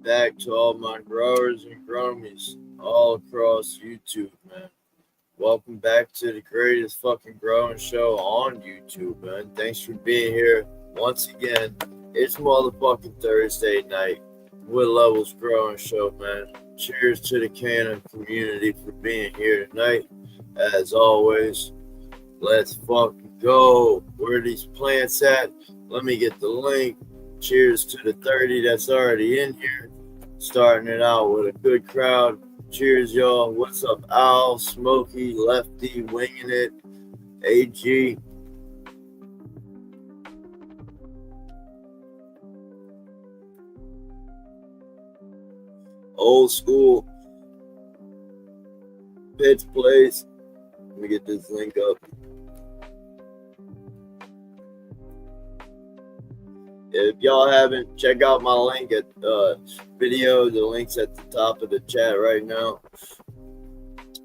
back to all my growers and gromies all across YouTube, man. Welcome back to the greatest fucking growing show on YouTube, man. Thanks for being here once again. It's motherfucking Thursday night with Levelz Growing Show, man. Cheers to the Canna community for being here tonight. As always, let's fucking go. Where are these plants at? Let me get the link. Cheers to the 30 that's already in here. Starting it out with a good crowd. Cheers, y'all. What's up, Al, Smokey, Lefty, Winging It, AG. Old school. Pitch Place. Let me get this link up. If y'all haven't, check out my link at video. The link's at the top of the chat right now.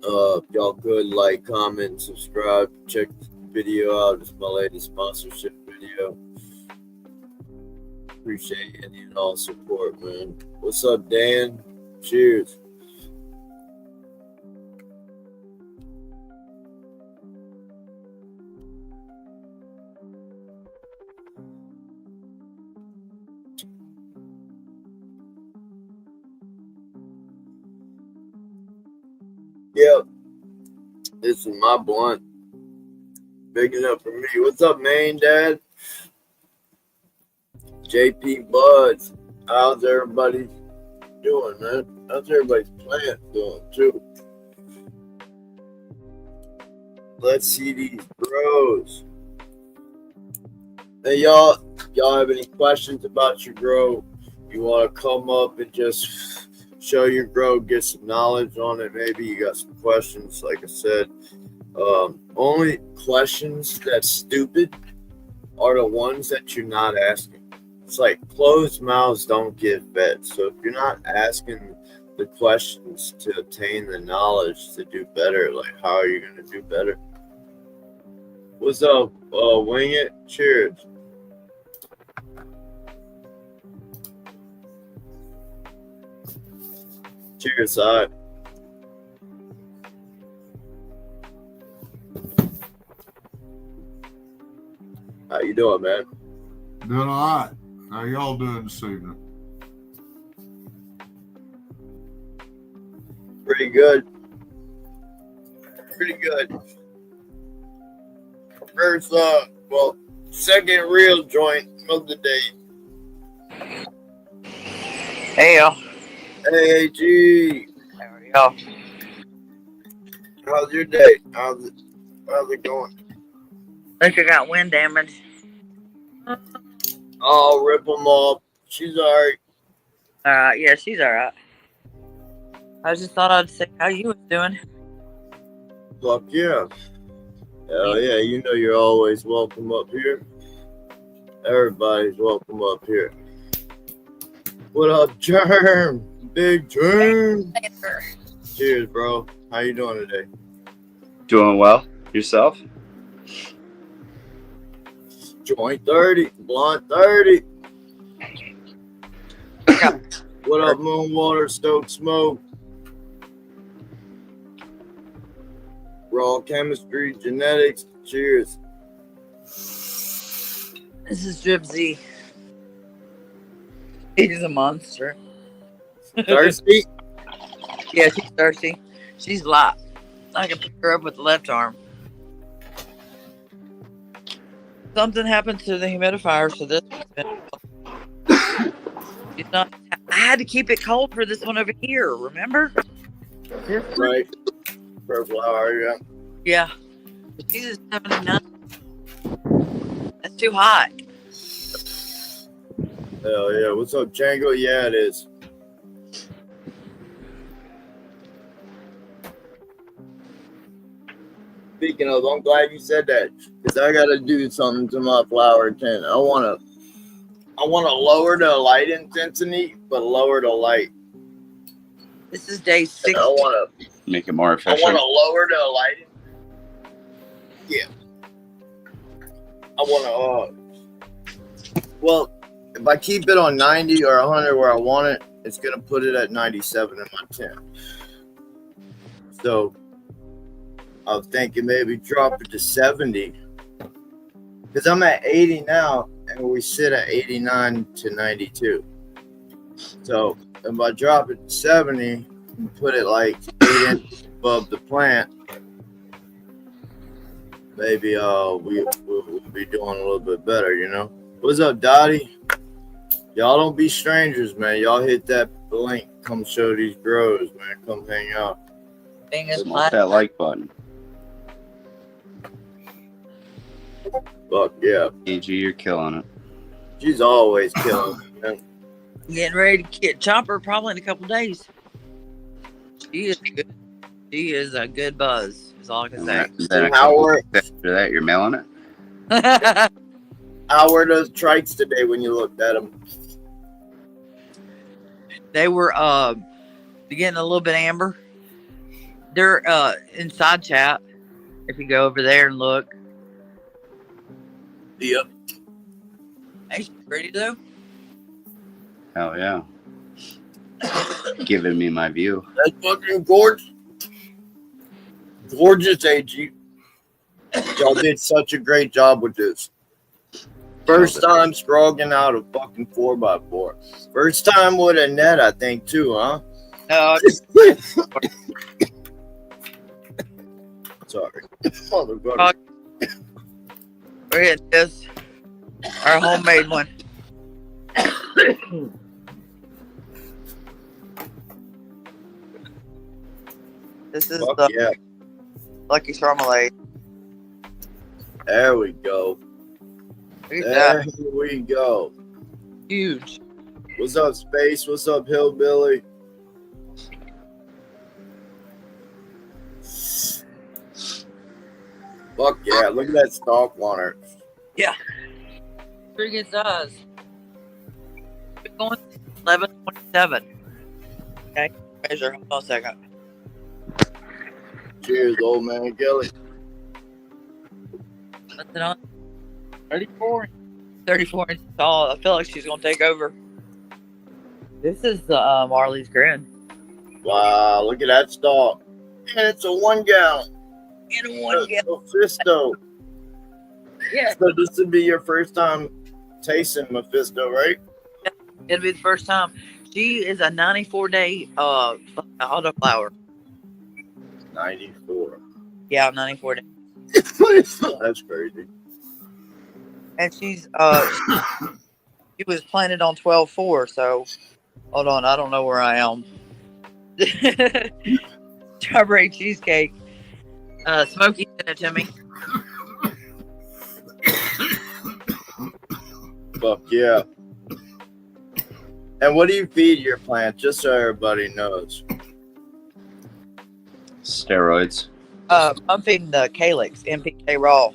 Y'all could like, comment, subscribe, check the video out. It's my latest sponsorship video. Appreciate any and all support, man. What's up, Dan? Cheers. Yep, this is my blunt. Big enough for me. What's up, main dad? JP Buds. How's everybody doing, man? How's everybody's plant doing, too? Let's see these grows. Hey, y'all have any questions about your grow? You want to come up and just show your grow, get some knowledge on it. Maybe you got some questions. Like I said, only questions that's stupid are the ones that you're not asking. It's like closed mouths don't get fed. So if you're not asking the questions to obtain the knowledge to do better, like how are you going to do better? What's up, Wing It? Cheers. Cheers, side. How you doing, man? Doing all right. How y'all doing this evening? Pretty good. Pretty good. First, second real joint of the day. Hey, y'all. Hey, G. How are y'all? How's your day? How's it going? I think I got wind damage. Oh, rip them off. She's alright. Yeah, she's alright. I just thought I'd say how you was doing. Fuck yeah. Hell yeah, you know you're always welcome up here. Everybody's welcome up here. What up, Germ? Big Germ. Cheers, bro. How you doing today? Doing well. Yourself? Joint 30. Blunt 30. What up, Moonwater? Stoke Smoke. Raw Chemistry, Genetics. Cheers. This is Drip Z. He's a monster. Thirsty? Yeah, she's thirsty. She's light. I can pick her up with the left arm. Something happened to the humidifier, so this one's been... It's not... I had to keep it cold for this one over here, remember? Right. Per flower, yeah. Yeah. But she's just 79. That's too hot. Hell yeah. What's up, Django? Yeah, it is. Speaking of, I'm glad you said that because I gotta do something to my flower tent. I wanna lower the light intensity, but lower the light. This is day 6. I wanna Make it more I efficient. wanna lower the light. Yeah. I wanna well, if I keep it on 90 or 100 where I want it, it's gonna put it at 97 in my tent. So I was thinking maybe drop it to 70, because I'm at 80 now, and we sit at 89 to 92. So if I drop it to 70 and put it like 8 inches above the plant, maybe we'll be doing a little bit better, you know. What's up, Dottie? Y'all don't be strangers, man. Y'all hit that link. Come show these grows, man. Come hang out. Thing is, Smash that like button. Fuck yeah. AG, you're killing it. She's always killing it, man. getting ready to get Chopper probably in a couple days. She is good. She is a good buzz. Is all I can say. Then a couple days after that, you're mailing it. How were those trites today when you looked at them? They were getting a little bit amber. They're inside chat. If you go over there and look. Yep. Hey, pretty though. Hell yeah. Giving me my view. That's fucking gorgeous. Gorgeous, AG. Y'all did such a great job with this. First time scrogging out a fucking 4x4. First time with a net, I think, too, huh? Sorry. Motherfucker. We're hitting this. Our homemade one. This is Fuck the yeah. Lucky Marmalade. There we go. Look at There we go. that. Huge. What's up, Space? What's up, Hillbilly? Fuck yeah. Look at that stalk on her. Yeah. Pretty good size. We're going 11.27. Okay. Measure. Hold on a second. Cheers, old man Kelly. What's it on? 34. 34 inches tall. I feel like she's going to take over. This is the Marley's Grin. Wow, look at that stalk. And it's a 1 gallon. In a 1 gallon. Mephisto. Yeah. So this would be your first time tasting Mephisto, right? It'll be the first time. She is a 94-day autoflower. 94. Yeah, 94 days. That's crazy. And she's she was planted on 12/4, so hold on, I don't know where I am. Strawberry cheesecake. Smokey sent it to me. Fuck yeah. And what do you feed your plants, just so everybody knows? Steroids. I'm feeding the Calyx NPK raw.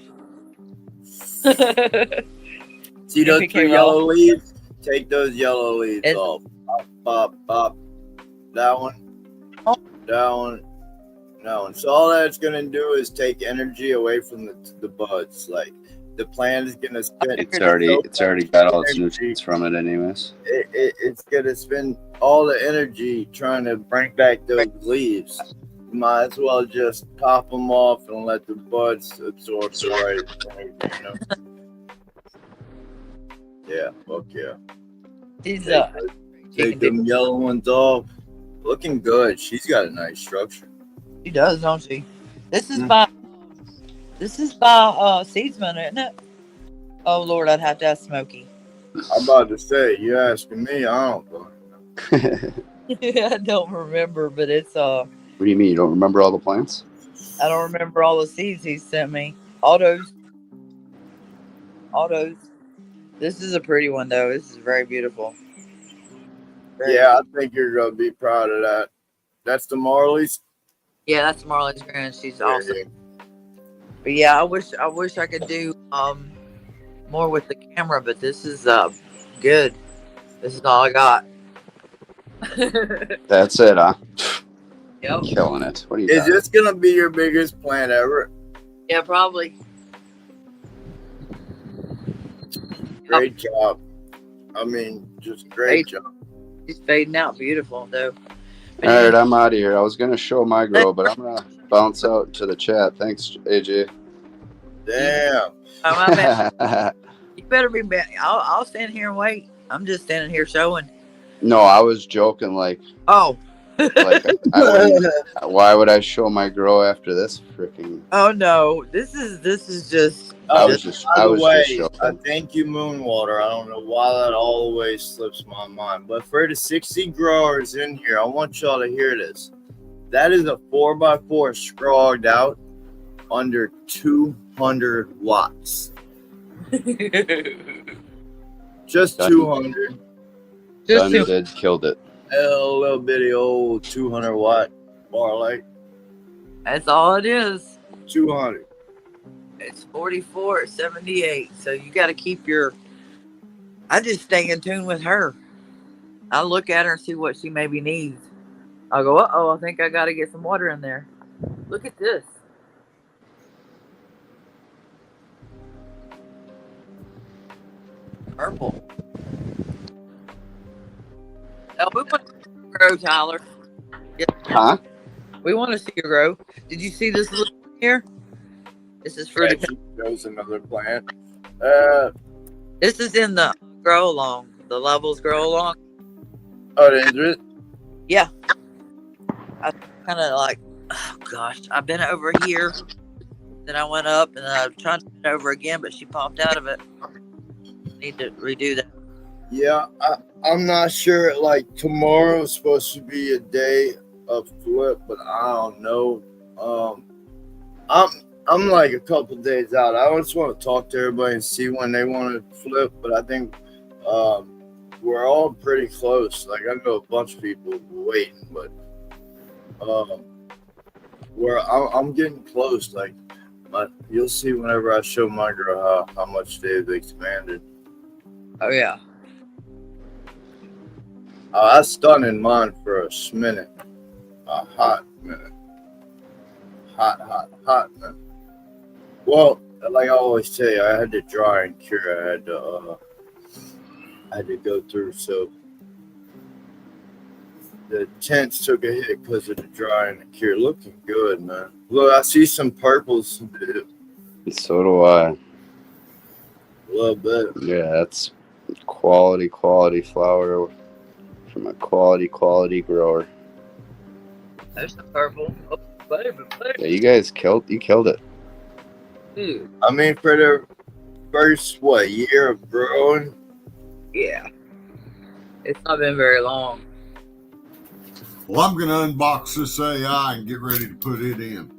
See those NPK 3 raw. yellow leaves? Take those yellow leaves It's- off. Pop, pop, pop. That one. Oh. That one. That one. So all that's gonna do is take energy away from the buds. Like the plant is gonna spend. It's already got all its nutrients from it anyways. It's gonna spend all the energy trying to bring back those leaves. You might as well just pop them off and let the buds absorb the right thing, you know? Yeah, fuck yeah. She's Take them yellow ones off. Looking good. She's got a nice structure. she does, don't she? This is by Seedsman, isn't it? Oh Lord, I'd have to ask Smokey. I'm about to say, you asking me, I don't know. I don't remember, but it's What do you mean? You don't remember all the plants? I don't remember all the seeds he sent me. Autos. This is a pretty one though. This is very beautiful. Yeah, I think you're gonna be proud of that. That's the Marley's. Yeah, that's Marley's Grand. She's awesome. But yeah, I wish I could do more with the camera, but this is good. This is all I got. That's it, huh? Yep. Killing it. What do you Is got? this gonna be your biggest plant ever? Yeah, probably. Great job. I mean, just great job. She's fading out beautiful though. But All right, I'm out of here. I was gonna show my grow, but I'm gonna bounce out to the chat. Thanks, AJ. Damn. my bad. You better be back. I'll stand here and wait. I'm just standing here showing. No, I was joking. Like Oh. I wouldn't. Why would I show my grow after this freaking? Oh no, this is just. I was just I joking. thank you, Moonwater. I don't know why that always slips my mind. But for the 60 growers in here, I want y'all to hear this. That is a 4x4 scrogged out under 200 watts. Just 200. Just Done killed it. A little bitty old 200 watt bar light. That's all it is. 200. It's 44 at 78. So you got to keep your. I just stay in tune with her. I look at her and see what she maybe needs. I'll go, I think I got to get some water in there. Look at this. Purple. Oh, we want to grow, Tyler. Yeah. Huh? We want to see you grow. Did you see this little here? This is for the. Shows another plant. This is in the grow along. The Levelz grow along. Oh, is it? Yeah. I kind of like, oh gosh, I've been over here. Then I went up and I tried to do it over again, but she popped out of it. Need to redo that. Yeah, I'm not sure. Like tomorrow's supposed to be a day of flip, but I don't know. I'm like a couple days out. I just want to talk to everybody and see when they want to flip, but I think we're all pretty close. Like I know a bunch of people waiting, but I'm getting close. Like, you'll see whenever I show my girl how much they've expanded. Oh yeah. I stunned in mine for a minute. A hot minute. Hot minute. Well, like I always say, I had to dry and cure. I had to go through. So the tents took a hit because of the dry and the cure. Looking good, man. Look, I see some purples. So do I. A little bit. Yeah, that's quality flower from a quality grower. There's the purple. Oh, baby. Yeah, you guys killed it. Dude. I mean, for the first year of growing. Yeah. It's not been very long. Well, I'm going to unbox this AI and get ready to put it in.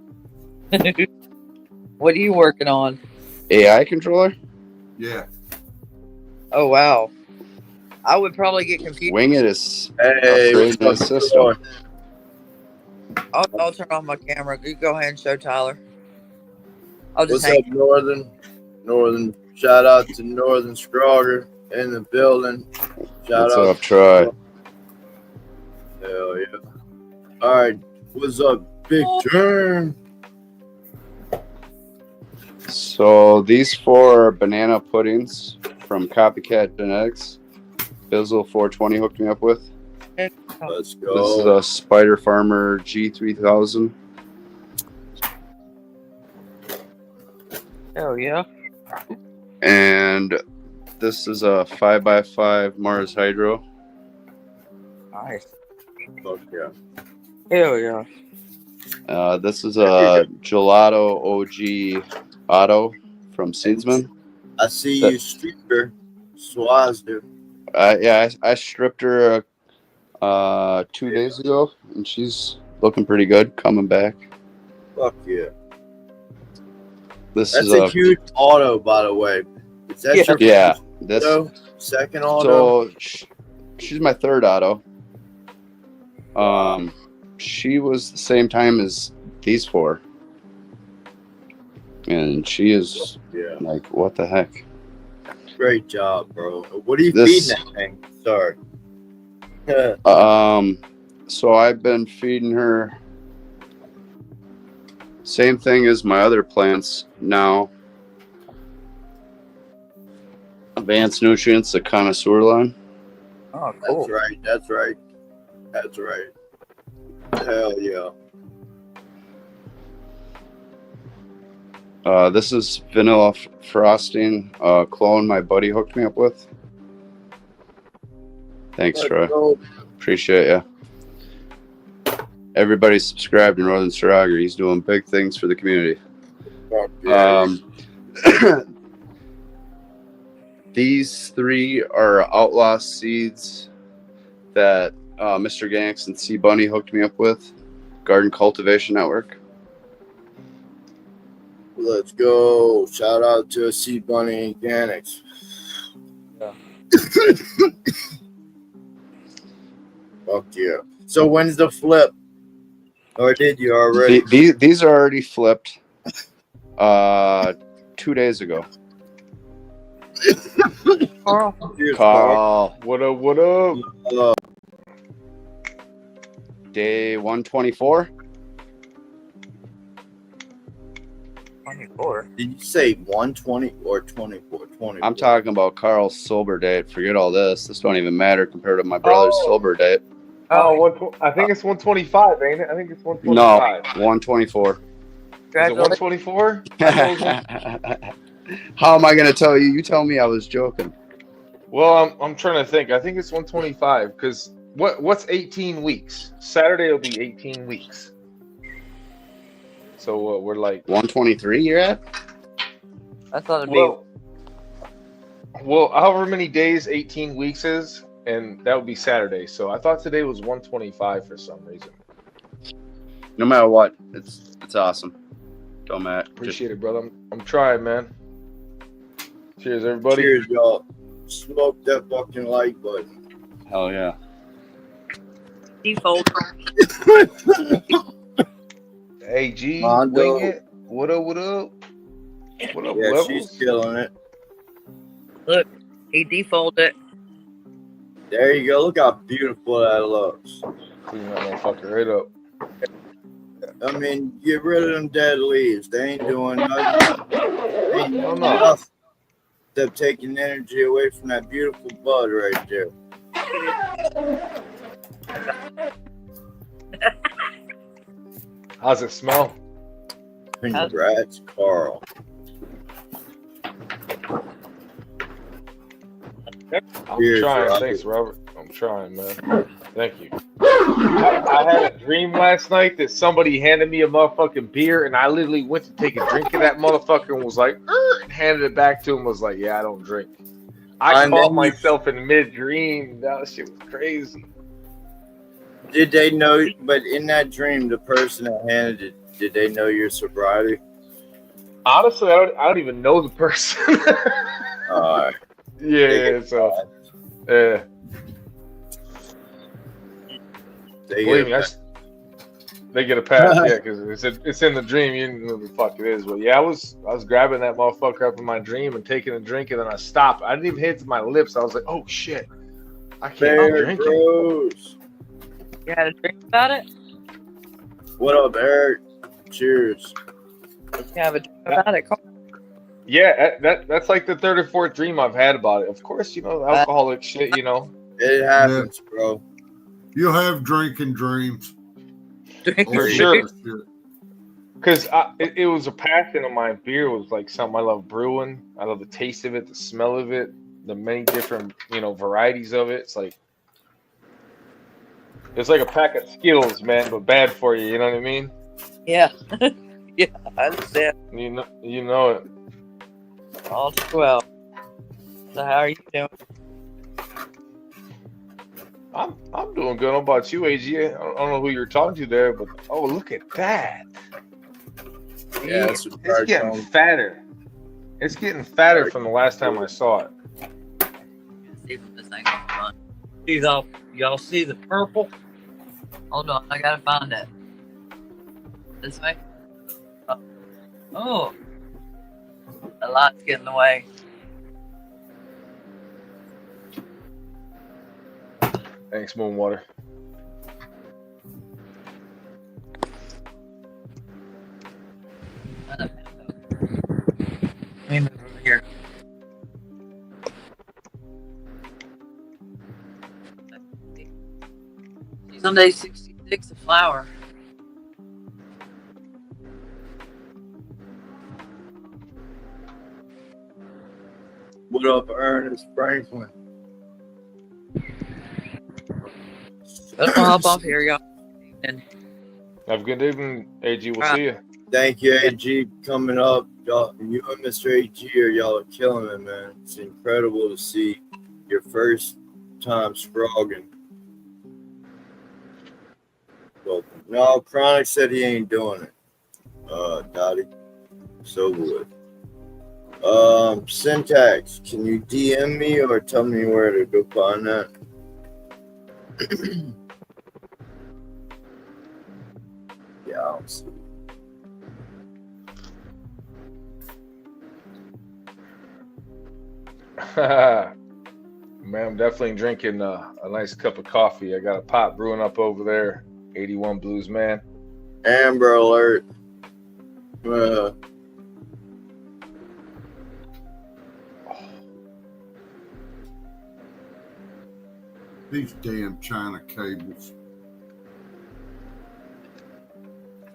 What are you working on? AI controller? Yeah. Oh wow. I would probably get confused. Wing it is Hey, upgrading the system. I'll turn off my camera. You go ahead and show Tyler. I'll just What's up, Northern? Shout out to Northern Scrogger in the building. Shout What's out up, Troy? Hell yeah. All right. What's up, Big Turn? So these 4 banana puddings from Copycat Genetics. Bizzle 420 hooked me up with. Let's This is go. a Spider Farmer G3000. Hell yeah. And this is a 5x5 Mars Hydro. Nice. Fuck yeah. Hell yeah. This is a Gelato OG Auto from Seedsman. I see you stripper. Swaz, dude. I stripped her 2 days ago, and she's looking pretty good, coming back. Fuck yeah. This That's is a huge auto, by the way. Is that your yeah. This auto? Second auto? So she's my 3rd auto. She was the same time as these 4, and she is like, what the heck? Great job, bro. What are you feeding that thing? Sorry. So I've been feeding her same thing as my other plants now. Advanced Nutrients, the connoisseur line. Oh, cool. That's right. That's right. That's right. Hell yeah. This is vanilla frosting clone my buddy hooked me up with. Thanks, Let's Troy. go. Appreciate ya. Everybody subscribe to Northern Saraga. He's doing big things for the community. Fuck yeah. These 3 are outlaw seeds that Mr. Ganx and C Bunny hooked me up with. Garden Cultivation Network. Let's go. Shout out to C Bunny Organics. Yeah. Fuck yeah. So when's the flip? Or did you already? These are already flipped 2 days ago. Carl. Cheers, Carl, what up, what up? Carl. Day 124. 24. Did you say 120 or 24? 24. I'm talking about Carl's sober date. Forget all this. This don't even matter compared to my brother's sober date. Oh, I think it's 125, ain't it? I think it's No, 125. 124. Is it 124? How am I going to tell you? You tell me I was joking. Well, I'm trying to think. I think it's 125 because what's 18 weeks? Saturday will be 18 weeks. So we're like 123 you're at? I thought it'd be. Well, however many days 18 weeks is, and that would be Saturday. So I thought today was 125 for some reason. No matter what, it's awesome. Don't matter. Appreciate it, brother. I'm trying, man. Cheers, everybody. Cheers, y'all. Smoke that fucking like button. Hell yeah. Default. Hey, G, Mondo. wing it. What up, what up? What up, Yeah, Levelz? she's killing it. Look, he defaulted. There you go. Look how beautiful that looks. Clean that motherfucker right up. I mean, get rid of them dead leaves. They ain't doing nothing. They ain't No, doing no. nothing except taking energy away from that beautiful bud right there. How's it smell? Congrats, Carl. I'm Cheers, trying. Robert. Thanks, Robert. I'm trying, man. Thank you. I had a dream last night that somebody handed me a motherfucking beer, and I literally went to take a drink of that motherfucker and was like, and handed it back to him. Was like, yeah, I don't drink. I And caught then you- myself in mid-dream. That shit was crazy. Did they know? But in that dream, the person that handed it, did they know your sobriety? Honestly, I don't even know the person. Yeah, so yeah. Believe me, they get a pass, yeah, because it's in the dream. You know what the fuck it is, but yeah, I was grabbing that motherfucker up in my dream and taking a drink, and then I stopped. I didn't even hit it to my lips. I was like, oh shit, I can't Bear drink it. Bros. You had a drink about it? What up, Eric? Cheers. You have a drink about it, Carl? Yeah, that's like the third or fourth dream I've had about it. Of course, you know, alcoholic shit, you know. It happens, bro. You'll have drinking dreams. For sure. Because it was a passion of mine. Beer was like something I love brewing. I love the taste of it, the smell of it, the many different, varieties of it. It's like a pack of Skittles, man, but bad for you. You know what I mean? Yeah. Yeah, I understand. You know it. All too well. So how are you doing? I'm doing good. How about you, AG? I don't know who you're talking to there, but oh, look at that. Yeah, it's getting fatter. It's getting fatter from the last time I saw it. See if this thing is fun. Y'all see the purple? Hold on, I gotta find it. This way? Oh. A lot's getting away. Thanks, Moonwater. Let me move over here. Sunday 66 a flower. What up, Ernest Franklin? Let's hop off here, y'all. And Have a good evening, AG. We'll Right. see you. Thank you, AG, coming up. Y'all, you and Mr. AG y'all are killing it, man. It's incredible to see your first time scrogging. Well, no, Chronic said he ain't doing it. Dottie. So good. Syntax, can you DM me or tell me where to go find that? Yeah, I'll see. Man, I'm definitely drinking a nice cup of coffee. I got a pot brewing up over there. 81 Blues, man. Amber alert. These damn China cables.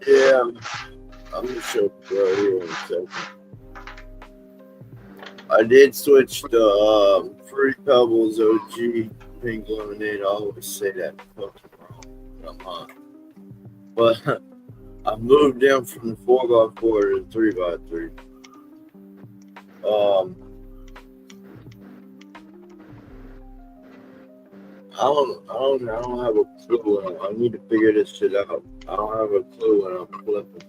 Yeah, I'm gonna show you right here in a second. I did switch to Fruity Pebbles OG pink lemonade. I always say that fucking wrong. I'm not. But I moved them from the 4x4 to the 3x3. I don't have a clue. I need to figure this shit out. I don't have a clue when I'm flipping.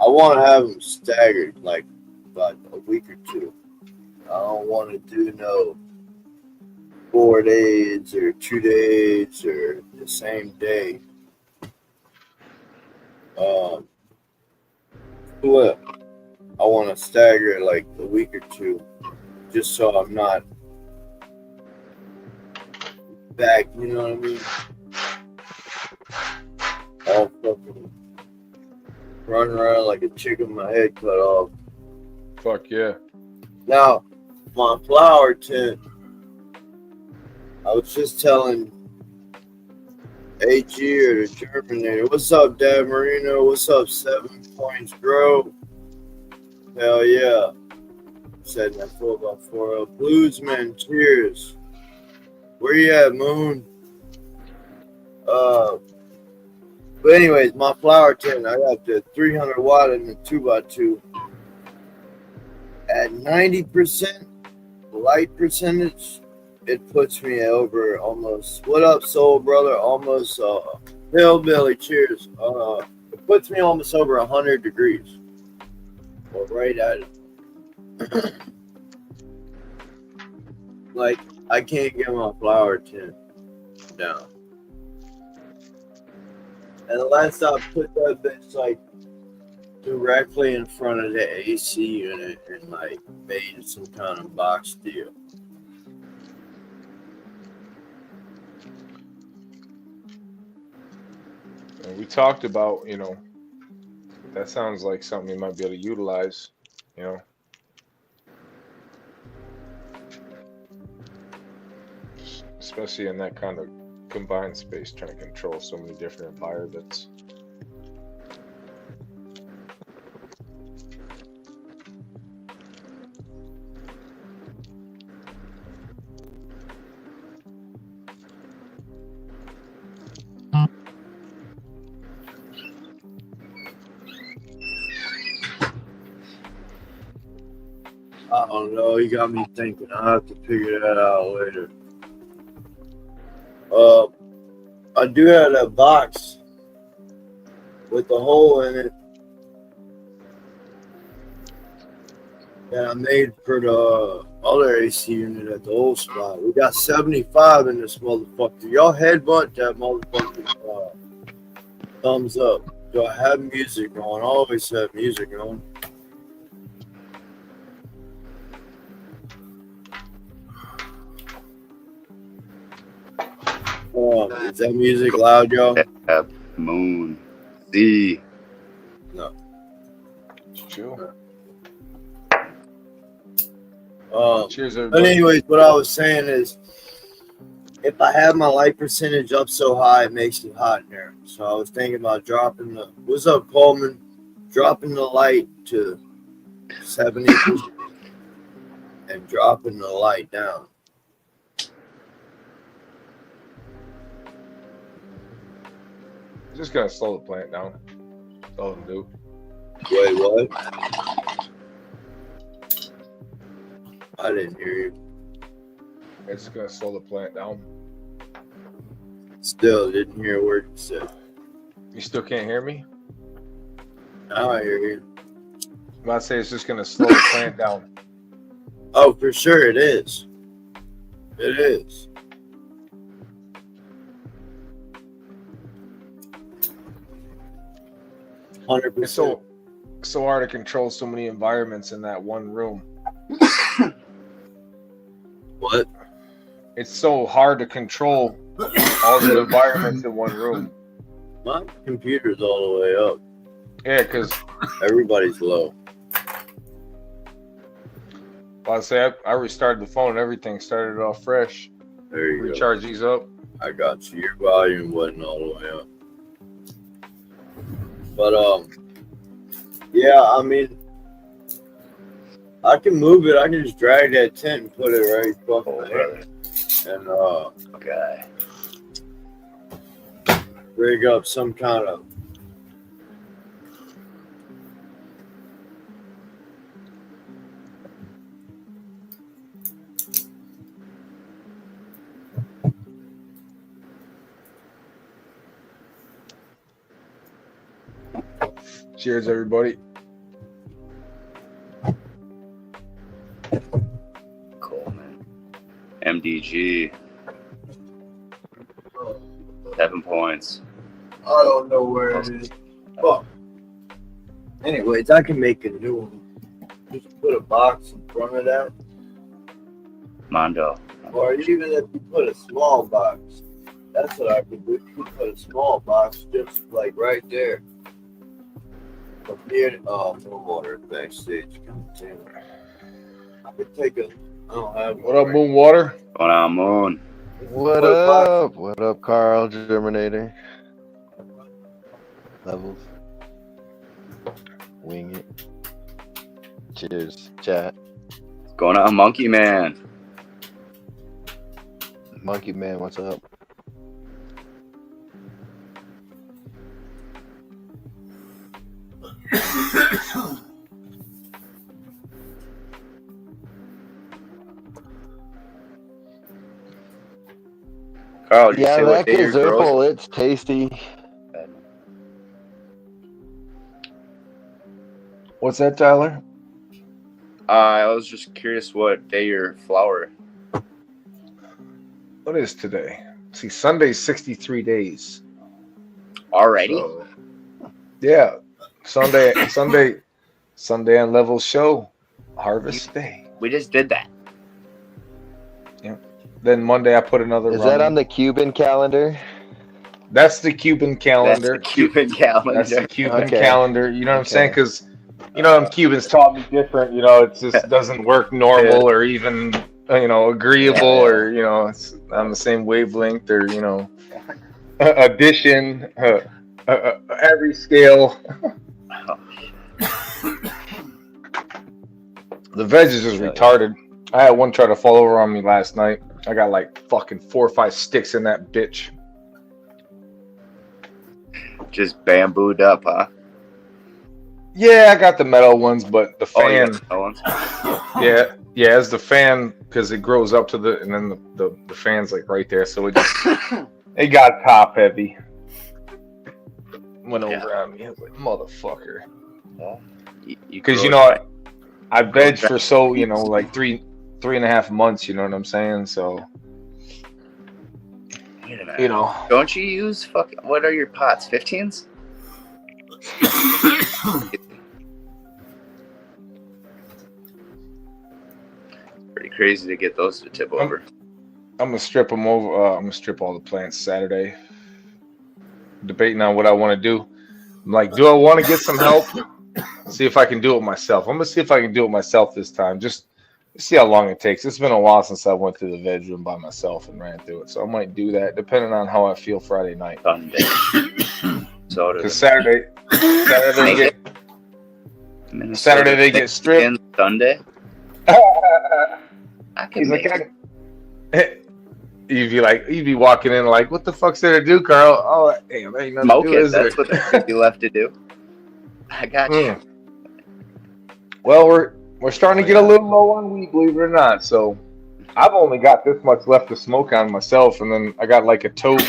I want to have them staggered, like a week or two. I don't want to do no 4 days or 2 days or the same day. Flip. I want to stagger it like a week or two, just so I'm not back. You know what I mean? All fucking running around like a chicken with my head cut off. Fuck yeah. Now, my flower tent, I was just telling AG or the Germinator, what's up, Dad Marino? What's up, 7 Points Grow? Hell yeah. Said that 4x4. Bluesman, cheers. Where you at, Moon? But anyways, my flower tent, I got the 300 watt and the 2x2. At 90% light percentage, it puts me over almost. What up, soul brother? Almost hillbilly. Cheers. It puts me almost over 100 degrees. Well, right at it. Like I can't get my flower tent down. And unless I put that bitch like directly in front of the AC unit and like made some kind of box deal. And we talked about, that sounds like something you might be able to utilize, especially in that kind of confined space, trying to control so many different environments. I don't know. You got me thinking. I'll have to figure that out later. I do have that box with the hole in it that I made for the other AC unit at the old spot. We got 75 in this motherfucker. Y'all headbutt that motherfucker. Thumbs up. Do I have music on? I always have music on. Is that music loud, y'all? Moon. Z. No. Chill. Cheers, everybody. But anyways, what I was saying is, if I have my light percentage up so high, it makes it hot in there. So I was thinking about dropping the. What's up, Coleman? Dropping the light to 70% and dropping the light down. Just gonna slow the plant down. That's all I'm do. Wait, what? I didn't hear you. It's just gonna slow the plant down. Still didn't hear a word you said. You still can't hear me? Now I hear you. I'm about to say it's just gonna slow the plant down. Oh, for sure it is. It is. It's 100%. so hard to control so many environments in that one room. What? It's so hard to control all the environments in one room. My computer's all the way up. Yeah, because Everybody's low. I say I restarted the phone and everything started off fresh. There you go. Recharge these up. I got you. Your volume wasn't all the way up. But yeah, I mean, I can move it. I can just drag that tent and put it right fucking there, and Okay. rig up some kind of. Cheers, everybody. Cool, man. MDG. 7 points. I don't know where it is. Fuck. Anyways, I can make a new one. Just put a box in front of that, Mondo. or even if you put a small box. That's what I could do. You could put a small box just like right there. Up near, no water backstage. I could take a. I don't have. What up, Moon Water? Going on, Moon. What up? What up, Carl Germinator? Levels. Wing it. Cheers, chat. Going on, Monkey Man. Monkey Man, what's up? Carl, did you Yeah, say that what day you're growing? Gazerpal, it's tasty. What's that, Tyler? I was just curious what day you're flowering. What is today? See, Sunday's 63 days. Already? So, yeah. Sunday on Levelz show. Harvest Day. We just did that. Then Monday I put another Is run that in. on the Cuban calendar? That's the Cuban calendar. That's the Cuban calendar. That's the Cuban Okay. calendar. You know what I'm Okay. saying? Because, you know, them Cubans taught me different. You know, it just doesn't work normal or even, you know, agreeable or, you know, it's on the same wavelength or, you know, addition, every scale. The veg is just retarded. I had one try to fall over on me last night. I got like fucking 4 or 5 sticks in that bitch. Just bambooed up, huh? Yeah, I got the metal ones, but the Oh, yeah. fan, That one's- yeah, as the fan, because it grows up to the, and then the fan's like right there, so it just, it got top heavy. Went over on me. I was like, motherfucker. Because you know, I veg for so, you know, like 3.5 months. You know what I'm saying? So, Wait a minute. you know, Don't you use what are your pots? 15s? Pretty crazy to get those to tip over. I'm gonna strip them over. I'm gonna strip all the plants Saturday. Debating on what I want to do. I'm like, do I want to get some help? See if I can do it myself. I'm gonna see if I can do it myself this time. Just See how long it takes. It's been a while since I went to the veg room by myself and ran through it, so I might do that depending on how I feel Friday night. Sunday. So Because Saturday they get stripped. Sunday. I can He's make like, you'd be walking in like, what the fuck's there to do, Carl? Oh, damn, ain't nothing smoke to do, it. is That's there? what there'd be left to do. I got you. Well, we're starting to get a little low on weed, believe it or not. So I've only got this much left to smoke on myself, and then I got like a tote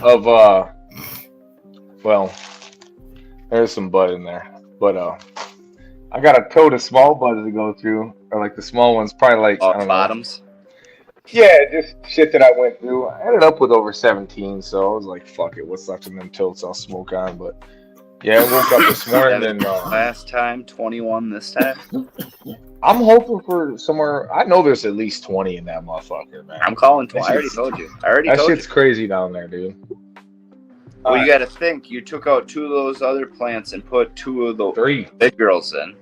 of well, there's some bud in there, but I got a tote of small buds to go through, or like the small ones, probably like I don't bottoms. know. Yeah, just shit that I went through. I ended up with over 17, so I was like, fuck it, what's left in them totes I'll smoke on. But yeah, I woke up this morning and last time 21 this time. I'm hoping for somewhere. I know there's at least 20 in that motherfucker, man. I'm calling 20. I already told you. That shit's crazy down there, dude. Well, you got to think. You took out 2 of those other plants and put 2 of the 3 big girls in.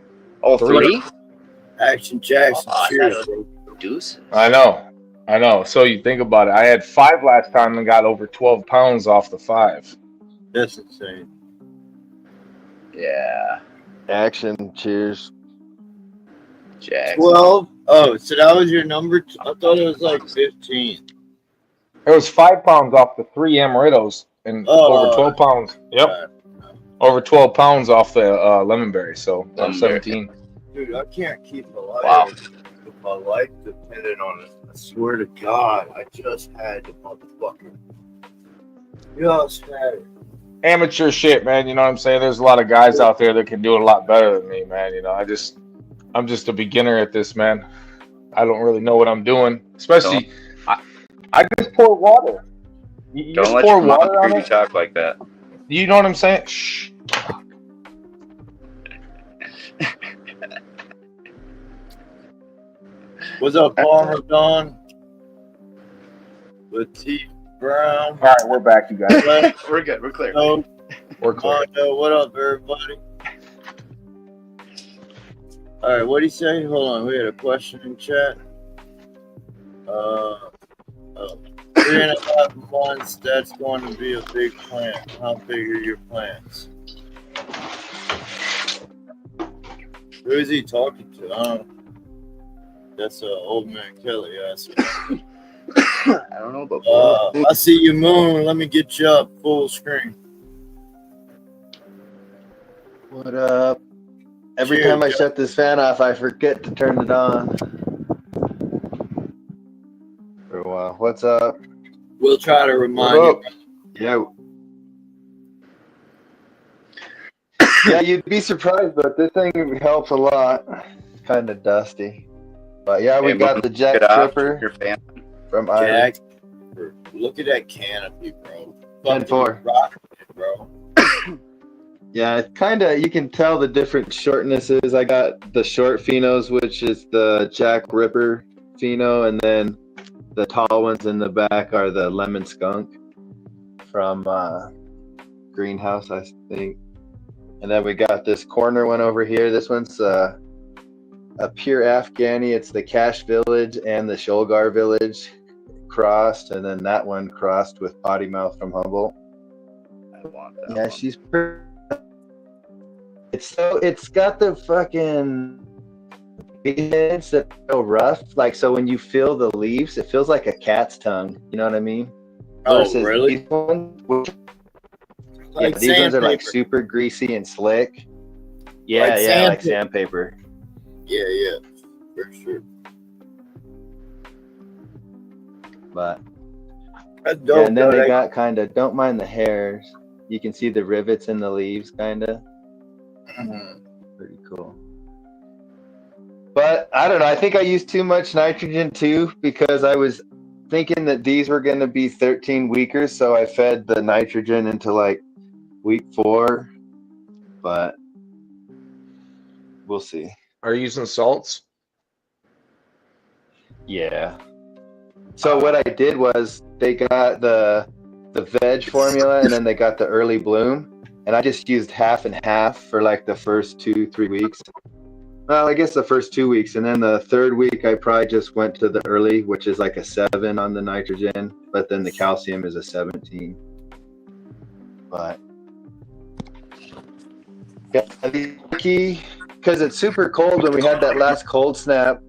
Oh, 3? Action Jackson. Cheers. Deuce. I know. So you think about it. I had 5 last time and got over 12 pounds off the 5. That's insane. Yeah. Action. Cheers. Jackson. 12? Oh, so that was your number? I thought it was like 15. It was 5 pounds off the 3 amarettos and over 12 pounds. Yep. Over 12 pounds off the lemon berry. So I'm 17. Dude, I can't keep a life. Wow. If my life depended on it. I swear to God, I just had the motherfucker. Just had it. Amateur shit, man. You know what I'm saying? There's a lot of guys out there that can do it a lot better than me, man. You know, I'm just a beginner at this, man. I don't really know what I'm doing. Especially, I just pour water. You Don't just let pour your water mom on hear you it. talk like that. You know what I'm saying? Shh. What's up, Farmer Don? Latif Brown. All right, we're back, you guys. We're good. We're clear. We're clear. Mondo, what up, everybody? All right, what do you say? Hold on, we had a question in chat. 3.5 months, that's going to be a big plant. How big are your plants? Who is he talking to? I don't know. That's old man Kelly asking. I don't know about I see you, Moon. Let me get you up full screen. What up? Every Cheers, time I guys. shut this fan off, I forget to turn it on. For a while. What's up? We'll try to remind you. Yeah. Yeah, you'd be surprised, but this thing helps a lot. It's kind of dusty. But yeah, we got the Jack Tripper from Jack. Look at that canopy, bro. 10-4. Rocking it, bro. Yeah, it's kind of, you can tell the different shortnesses. I got the short phenos, which is the Jack Ripper pheno, and then the tall ones in the back are the Lemon Skunk from Greenhouse, I think. And then we got this corner one over here. This one's a pure Afghani. It's the Cache Village and the Shulgar Village crossed, and then that one crossed with Potty Mouth from Humboldt. I want that. Yeah, one. she's pretty. It's got the fucking heads that feel rough. Like, so when you feel the leaves, it feels like a cat's tongue. You know what I mean? Oh, Versus really? These ones, Like these ones are like sandpaper. super greasy and slick. Yeah, Like like sandpaper. sandpaper. Yeah, for sure. But That's yeah, dope. and then though. they got kind of, don't mind the hairs. You can see the rivets in the leaves, kind of. Mhm. Pretty cool. But I don't know. I think I used too much nitrogen too, because I was thinking that these were going to be 13 weekers. So I fed the nitrogen into like week 4. But we'll see. Are you using salts? Yeah. So what I did was they got the veg formula, and then they got the early bloom, and I just used half and half for like the first 2-3 weeks. Well, I guess the first 2 weeks, and then the third week I probably just went to the early, which is like a 7 on the nitrogen, but then the calcium is a 17. But yeah, the key, because it's super cold. When we had that last cold snap,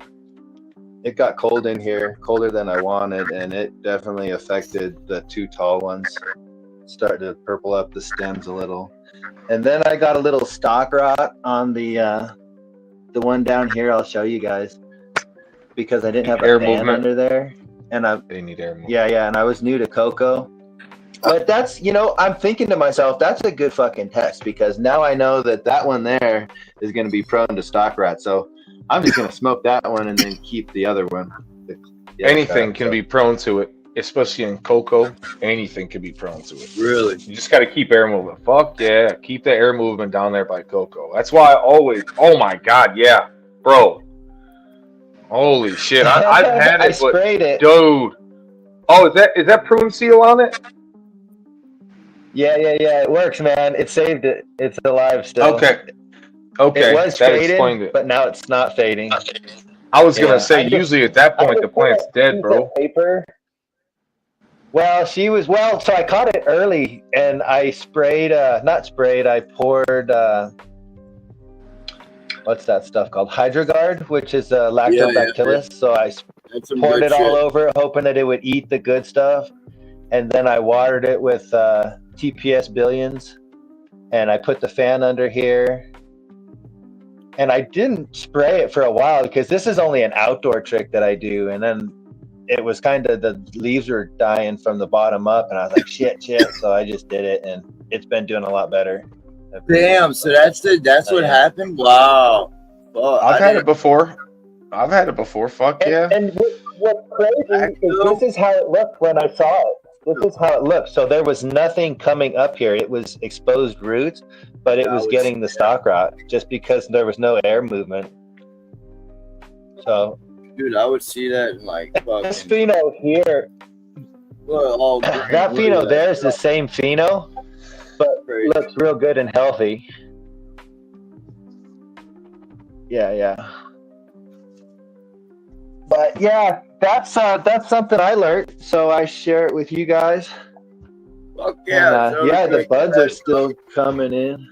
it got cold in here, colder than I wanted, and it definitely affected the 2 tall ones. Start to purple up the stems a little. And then I got a little stock rot on the one down here. I'll show you guys, because I didn't have a fan under there, and they need air movement. Yeah, and I was new to cocoa. But that's, I'm thinking to myself, that's a good fucking test, because now I know that one there is going to be prone to stock rot. So I'm just going to smoke that one and then keep the other one. Anything can be prone to it, especially in cocoa. Anything can be prone to it. Really? You just got to keep air movement. Fuck yeah. Keep the air movement down there by cocoa. That's why I always, oh my God, yeah. Bro. Holy shit. I've had it, I sprayed it. Dude. Oh, is that prune seal on it? Yeah. It works, man. It saved it. It's alive still. Okay. It was that fading, explained it. but now it's not fading. I was gonna say, usually at that point the plant's dead, bro. Paper. Well, so I caught it early, and I sprayed, I poured, what's that stuff called? Hydrogard, which is lactobacillus. So I poured it all over, hoping that it would eat the good stuff. And then I watered it with TPS Billions, and I put the fan under here. And I didn't spray it for a while, because this is only an outdoor trick that I do. And then it was kind of, the leaves were dying from the bottom up, and I was like, shit. So I just did it, and it's been doing a lot better. Damn, so that's what happened? Wow. Well, I've had it before. Fuck yeah. And what's crazy is this is how it looked when I saw it. This is how it looked. So there was nothing coming up here. It was exposed roots, but it was getting the stock rot just because there was no air movement. So, dude, I would see that in like this pheno here. Well, that pheno there is the same pheno, but looks real good and healthy. Yeah. But yeah, that's something I learned, so I share it with you guys. Fuck yeah! And, the buds are still coming in.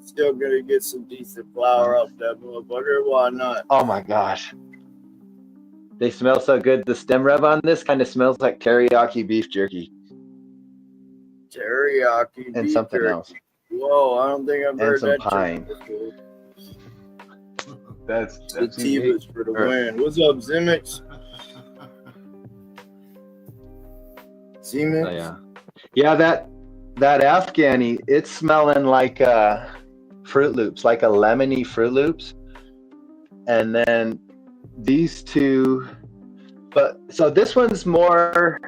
Still gonna get some decent flower up that motherfucker. Why not? Oh my gosh, they smell so good. The stem rub on this kind of smells like teriyaki beef jerky. Teriyaki and beef something jerky. Else. Whoa, I don't think I've heard some that. Pine. That's Sativas for the win. What's up, Zimmix? Siemens? Oh, yeah, that Afghani, it's smelling like Fruit Loops, like a lemony Fruit Loops. And then these two, so this one's more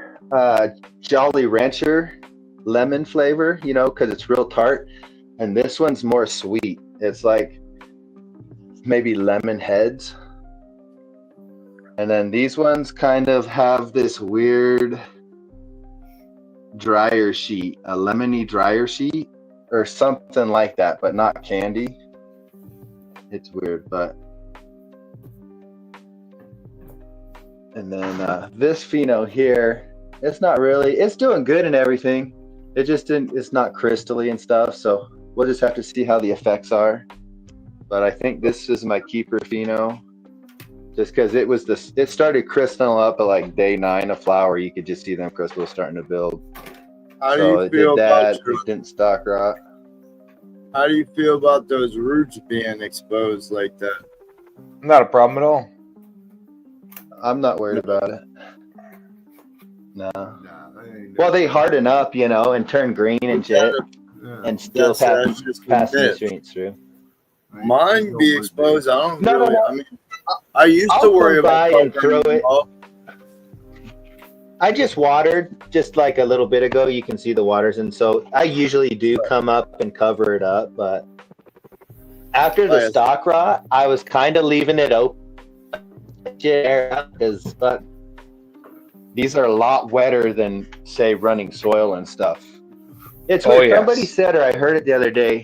Jolly Rancher lemon flavor, because it's real tart. And this one's more sweet. It's like maybe lemon heads. And then these ones kind of have this weird dryer sheet, a lemony dryer sheet or something like that, but not candy. It's weird, but. And then this pheno here, it's doing good and everything. It's not crystally and stuff, so we'll just have to see how the effects are. But I think this is my keeper pheno, just because it started crystalling up at like day 9 of flower. You could just see them crystals starting to build. How do you feel about it didn't stock rot. How do you feel about those roots being exposed like that? Not a problem at all. I'm not worried about it. No. Well, they harden up, and turn green and shit, and still pass nutrients through. Mine be exposed. I don't really. No. I mean, I used to worry about and throw it. I just watered just like a little bit ago. You can see the waters, and so I usually do come up and cover it up. But after the stock rot, I was kind of leaving it open because these are a lot wetter than say running soil and stuff. It's what somebody said, or I heard it the other day.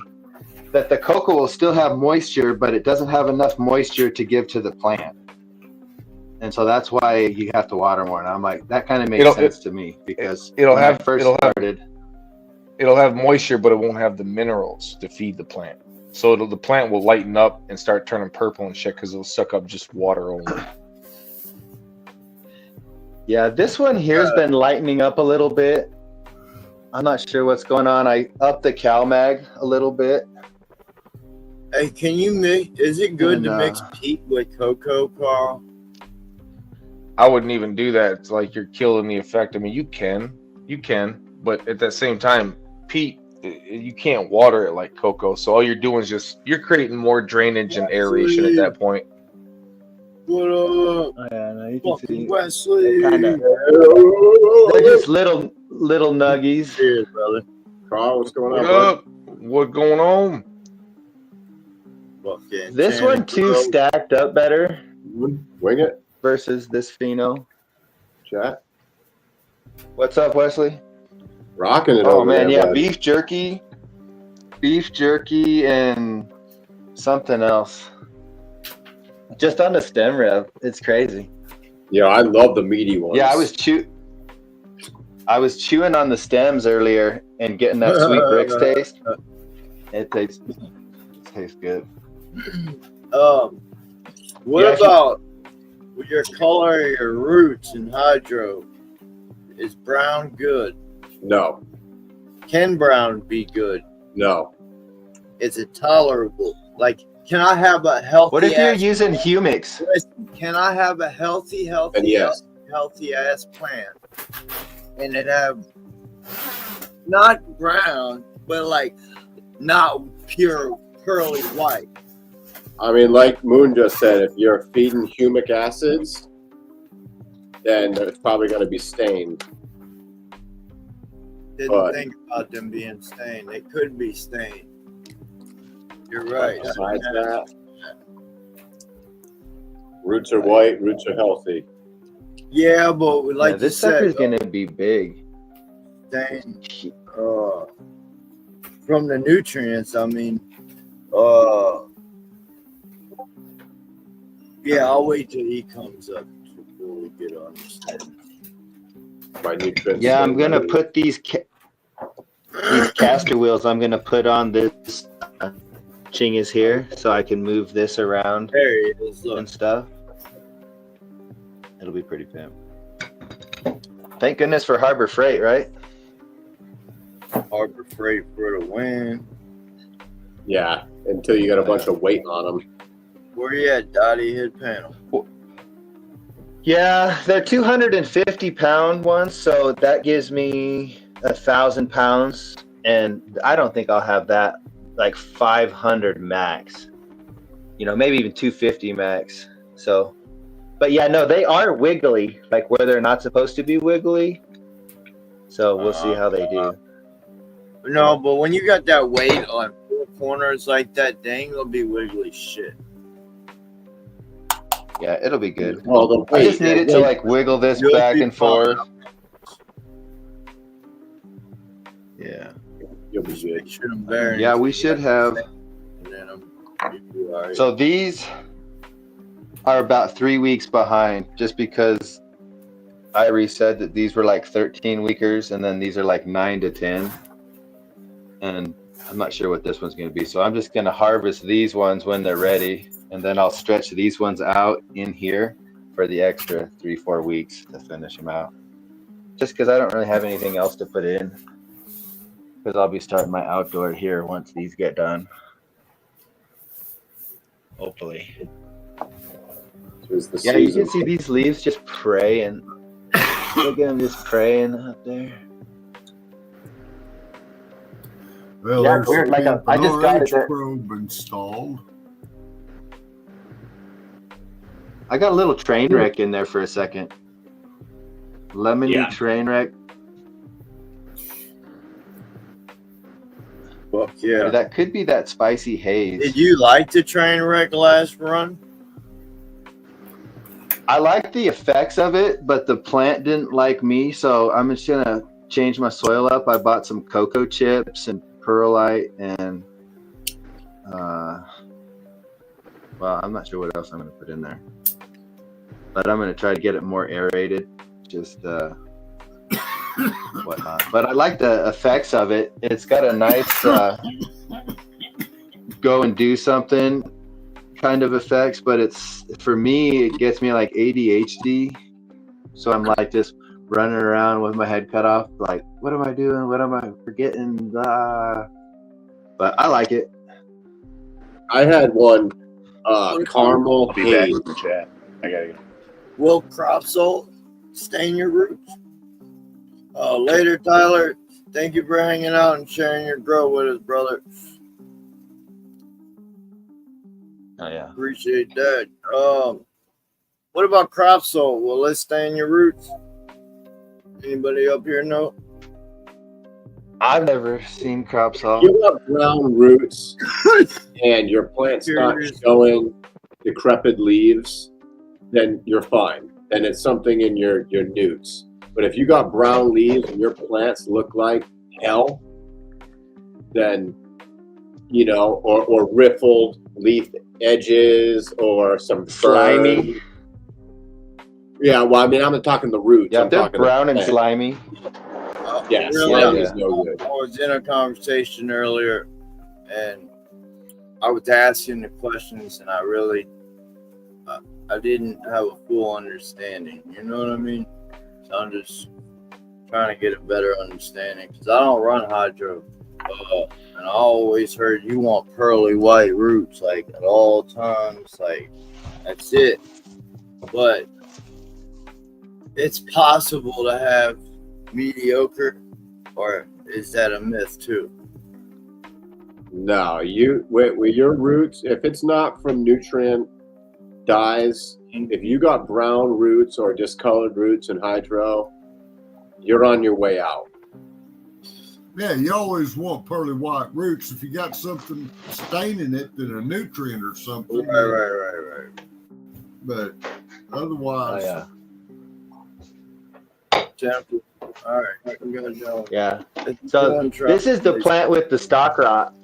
that the cocoa will still have moisture, but it doesn't have enough moisture to give to the plant. And so that's why you have to water more. And I'm like, that kind of makes sense to me, because it'll when have I first it'll started, it'll have moisture, but it won't have the minerals to feed the plant. So the plant will lighten up and start turning purple and shit because it'll suck up just water only. yeah, this one here's been lightening up a little bit. I'm not sure what's going on. I upped the CalMag a little bit. Hey, can you mix? Is it good to mix peat with cocoa, Carl? I wouldn't even do that. It's like you're killing the effect. I mean, you can, but at that same time, peat, you can't water it like cocoa. So all you're doing is you're creating more drainage and aeration at that point. What up? Oh, yeah, no, you can see Wesley. they're just little nuggies. Cheers, brother. Carl, what's going What on, bud? up? What going on? Fucking This one too stacked up better Wing it, versus this pheno. chat. What's up, Wesley? Rocking it Oh over man, there, yeah, bud. beef jerky, and something else. Just on the stem rev, it's crazy. Yeah, I love the meaty ones. Yeah, I was chewing on the stems earlier and getting that sweet bricks taste. It tastes good. What about with your color, your roots and hydro? Is brown good? No, Can brown be good? no. Is it tolerable? Like, can I have a healthy? What if you're using humics? Can I have a healthy And yes. ass plant, and it have not brown, but like not pure pearly white? I mean, like Moon just said, if you're feeding humic acids, then it's probably going to be stained. Didn't think about them being stained. They could be stained. You're right. Besides that, roots are white, roots are healthy. Yeah, but like this you sucker's said, gonna be big. stained from the nutrients. I mean, yeah, I'll wait till he comes up before we get on this thing. My nutrients. Yeah, I'm gonna put these caster wheels. I'm gonna put on this chingas here, so I can move this around There he is. Look. and stuff. It'll be pretty pimp. Thank goodness for Harbor Freight, right? Harbor Freight for the win. Yeah, until you got a bunch of weight on them. Where you at, Dottie? Hit panel. Yeah, they're 250-pound ones, so that gives me 1,000 pounds, and I don't think I'll have that. Like 500 max, maybe even 250 max. So, but yeah, no, they are wiggly, like where they're not supposed to be wiggly. So we'll see how they do. No, but when you got that weight on four corners like that, dang, it'll be wiggly shit. Yeah, it'll be good. Well, I just need it to like wiggle this back and forth. Yeah. You'll be good. Yeah, we should have. So these are about 3 weeks behind, just because Irie said that these were like 13 weekers, and then these are like 9 to 10. And I'm not sure what this one's going to be. So I'm just going to harvest these ones when they're ready, and then I'll stretch these ones out in here for the extra 3-4 weeks to finish them out. Just because I don't really have anything else to put in. Because I'll be starting my outdoor here once these get done. Hopefully. Yeah, you can see these leaves just praying. Look at them just praying up there. Well, Yeah, weird. Like I just got it. Probe installed. I got a little train wreck in there for a second. Lemony train wreck. Fuck yeah. That could be that spicy haze. Did you like the train wreck last run? I like the effects of it, but the plant didn't like me, so I'm just gonna change my soil up. I bought some cocoa chips and perlite and Well, I'm not sure what else I'm going to put in there. But I'm going to try to get it more aerated. Just whatnot. But I like the effects of it. It's got a nice go and do something kind of effects, but it's, for me, it gets me like ADHD. So I'm like just running around with my head cut off, like, what am I doing? What am I forgetting? But I like it. I had one caramel I'll be back haze. in the chat. I gotta go. Will crop salt stain your roots? Later, Tyler. Thank you for hanging out and sharing your grow with us, brother. Oh yeah. Appreciate that. What about crop salt? Will it stain your roots? Anybody up here know? I've never seen crop salt. You have brown roots and your plant's not showing decrepit leaves, then you're fine. Then it's something in your newts. But if you got brown leaves and your plants look like hell, then, you know, or riffled leaf edges or some Slimy. burn. Yeah, well, I mean, I'm not talking the roots. Yeah, I'm they're talking brown and slimy. Yeah, Really? slimy is no good. I was in a conversation earlier, and I was asking the questions, and I didn't have a full understanding. You know what I mean? So I'm just trying to get a better understanding because I don't run hydro, and I always heard you want pearly white roots, like at all times, like that's it. But it's possible to have mediocre, or is that a myth too? No, with your roots, if it's not from nutrient dyes, if you got brown roots or discolored roots in hydro, you're on your way out. Yeah, you always want pearly white roots. If you got something staining it, then a nutrient or something. Right. But otherwise, Jennifer. All right, I can go down. Yeah. So this is the plant with the stock rot.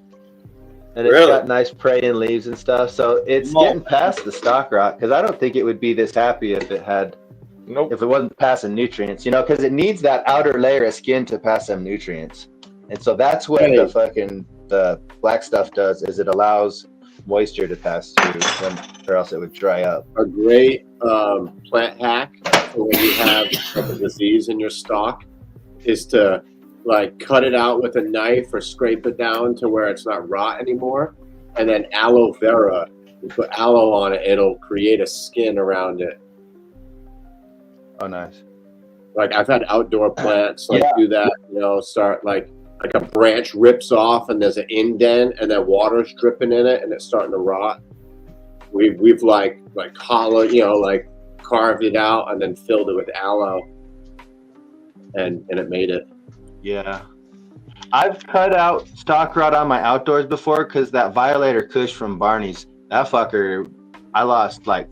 And it's Really? got nice praying leaves and stuff. So it's getting past the stock rot because I don't think it would be this happy if it had, if it wasn't passing nutrients, you know, because it needs that outer layer of skin to pass them nutrients. And so that's what the black stuff does, is it allows moisture to pass through, or else it would dry up. A great plant hack for when you have a disease in your stalk is to like cut it out with a knife or scrape it down to where it's not rot anymore, and then aloe vera, you put aloe on it, it'll create a skin around it. Oh, nice. Like I've had outdoor plants do that, you know, start like a branch rips off and there's an indent and then water's dripping in it and it's starting to rot. We've like hollow, you know, like carved it out and then filled it with aloe, and it made it. Yeah. I've cut out stock rot on my outdoors before because that Violator Kush from Barney's, that fucker, I lost like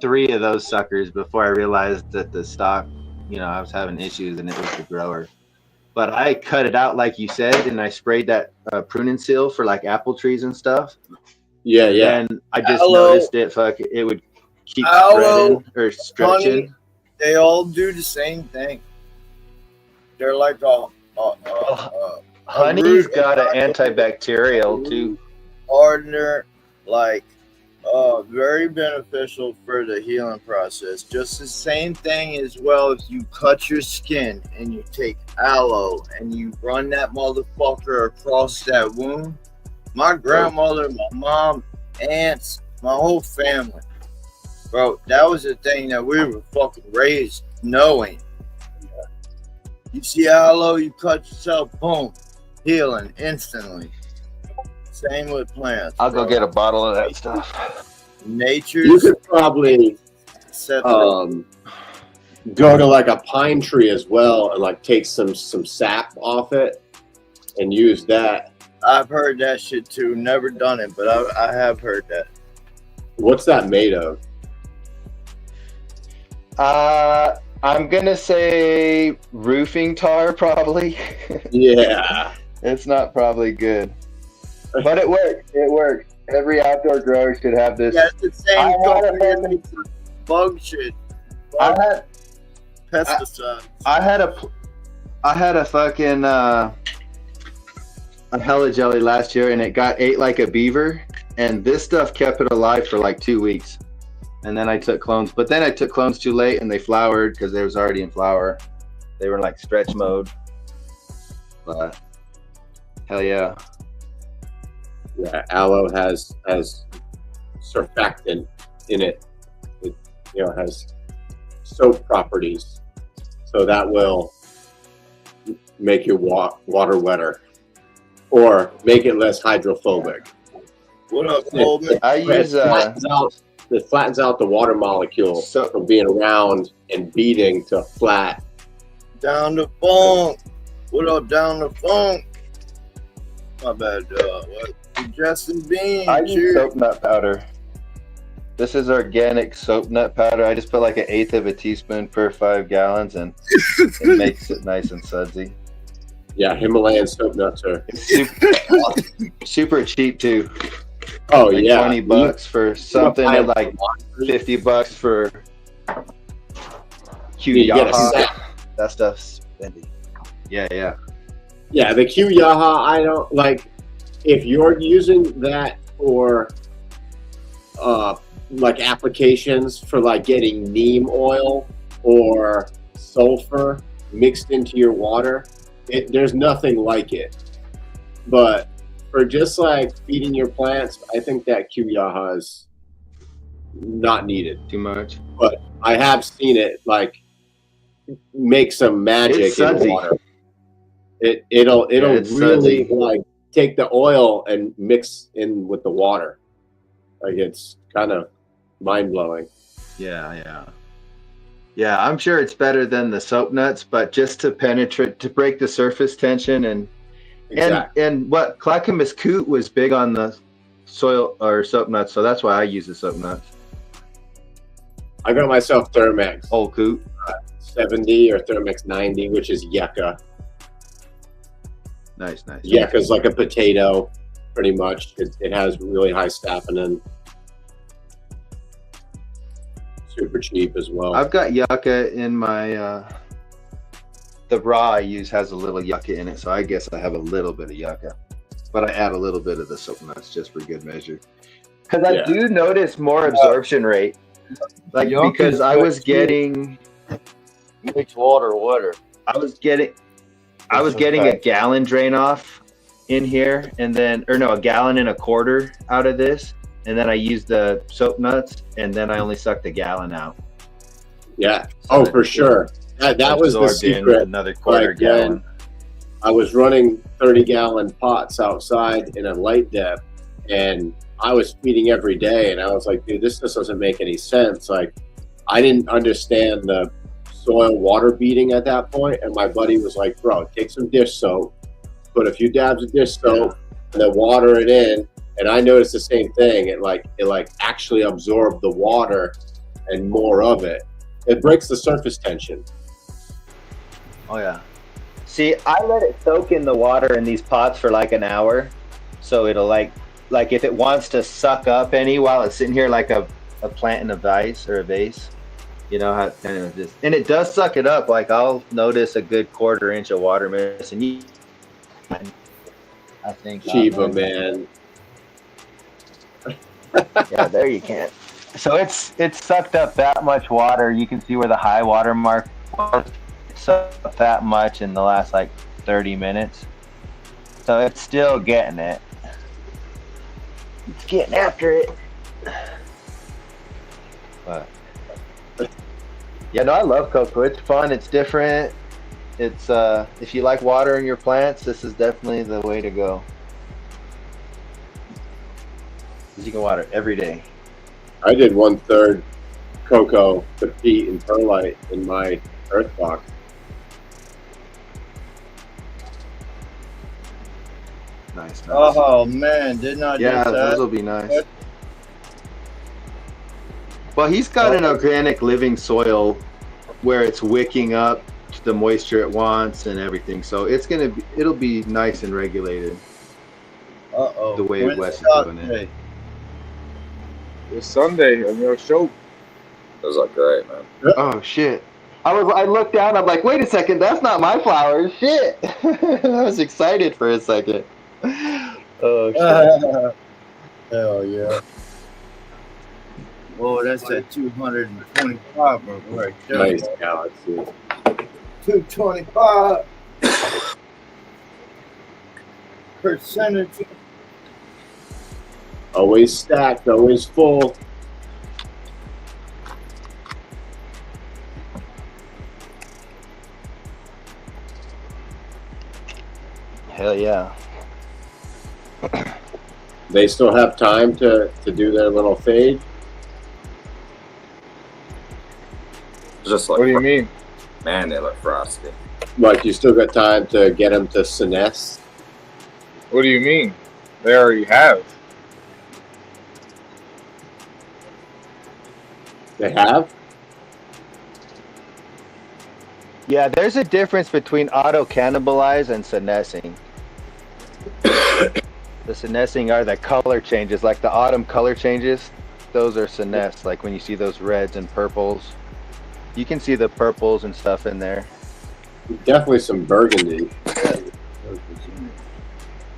3 of those suckers before I realized that the stock, you know, I was having issues and it was the grower. But I cut it out like you said, and I sprayed that pruning seal for like apple trees and stuff. Yeah. And I just noticed it would keep spreading or stretching. Honey, they all do the same thing. They're like honey's got an antibacterial too. Partner, like very beneficial for the healing process. Just the same thing as well. If you cut your skin and you take aloe and you run that motherfucker across that wound. My grandmother, my mom, aunts, my whole family, bro, that was the thing that we were fucking raised knowing. You see aloe, you cut yourself, boom, healing instantly. Same with plants. I'll go get a bottle of that stuff. Nature's. You could probably go to like a pine tree as well and like take some sap off it and use that. I've heard that shit too. Never done it, but I have heard that. What's that made of? I'm gonna say roofing tar, probably. Yeah. It's not probably good. But it works. It works. Every outdoor grower should have this. Yeah, it's the same fucking bug shit. Bug pesticides. I had a fucking a hella jelly last year, and it got ate like a beaver. And this stuff kept it alive for like 2 weeks. And then I took clones, but then I took clones too late, and they flowered because they was already in flower. They were in like stretch mode. But hell yeah. Yeah, aloe has surfactant in it. It has soap properties, so that will make your water wetter or make it less hydrophobic. What up, Colby? I use it flattens out the water molecule from being around and beating to flat. Down the funk. What up, down the funk? My bad. What? Justin Bean. I use soap nut powder. This is organic soap nut powder. I just put like 1/8 of a teaspoon per 5 gallons, and it makes it nice and sudsy. Yeah, Himalayan soap nuts are super cheap too. Oh like yeah, $20 for something, and like $50 for Q-Yaha. That stuff's spendy. Yeah. Yeah, the Q-Yaha, I don't like. If you're using that for like applications for like getting neem oil or sulfur mixed into your water, there's nothing like it. But for just like feeding your plants, I think that Q-Yaha is not needed. Too much. But I have seen it like make some magic in the water. It'll really like take the oil and mix in with the water. Like it's kind of mind blowing. Yeah. I'm sure it's better than the soap nuts, but just to break the surface tension and what Clackamas Coot was big on the soil or soap nuts, so that's why I use the soap nuts. I got myself Thermex Old Coot 70 or Thermex 90, which is yucca. Nice. Yucca's like a potato, pretty much. It has really high saponin. Super cheap as well. I've got yucca in my the raw I use has a little yucca in it, so I guess I have a little bit of yucca, but I add a little bit of the soap nuts just for good measure. Because I do notice more absorption rate, like because I was getting makes water wetter. I was getting a gallon drain off in here, and then a 1.25 gallons out of this, and then I used the soap nuts, and then I only sucked 1 gallon out. Yeah. So for sure. That was the secret. Another 1/4 gallon. I was running 30-gallon pots outside in a light depth, and I was feeding every day, and I was like, dude, this just doesn't make any sense. Like, I didn't understand the soil water beating at that point, and my buddy was like, bro, take some dish soap, put a few dabs of dish soap, and then water it in. And I noticed the same thing. It actually absorbed the water and more of it. It breaks the surface tension. Oh yeah. See, I let it soak in the water in these pots for like an hour, so it'll like if it wants to suck up any while it's sitting here like a plant in a vase or a vase. You know how kind of just, and it does suck it up. Like I'll notice a good 1/4 inch of water missing. I think Shiva, man. Yeah, there you can. So it's sucked up that much water. You can see where the high water mark was. It sucked up that much in the last like 30 minutes. So it's still getting it. It's getting after it. But yeah, no, I love cocoa. It's fun. It's different. It's if you like watering your plants, this is definitely the way to go. You can water every day. I did 1/3 cocoa to peat and perlite in my earth box. Nice. Oh man, didn't I? Yeah, those will be nice. Well, he's got an organic living soil where it's wicking up the moisture it wants and everything, so it'll be nice and regulated. the way when's Wes is shot doing it. day? It's Sunday on your show. Those look great, man. Oh shit! I looked down. I'm like, wait a second, that's not my flowers. Shit! I was excited for a second. Oh shit! Hell yeah. Oh, that's at 225 right there. Nice galaxy. 225 percentage. Always stacked, always full. Hell yeah! They still have time to do their little fade. Just like, What do you mean? man, they look frosty. Like you still got time to get them to senesce. What do you mean? They already have. They have? Yeah, there's a difference between auto cannibalize and senescing. The senescing are the color changes, like the autumn color changes. Those are senesced, like when you see those reds and purples. You can see the purples and stuff in there. Definitely some burgundy.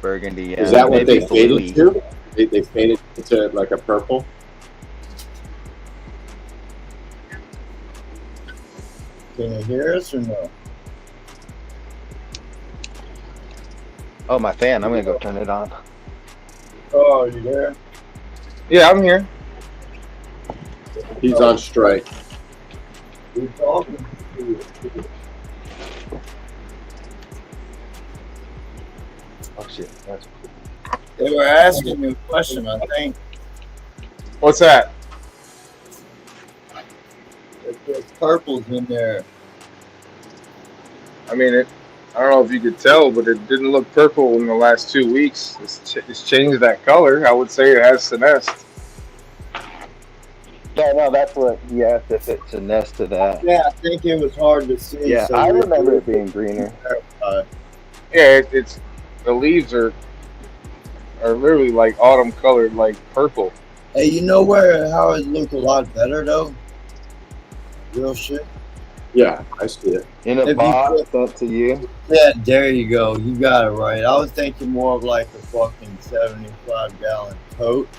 Burgundy, yeah. Is that what maybe they faded bluey. to? They faded to like a purple? Can you hear us or no? Oh, my fan. I'm going to go turn it on. Oh, are you there? Yeah, I'm here. He's on strike. We're talking to you. Oh, shit. That's They were asking you a question, I think. What's that? If there's purples in there. I mean, I don't know if you could tell, but it didn't look purple in the last 2 weeks. It's changed that color. I would say it has senesced. Yeah, no, that's what he asked if it's a nest to that. Yeah, I think it was hard to see. Yeah, so I we- remember it being greener. Yeah, it's the leaves are literally like autumn colored, like purple. Hey, you know how it looked a lot better though? Real shit. Yeah, I see it. In a If you box put- sent to you. Yeah, there you go. You got it right. I was thinking more of like a fucking 75-gallon tote.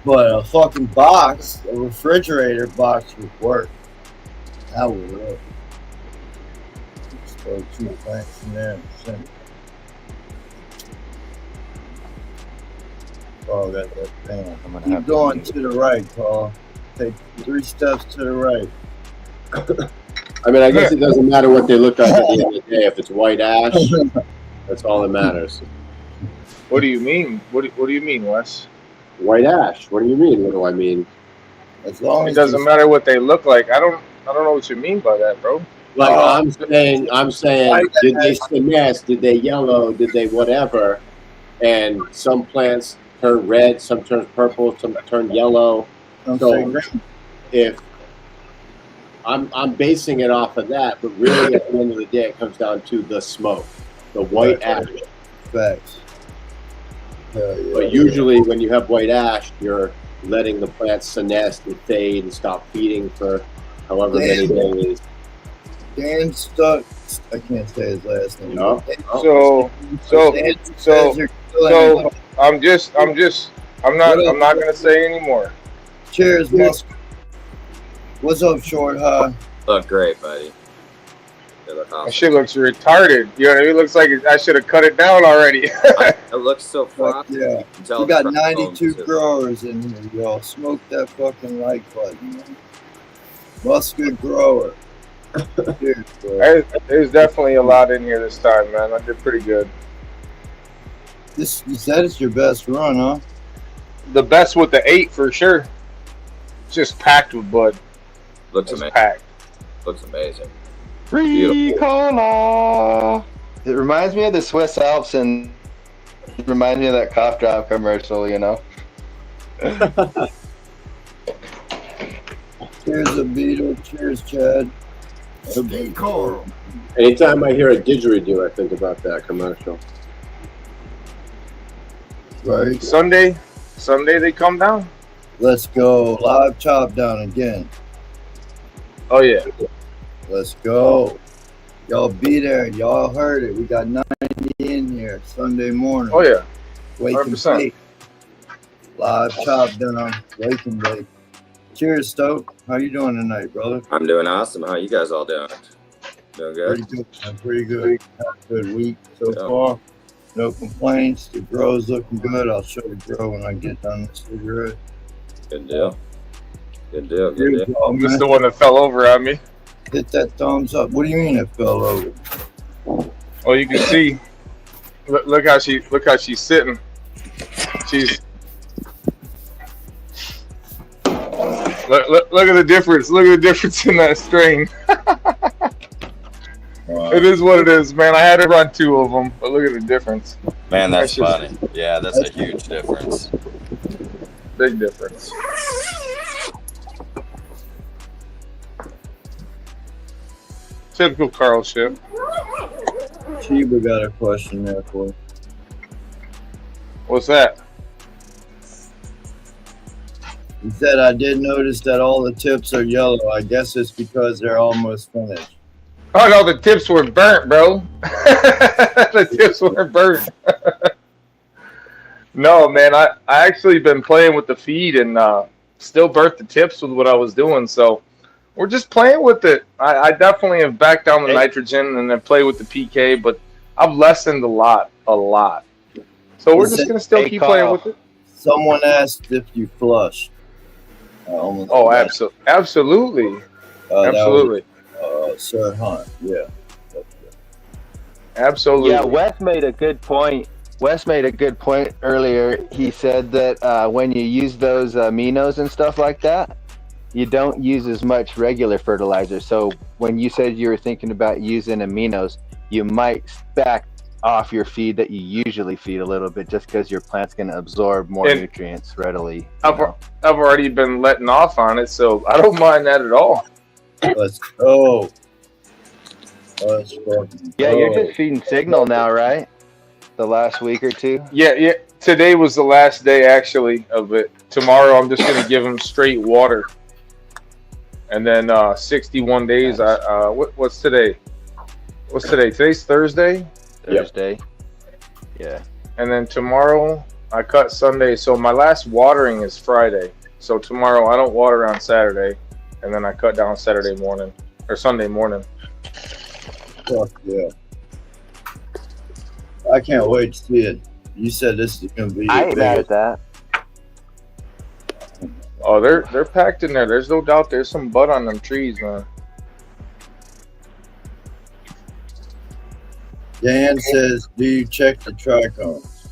But a fucking box, a refrigerator box would work. That would work. Just throw 2 plants in there and send it. Oh, got that fan. I'm gonna Keep have going to to the right, Paul. Take 3 steps to the right. I mean, I guess it doesn't matter what they look like at the end of the day. If it's white ash, that's all that matters. What do you mean? What do you mean, Wes? White ash. What do you mean? What do I mean? As long It as doesn't matter what they look like. I don't know what you mean by that, bro. Like Oh. I'm saying, did they senesce? Did they yellow? Did they whatever? And some plants turn red, some turn purple, some turn yellow. I'm So saying if I'm basing it off of that, but really at the end of the day, it comes down to the smoke, the white ash. facts. Hell yeah. But usually, when you have white ash, you're letting the plants senesce and fade and stop feeding for however many days. Dan Stuck, I can't say his last name. No. So I'm not gonna say anymore. Cheers, Musk. What's up, Short High? Look great, buddy. They look That awesome. shit looks retarded. You know what I mean? It looks like I should have cut it down already. It looks so Fuck frosty. yeah. You can tell We the got front 92 foam, too. growers in here, y'all. Smoke that fucking like button, man. Musk grower. Cheers, bro. There's definitely a lot in here this time, man. I did pretty good. This you said it's your best run, huh? The best with the 8 for sure. Just packed with bud. Looks It's amazing. packed. Looks amazing. Ricola. It reminds me of the Swiss Alps and it reminds me of that cough drop commercial, you know? Cheers, a beetle. Cheers, Chad. Ski Carl. Anytime I hear a didgeridoo, I think about that commercial. Right. Sunday they come down. Let's go. Live chop down again. Oh yeah. Let's go. Y'all be there. Y'all heard it. We got 90 in here Sunday morning. Oh yeah. Wake and 100%. bake. Live chop down. Wake and bake. Cheers, Stoke. How you doing tonight, brother? I'm doing awesome. How you guys all doing? Doing good? Pretty good. I'm pretty good. Had a good week so far. No complaints. The grow's looking good. I'll show the grow when I get done with the cigarette. Good deal. Good deal. Good deal. Oh, This is the one that fell over on me. Hit that thumbs up. What do you mean it fell over? Oh, you can see. Look how she's sitting. She's. Look at the difference. Look at the difference in that strain. Wow. It is what it is, man. I had to run 2 of them, but look at the difference. Man, that's That's funny. Yeah, that's a huge difference. Big difference. Typical Carl shit. Sheba got a question there for you. What's that? He said, I did notice that all the tips are yellow. I guess it's because they're almost finished. Oh no, the tips were burnt, bro. The tips were burnt. No, man, I actually been playing with the feed and still burnt the tips with what I was doing. So we're just playing with it. I definitely have backed down the nitrogen and then play with the PK, but I've lessened a lot. So we're just gonna still keep playing with it. Someone asked if you flush. Oh, absolutely. Absolutely. Sir Hunt, yeah. Absolutely. Yeah, Wes made a good point. Earlier. He said that when you use those aminos and stuff like that, you don't use as much regular fertilizer. So when you said you were thinking about using aminos, you might back off your feed that you usually feed a little bit, just because your plant's going to absorb more nutrients readily. I've already been letting off on it, so I don't mind that at all. Let's go. Let's fucking Yeah, go. you're just feeding signal now, right? The last week or two. Yeah. Today was the last day actually of it. Tomorrow I'm just gonna give them straight water, and then 61 days. What's today? What's today? Today's Thursday. Thursday. Yeah. And then tomorrow I cut Sunday, so my last watering is Friday. So tomorrow I don't water on Saturday, and then I cut down Saturday morning or Sunday morning. Fuck yeah. I can't wait to see it. You said this is going to be... I ain't mad at that. Oh, they're packed in there. There's no doubt there's some bud on them trees, man. Dan says, do you check the trichomes?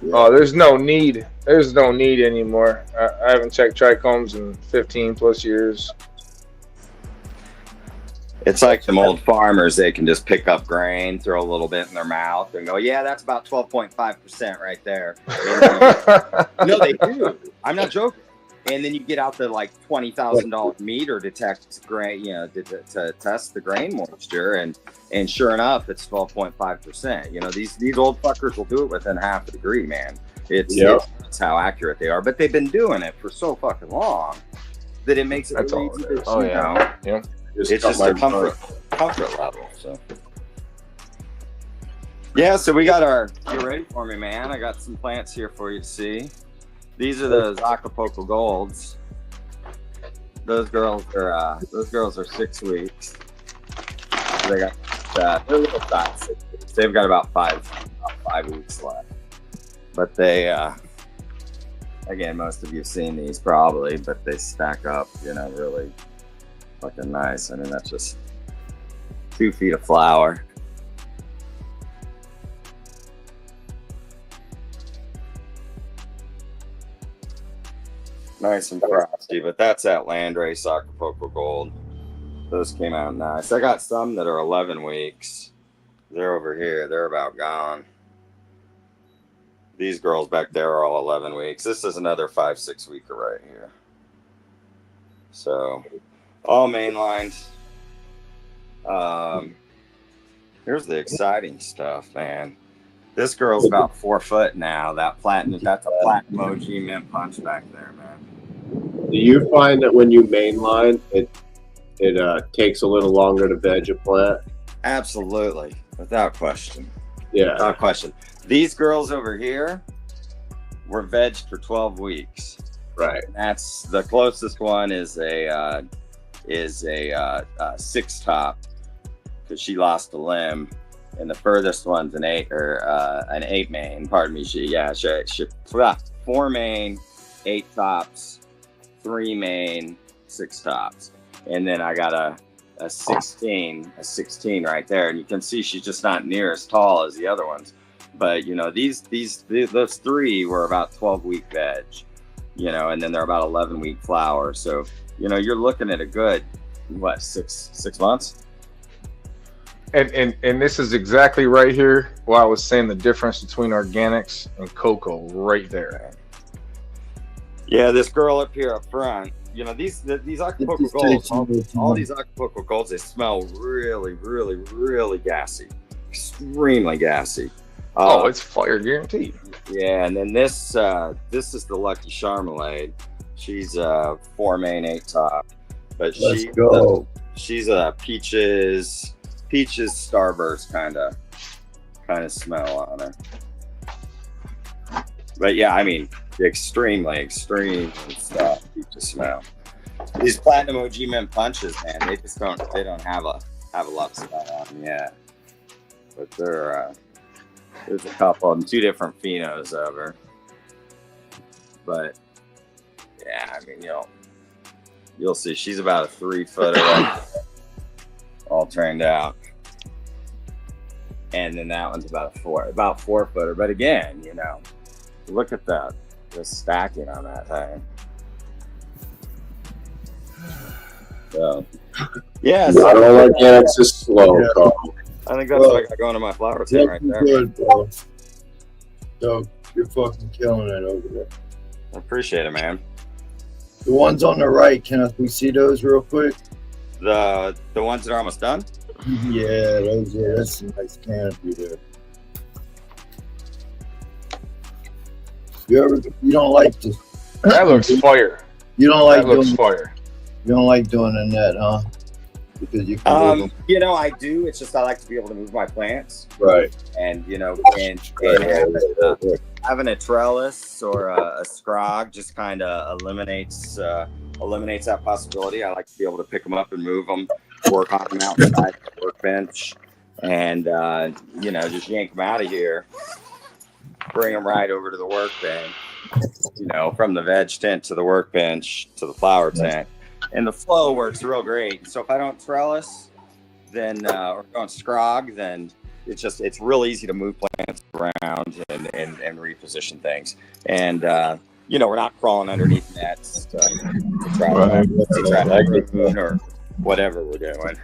Yeah. Oh, there's no need. There's no need anymore. I haven't checked trichomes in 15 plus years. It's like them old farmers. They can just pick up grain, throw a little bit in their mouth, and go, yeah, that's about 12.5% right there. No, they do. I'm not joking. And then you get out the like $20,000 meter to test grain, to test the grain moisture, and sure enough, it's 12.5%. These old fuckers will do it within half a degree, man. It's how accurate they are. But they've been doing it for so fucking long that it makes it really easy to, Yeah. It's just a comfort level. So yeah, so we got you ready for me, man? I got some plants here for you to see. These are the Acapulco Golds. Those girls are 6 weeks. They got they're a little size 6 weeks. They've got about five weeks left. But they again, most of you've seen these probably, but they stack up, really fucking nice. I mean, that's just 2 feet of flower. Nice and frosty, but that's that Landrace Acapulco Gold. Those came out nice. I got some that are 11 weeks. They're over here. They're about gone. These girls back there are all 11 weeks. This is another 5-6 weeker right here. So all mainlined. Here's the exciting stuff, man. This girl's about 4 foot now. That's a platinum OG mint punch back there, man. Do you find that when you mainline, it takes a little longer to veg a plant? Absolutely, without question. Yeah, without question. These girls over here were vegged for 12 weeks. Right. That's the closest one is a 6 top because she lost a limb, and the furthest one's an 8 main. Pardon me. She 4 main, 8 tops, 3 main, 6 tops, and then I got a 16 right there, and you can see she's just not near as tall as the other ones. But you know, those 3 were about 12-week veg, you know, and then they're about 11-week flower. So you know, you're looking at a good six months. And this is exactly right here where I was saying the difference between organics and cocoa right there. Yeah, this girl up here up front, you know, these Acapulco Golds, all these Acapulco Golds, they smell really, really, really gassy, extremely gassy. It's fire guaranteed. Yeah, and then this is the Lucky Charmelade. She's a 4 main, 8 top, but she's a peaches Starburst kind of smell on her. But yeah, I mean, extreme stuff, peaches smell. These Platinum OG Mint punches, man, they don't have a lot of smell on them yet. But there's a couple of them, 2 different phenos of her. But yeah, I mean, you'll see she's about a 3-footer, all turned out. And then that one's about 4-footer. But again, you know, look at the stacking on that thing. So yeah, not all organics is slow. Yeah. Carl. I think that's what I got going to my flower tin right there. Good, bro. So you're fucking killing it over there. I appreciate it, man. The ones on the right, can we see those real quick? The ones that are almost done? Yeah, that's a nice canopy there. You don't like to? That looks fire. You don't like that looks doing fire. You don't like doing the net, huh? Because you can you know, I do. It's just I like to be able to move my plants. Right. And you know, and having a trellis or a scrog just kind of eliminates that possibility. I like to be able to pick them up and move them, work on them outside the workbench, and you know, just yank them out of here, bring them right over to the workbench. You know, from the veg tent to the workbench to the flower tent. And the flow works real great. So if I don't trellis, then or don't scrog, then it's real easy to move plants around and reposition things. And you know, we're not crawling underneath nets to try to or whatever we're doing.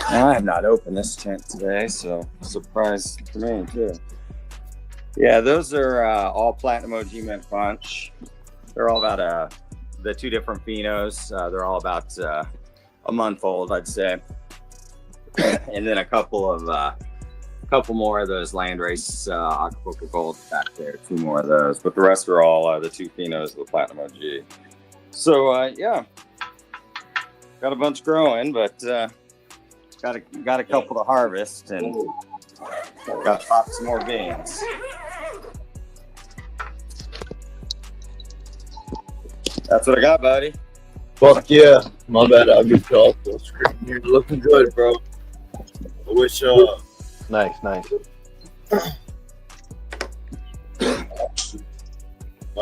I have not opened this tent today, so surprise for me too. Yeah, those are all Platinum OG Mint Punch. They're all about the 2 different phenos. They're all about a month old, I'd say. And then a couple more of those Landrace Acapulco Golds back there. 2 more of those, but the rest are all the 2 phenos of the Platinum OG. So yeah, got a bunch growing, but got a couple to harvest, and got to pop some more beans. That's what I got, buddy. Fuck yeah. My bad. I'll get you off the screen. You're looking good, bro. I wish, Nice. my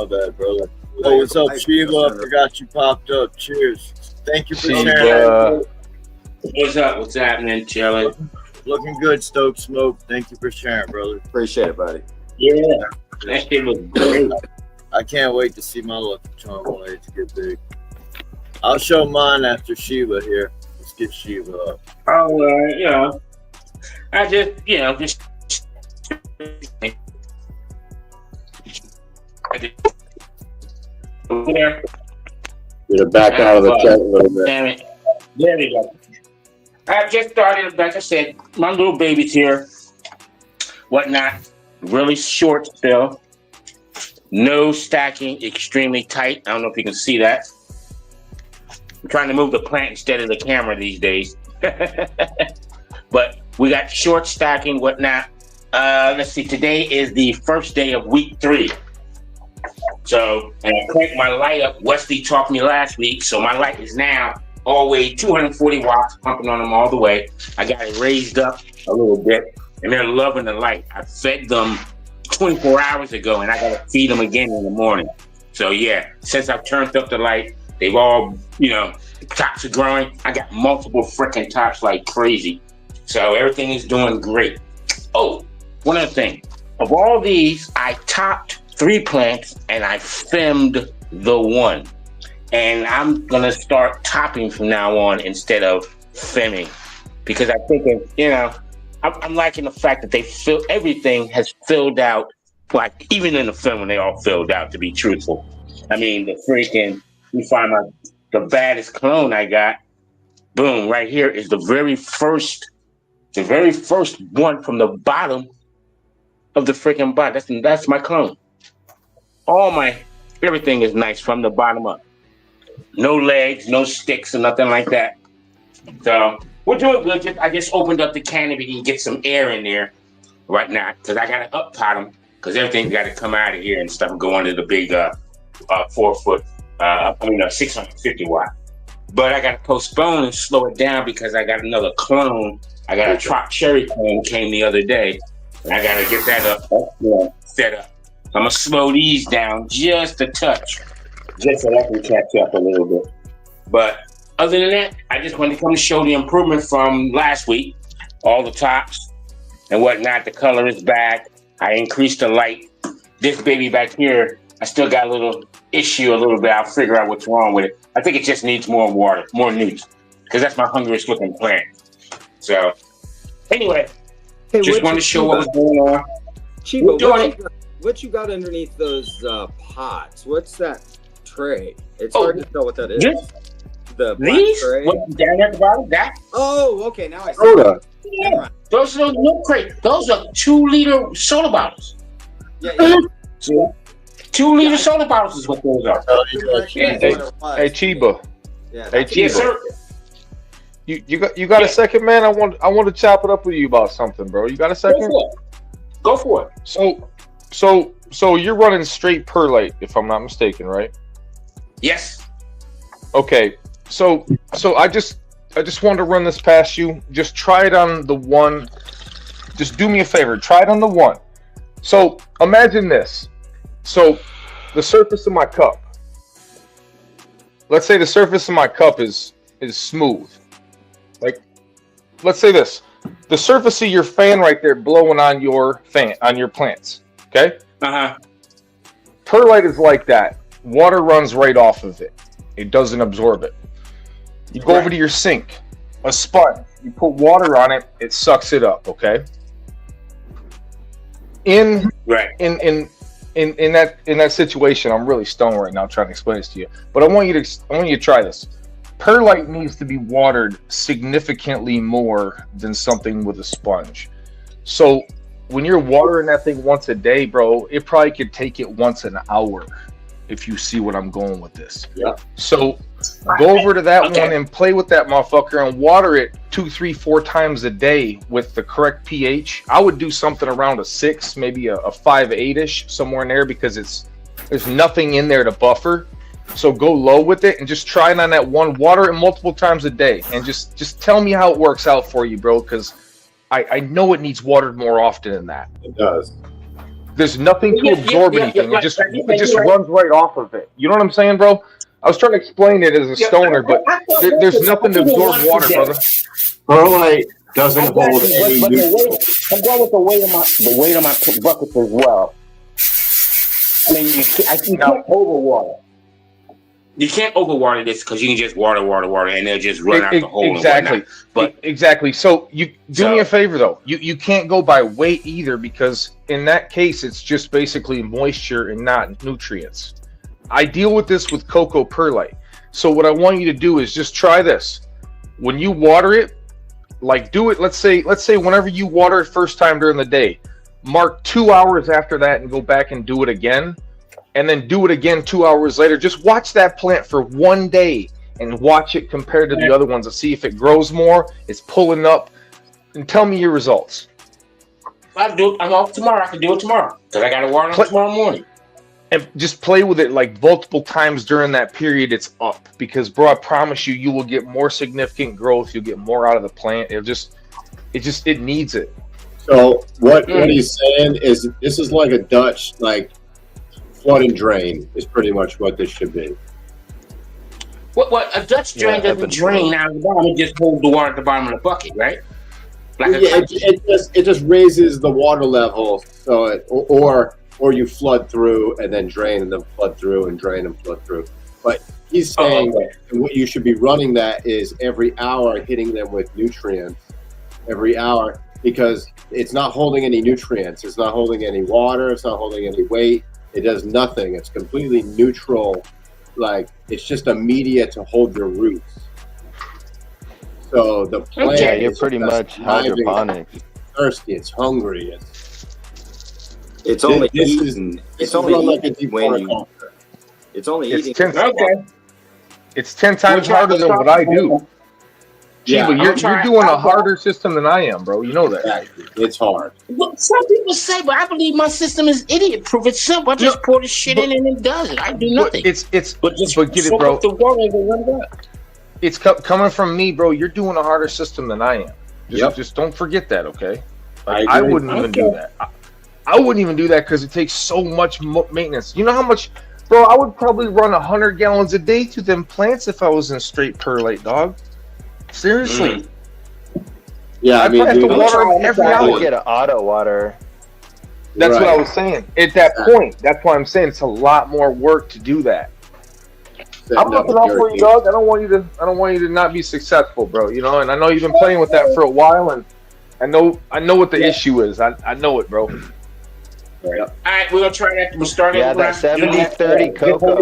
bad, brother. Oh, what's up, Shiva? I forgot you popped up. Cheers. Thank you for sharing. What's up? What's happening, chilling? Looking good, Stoke Smoke. Thank you for sharing, brother. Appreciate it, buddy. Yeah, that shit was great. I can't wait to see my Lucky Charmelade get big. I'll show mine after Shiva here. Let's get Shiva up. Oh, you know, I just there. You're back out of the tent a little bit. Damn it. There we go. I just started, like I said, my little baby's here. whatnot. Really short still. No stacking, extremely tight. I don't know if you can see that. I'm trying to move the plant instead of the camera these days. But we got short stacking, whatnot. Let's see, today is the first day of week 3. So, and I cranked my light up. Wesley taught me last week, so my light is now all the way 240 watts, pumping on them all the way. I got it raised up a little bit, and they're loving the light. I fed them 24 hours ago, and I got to feed them again in the morning. So yeah, since I've turned up the light, they've all, the tops are growing. I got multiple freaking tops like crazy. So everything is doing great. Oh, one other thing. Of all these, I topped 3 plants, and I femmed the 1. And I'm going to start topping from now on instead of femming. Because I think, I'm liking the fact that everything has filled out, like even in the film when they all filled out, to be truthful. I mean, you find the baddest clone I got, boom, right here is the very first one from the bottom of the freaking bot. That's my clone. Everything is nice from the bottom up. No legs, no sticks, or nothing like that. So we're doing good. I just opened up the canopy and get some air in there right now because I got to up-pot them because everything's got to come out of here and stuff and go under the big 4-foot, 650 watt. But I got to postpone and slow it down because I got another clone. I got a Trop Cherry clone came the other day, and I got to get that set up. I'm going to slow these down just a touch, just so I can catch up a little bit. But other than that, I just wanted to come and show the improvement from last week. All the tops and whatnot, the color is back. I increased the light. This baby back here, I still got a little issue a little bit. I'll figure out what's wrong with it. I think it just needs more water, more newts, because that's my hungriest looking plant. So anyway, just wanted to show what was going on. Chiba, what you got underneath those pots? What's that tray? It's hard to tell what that is. The these? tray. What, down at the bottom? That? Oh, okay. Now I see. Soda. Yeah. Those are milk crate. Those are 2-liter soda bottles. Yeah. See? 2-liter soda bottles is what those are. Hey, Chiba. Yeah. Hey, Chiba. Yes, sir. You got a second, man? I want to chop it up with you about something, bro. You got a second? Go for it. So you're running straight perlite, if I'm not mistaken, right? Yes. Okay. So I just wanted to run this past you. Just try it on the 1. Just do me a favor. Try it on the 1. So imagine this. So the surface of my cup. Let's say the surface of my cup is smooth. Like, let's say this. The surface of your fan right there blowing on your plants. Okay? Perlite is like that. Water runs right off of it. It doesn't absorb it. You go over to your sink, a sponge. You put water on it. It sucks it up. Okay. In that situation, I'm really stoned right now trying to explain this to you. But I want you to try this. Perlite needs to be watered significantly more than something with a sponge. So when you're watering that thing once a day, bro, it probably could take it once an hour. If you see what I'm going with this. Yeah. So go over to that one and play with that motherfucker and water it 2, 3, 4 times a day with the correct pH. I would do something around a 6, maybe a 5, 8-ish, somewhere in there, because there's nothing in there to buffer. So go low with it and just try it on that one. Water it multiple times a day and just tell me how it works out for you, bro, because I know it needs watered more often than that. It does. There's nothing to absorb anything. It just runs right off of it. You know what I'm saying, bro? I was trying to explain it as a stoner, but there's nothing to absorb water, brother. Perlite doesn't hold any nutrients. I'm going with the weight of my buckets as well. I mean, you can't overwater. You can't overwater this because you can just water, and they'll just run out the hole. Exactly. Exactly. So you do me a favor though. You can't go by weight either, because in that case it's just basically moisture and not nutrients. I deal with this with cocoa perlite. So what I want you to do is just try this. When you water it, like do it. Let's say whenever you water it first time during the day, mark 2 hours after that and go back and do it again, and then do it again 2 hours later. Just watch that plant for 1 day and watch it compared to the other ones to see if it grows more, it's pulling up, and tell me your results. I'll do it. I'm off tomorrow. I can do it tomorrow because I got to water them tomorrow morning. And just play with it like multiple times during that period it's up. Because, bro, I promise you, you will get more significant growth. You'll get more out of the plant. It needs it. So what he's saying is this is like a Dutch, like, flood and drain is pretty much what this should be. What a Dutch drain doesn't drain out of the bottom. It just holds the water at the bottom of the bucket, right? Like it just raises the water level, so it, or you flood through and then drain and then flood through and drain and flood through. But he's saying what you should be running that is every hour hitting them with nutrients every hour, because it's not holding any nutrients, it's not holding any water, it's not holding any weight, it does nothing. It's completely neutral, like it's just a media to hold your roots. So the plant you're pretty much hydroponics. It's thirsty, it's hungry, it's only eating. It's only eating when you. It's only eating. It's 10 times harder than what I do. Yeah, you're doing a harder system than I am, bro. You know that. It's hard. Well, some people say, but I believe my system is idiot proof. It's simple. I just pour the shit in and it does it. I do nothing. But get it, bro. It's coming from me, bro. You're doing a harder system than I am. Just don't forget that, okay? I wouldn't even do that. I wouldn't even do that because it takes so much maintenance. You know how much, bro? I would probably run 100 gallons a day to them plants if I was in straight perlite, dog. Seriously. Yeah, I mean, have to water them every hour. Get an auto water. That's what I was saying. At that point, that's why I'm saying it's a lot more work to do that. I'm looking out for you, dog. I don't want you to not be successful, bro. You know, and I know you've been playing with that for a while, and I know what the issue is. I know it, bro. All right, we're gonna try that. We're starting. Yeah, that 70-30 cocoa.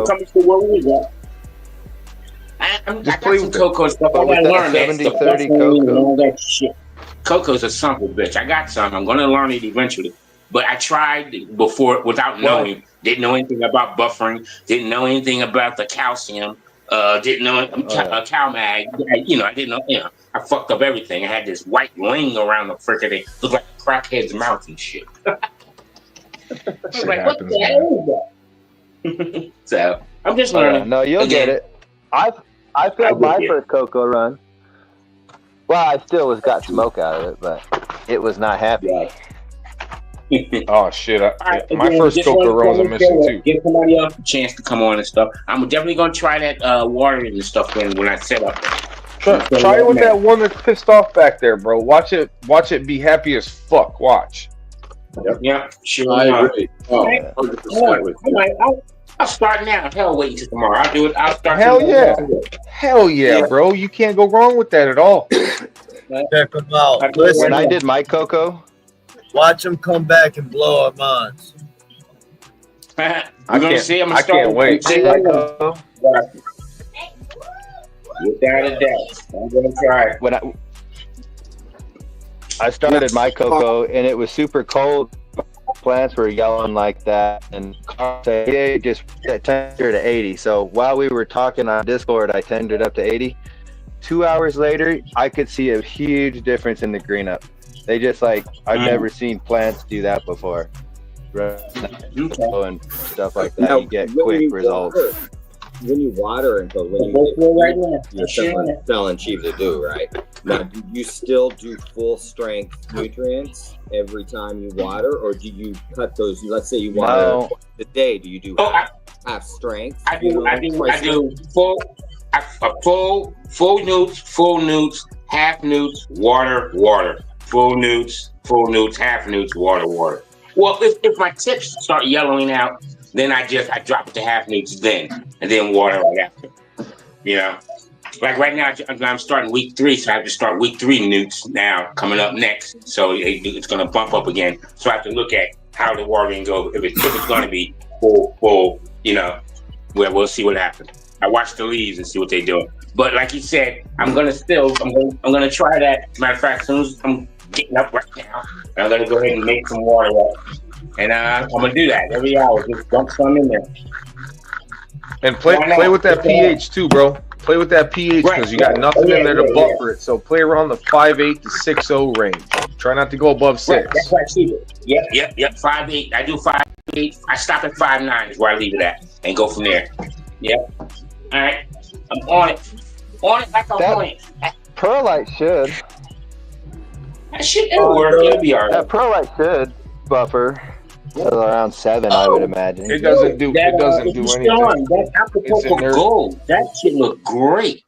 I got some cocoa stuff. I gotta learn that 70-30 cocoa. All that shit. Cocoa's a son of a bitch. I got some. I'm gonna learn it eventually. But I tried before without knowing. Didn't know anything about buffering. Didn't know anything about the calcium. Didn't know cow mag. I didn't know. You know, I fucked up everything. I had this white ring around the freaking thing. Looked like a crackhead's mouth and shit. I was like, what the hell is that? So I'm just learning. No, you'll get it. I failed my first cocoa run. Well, I still got smoke out of it, but it was not happy. Oh shit! My first cocoa run was a mission too. Give somebody else a chance to come on and stuff. I'm definitely gonna try that watering and stuff when I set up. Try it with that one that's pissed off back there, bro. Watch it be happy as fuck. Watch. Yeah, sure. I agree. I'll start now. Hell, wait till tomorrow. I'll do it. I'll start. Hell yeah, bro. You can't go wrong with that at all. Check them out. Listen, when I did my cocoa, watch them come back and blow our minds. I'm gonna see. I can't wait. Without a doubt, I'm gonna try it. When I started my cocoa and it was super cold. Plants were yelling like that, and say, just set temperature to 80. So while we were talking on Discord, I turned it up to 80. 2 hours later, I could see a huge difference in the green up. They just I've never seen plants do that before. And stuff like that, now, you get quick results. When you water and you're selling cheap to do, right? Now, do you still do full strength nutrients every time you water, or do you cut those? Let's say you water a day. Do you do half strength? I do full newts, half newts, water, full newts, half newts, water. Well, if my tips start yellowing out, then I drop it to half newts and then water right after. You know, like right now I'm starting week 3, so I have to start week 3 newts now coming up next. So it's going to bump up again. So I have to look at how the watering goes. If it's going to be full, you know, we'll see what happens. I watch the leaves and see what they're doing. But like you said, I'm gonna try that. Matter of fact, as soon as I'm getting up right now. And I'm gonna go ahead and make some water up. And I'm gonna do that every hour. Just dump some in there. And play with that pH too, bro. Play with that pH because you got nothing in there to buffer it. So play around the 5.8 to 6.0 range. Try not to go above 6. Right, that's why I keep it. Yep. 5.8. I do 5.8. I stop at 5.9 is where I leave it at and go from there. Yep. All right. I'm on it. On it like I'm on it. Perlite should. That shit, it'll work. It'll be all right. That perlite should buffer around 7, I would imagine. It doesn't do anything. That Acapulco Gold, that shit look great.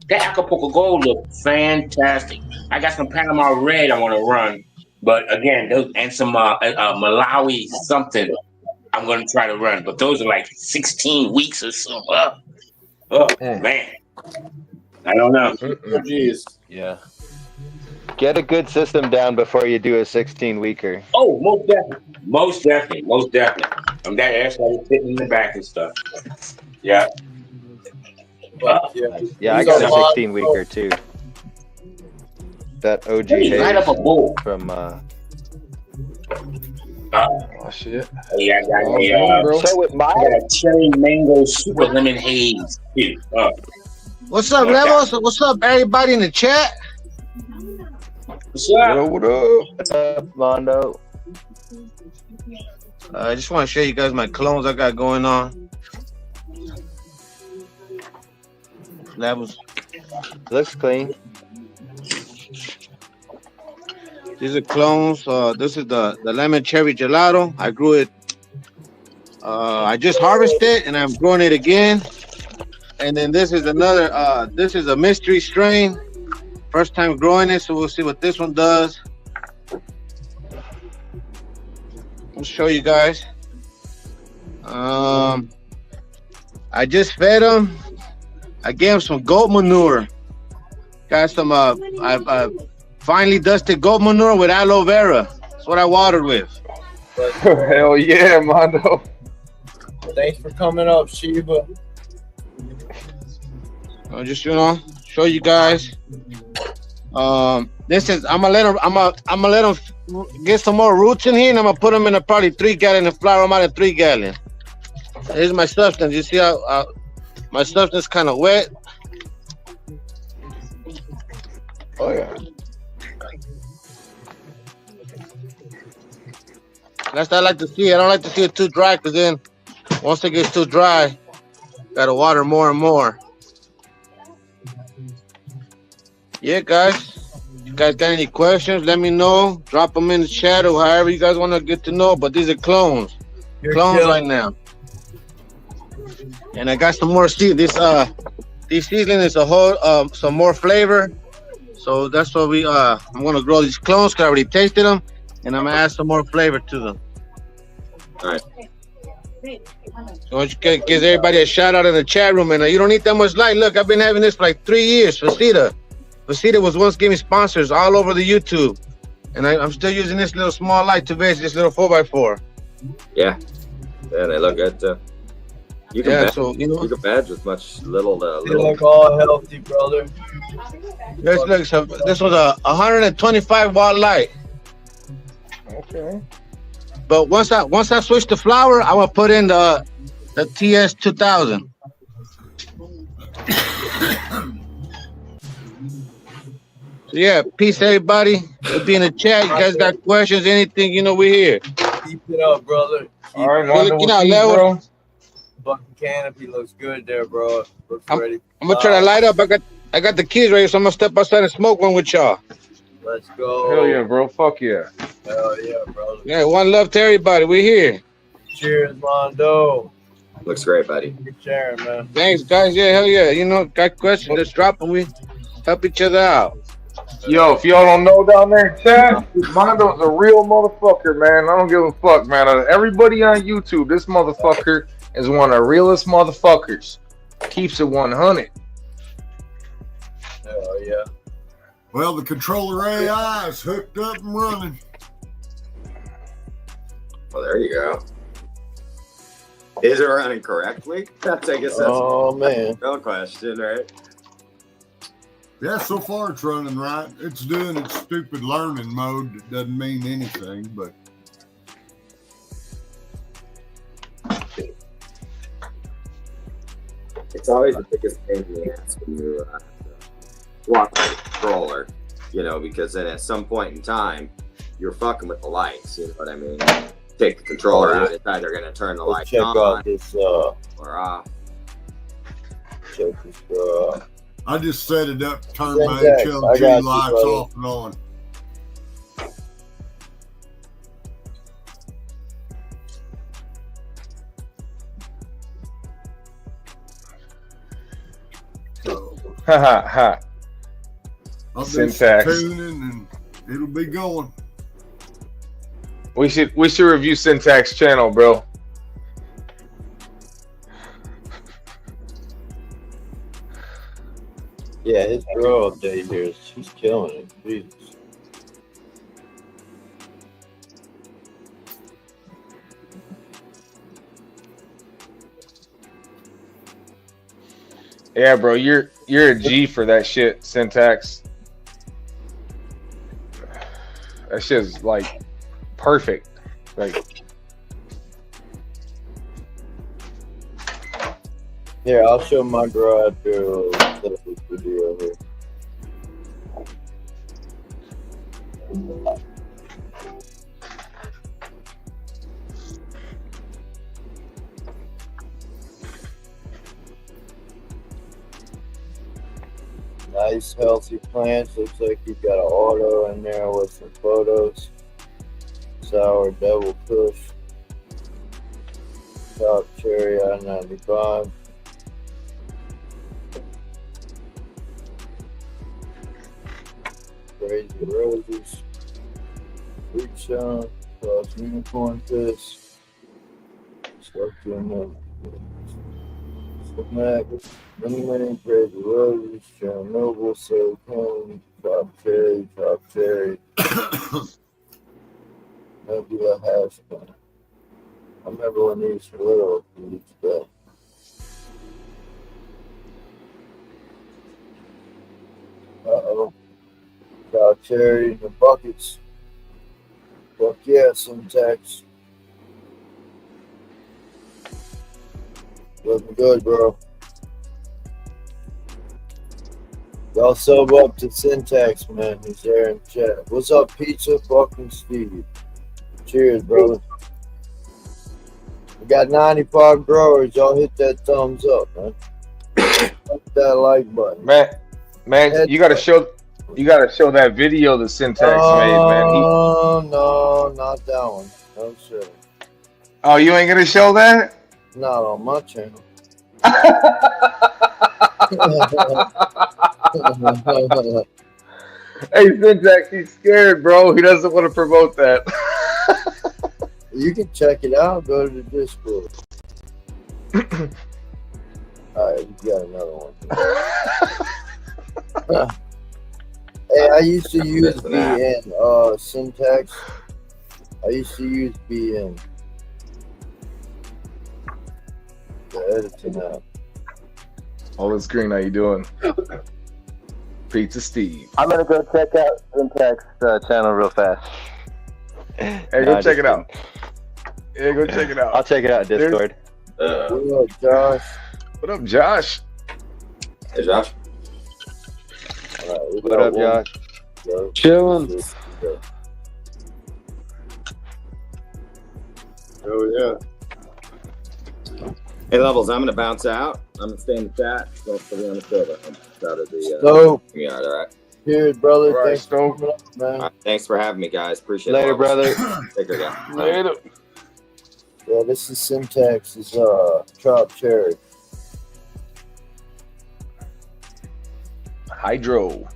That Acapulco Gold look fantastic. I got some Panama Red I want to run, but again, those and some Malawi something I'm going to try to run. But those are like 16 weeks or so. Oh man, I don't know. Oh, geez. Yeah. Get a good system down before you do a 16-weeker. Oh, most definitely. That's why it's sitting in the back and stuff. Yeah. Yeah, I got a 16-weeker too. That OG light up a bowl from oh shit. Yeah, I got a cherry mango super lemon haze too. What's up, Levelz? What's up, everybody in the chat? What's up? What's up, Mondo? I just want to show you guys my clones I got going on. Levelz. Looks clean. These are clones. This is the lemon cherry gelato. I grew it. I just harvested it and I'm growing it again. And then this is another. This is a mystery strain. First time growing it, so we'll see what this one does. I'll show you guys. I just fed them. I gave them some goat manure. Got some. I finally dusted goat manure with aloe vera. That's what I watered with. Hell yeah, Mondo. Thanks for coming up, Sheba. I'll just show you guys. This is I'm gonna let them get some more roots in here, and I'm gonna put them in a probably 3-gallon and flower them out in 3-gallon. Here's my substance. You see how my substance kind of wet. Oh yeah. That's what I like to see. I don't like to see it too dry, because then once it gets too dry, gotta water more and more. Yeah, guys. If you guys got any questions, let me know. Drop them in the chat or however you guys want to get to know. But these are clones. Clones right now. And I got some more seed. This seedling is a whole some more flavor. So that's what I'm gonna grow these clones, because I already tasted them, and I'm gonna add some more flavor to them. All right. So I give everybody a shout out in the chat room, and you don't need that much light. Look, I've been having this for like 3 years. Facita was once giving sponsors all over the YouTube, and I'm still using this little small light to base this little 4x4. Yeah, they look good too. You can badge, you can badge with little. They look all healthy, brother. This was a 125 watt light. Okay. But once I switch to flower, I will put in the TS 2000. So yeah, peace everybody. We'll be in the chat. You guys got questions, anything, we're here. Keep it up, brother. All right, Looking out, Level. Fucking canopy looks good there, bro. Looks ready. I'm gonna try to light up. I got the keys ready, so I'm gonna step outside and smoke one with y'all. Let's go. Hell yeah, bro. Fuck yeah. Hell yeah, brother. Yeah, one love to everybody. We're here. Cheers, Mondo. Looks great, buddy. Good sharing, man. Thanks, guys. Yeah, hell yeah. Got questions, just drop them. We help each other out. Yo, if y'all don't know down there in chat, Mondo's a real motherfucker, man. I don't give a fuck, man. Everybody on YouTube, this motherfucker is one of the realest motherfuckers. Keeps it 100. Hell yeah. Well, the controller AI is hooked up and running. Well, there you go. Is it running correctly? I guess that's man. no question, right? Yeah, so far it's running right. It's doing its stupid learning mode that doesn't mean anything, but It's always the biggest pain in the ass when you walk the controller, you know, because then at some point in time, you're fucking with the lights, you know what I mean? Take the controller out, it's either going to turn the lights check on out this or off. check this I just set it up to turn my Syntax, I got HLG you, lights buddy. off and on. So Ha ha ha. I'll do some Syntax. tuning and it'll be going. We should review Syntax channel, bro. Yeah, his grow update here, she's killing it. Jesus. Yeah, bro, you're a G for that shit, Syntax. That shit's like perfect. Like, Here, I'll show my grow after this video here. Nice, healthy plants. Looks like you've got an auto in there with some photos. Sour Devil Kush. Top Cherry I-95. Crazy Roses. Big Sean. Cross Unicorn Piss. Stuck in the Smack. Many Crazy Roses. Chernobyl. Silicone. Top Cherry. Nebula Hash Plant. I remember when these were little. But uh-oh. Top Cherry in the buckets. Fuck yeah, Syntax. Looking good, bro. Y'all sub up to Syntax, man. He's there in chat. What's up, Pizza fucking Steve? Cheers, brother. We got 95 growers. Y'all hit that thumbs up, man. Hit that like button. Man, you gotta show that video that Syntax made, man. Oh, no, not that one. No, sir. Oh, you ain't gonna show that? Not on my channel. Hey, Syntax, he's scared, bro. He doesn't want to promote that. You can check it out. Go to the Discord. Alright, we got another one. Hey, I used to use BN. Syntax. I used to use BN. The editing app. All is green. How you doing? Pizza Steve. I'm gonna go check out Syntax channel real fast. Hey, go check it out. Yeah, go check it out. I'll check it out in Discord. What up, Josh? What up, Josh? Hey, Josh. What up, Josh? Chilling. Oh yeah. Hey, Levelz, I'm going to bounce out. I'm going to stay in the chat. Don't forget on the server. I'm out of the yard, all right? Cheers, brother. All right, Thanks for coming up, man. All right, thanks for having me, guys. Appreciate Later, it. brother. Take care, guys. Later. Yeah, this is Syntax's Top Cherry. Hydro.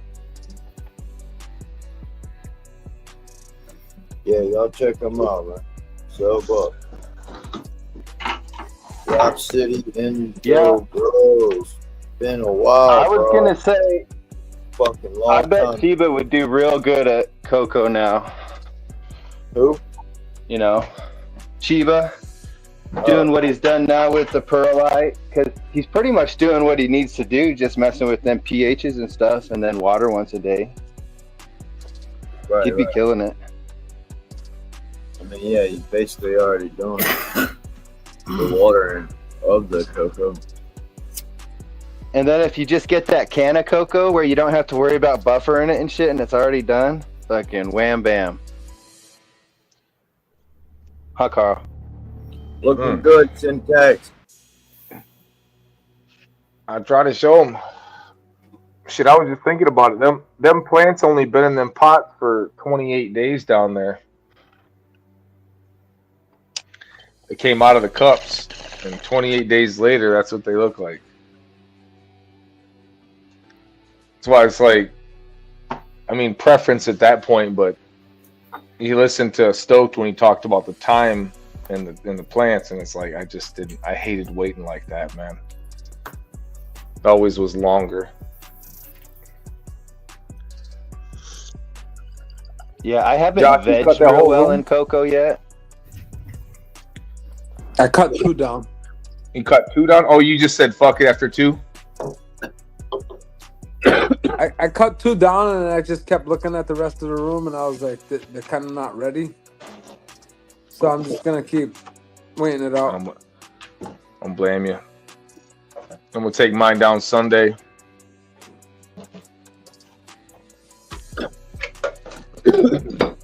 Yeah, y'all check them out, man. Sub up. Rock City Grows. Been a while. I was gonna say, fucking long I bet time. Sheba would do real good at cocoa now. Who? You know, Sheba. doing what he's done now with the perlite, because he's pretty much doing what he needs to do, just messing with them pHs and stuff, and then water once a day. Right, He'd be killing it. I mean, yeah, he's basically already doing the watering of the cocoa. And then if you just get that can of cocoa where you don't have to worry about buffering it and shit, and it's already done, fucking wham bam. Huh, Carl? Looking good, Syntax. I try to show them. Shit, I was just thinking about it. Them plants only been in them pots for 28 days down there. They came out of the cups, and 28 days later, that's what they look like. That's why it's like, I mean, preference at that point, but you listen to Stoked when he talked about the time in the plants, and it's like, I hated waiting like that, man. It always was longer. Yeah, I haven't Josh, you cut vegged that real whole well room? in cocoa yet. I cut 2 down. You cut 2 down? Oh, you just said fuck it after 2? I cut 2 down, and I just kept looking at the rest of the room, and I was like, they're kind of not ready. So I'm just gonna keep waiting it out. I don't blame you. I'm gonna take mine down Sunday.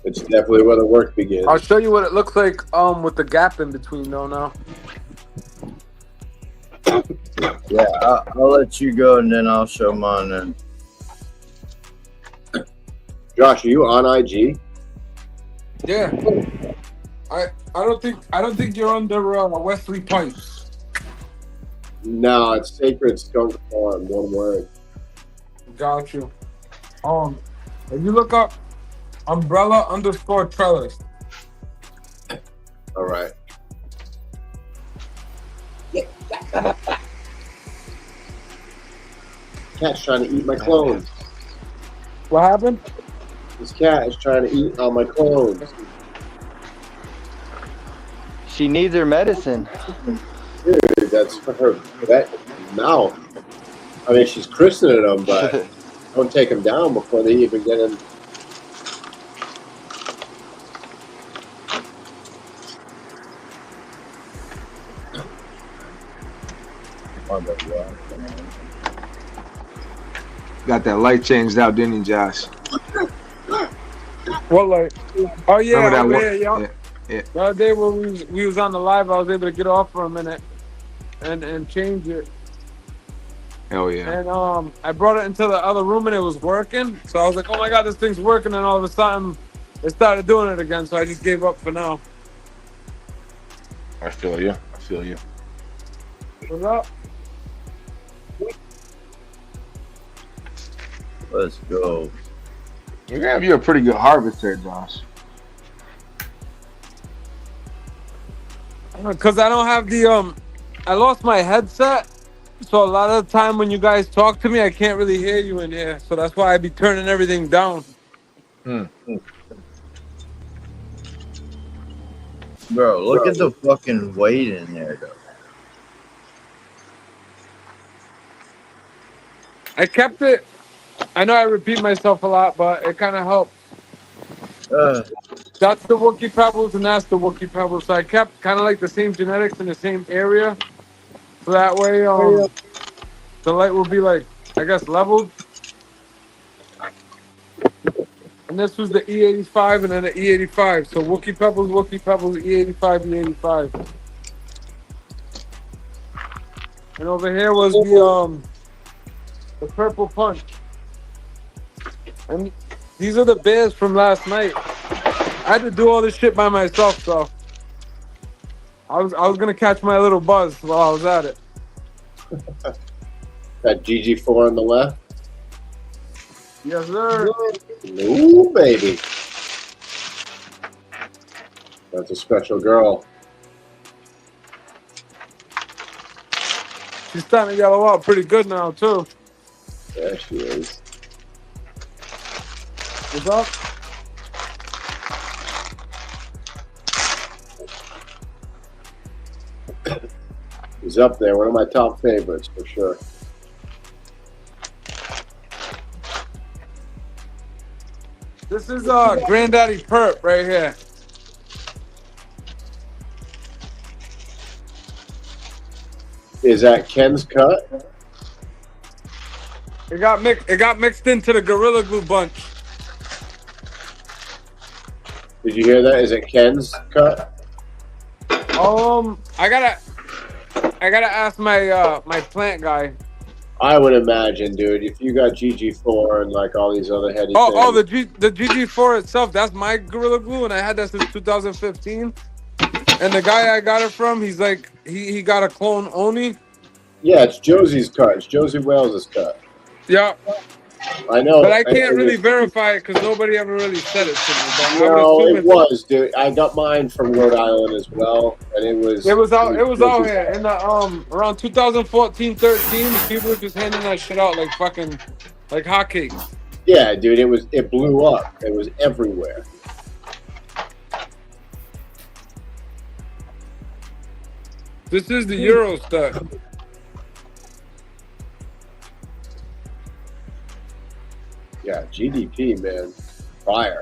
It's definitely where the work begins. I'll show you what it looks like with the gap in between though now. Yeah, I'll let you go and then I'll show mine then. Josh, are you on IG? Yeah. I don't think you're under Wesley Pipes. No, it's Sacred Skunk Farm, one word. Got you. If you look up umbrella_trellis. All right. Cat's trying to eat my clones. What happened? This cat is trying to eat all my clones. She needs her medicine. Dude, that's for her vet mouth. I mean, she's christening them, but don't take them down before they even get in. Got that light changed out, didn't you, Josh? What light? Oh yeah, Remember that yeah. one? Yeah. The other day when we was on the live, I was able to get off for a minute and change it. Hell yeah. And I brought it into the other room and it was working. So I was like, oh my god, this thing's working, and all of a sudden it started doing it again, so I just gave up for now. I feel you. What's up? Let's go. You're gonna have you a pretty good harvest there, Josh. Because I don't have the I lost my headset, so a lot of the time when you guys talk to me, I can't really hear you in here. So that's why I be turning everything down. Bro, look at the fucking weight in there, though. I kept it. I know I repeat myself a lot, but it kind of helps. That's the Wookie Pebbles and that's the Wookie Pebbles. So I kept kind of like the same genetics in the same area. So that way the light will be like, I guess, leveled. And this was the E85 and then the E85. So Wookie Pebbles, E85, E85. And over here was the Purple Punch. And these are the bears from last night. I had to do all this shit by myself, so I was gonna catch my little buzz while I was at it. That GG4 on the left. Yes, sir. Ooh, baby. That's a special girl. She's starting to yellow out pretty good now, too. There she is. What's up? He's up there, one of my top favorites for sure. This is Granddaddy Perp right here. Is that Ken's cut? It got mixed into the Gorilla Glue bunch. Did you hear that? Is it Ken's cut? I gotta ask my my plant guy. I would imagine, dude, if you got GG4 and like all these other heady things. The GG4 itself, that's my Gorilla Glue, and I had that since 2015. And the guy I got it from, he's like, he got a clone only. Yeah, it's Josie's cut. It's Josie Wales' cut. Yeah. I know. But I can't really verify it because nobody ever really said it to me. But No, it was, dude. I got mine from Rhode Island as well, and it was out here in the around 2014-13. People were just handing that shit out like fucking like hotcakes. Yeah, dude, it blew up. It was everywhere. This is the Euro stuff. Yeah, GDP, man, fire.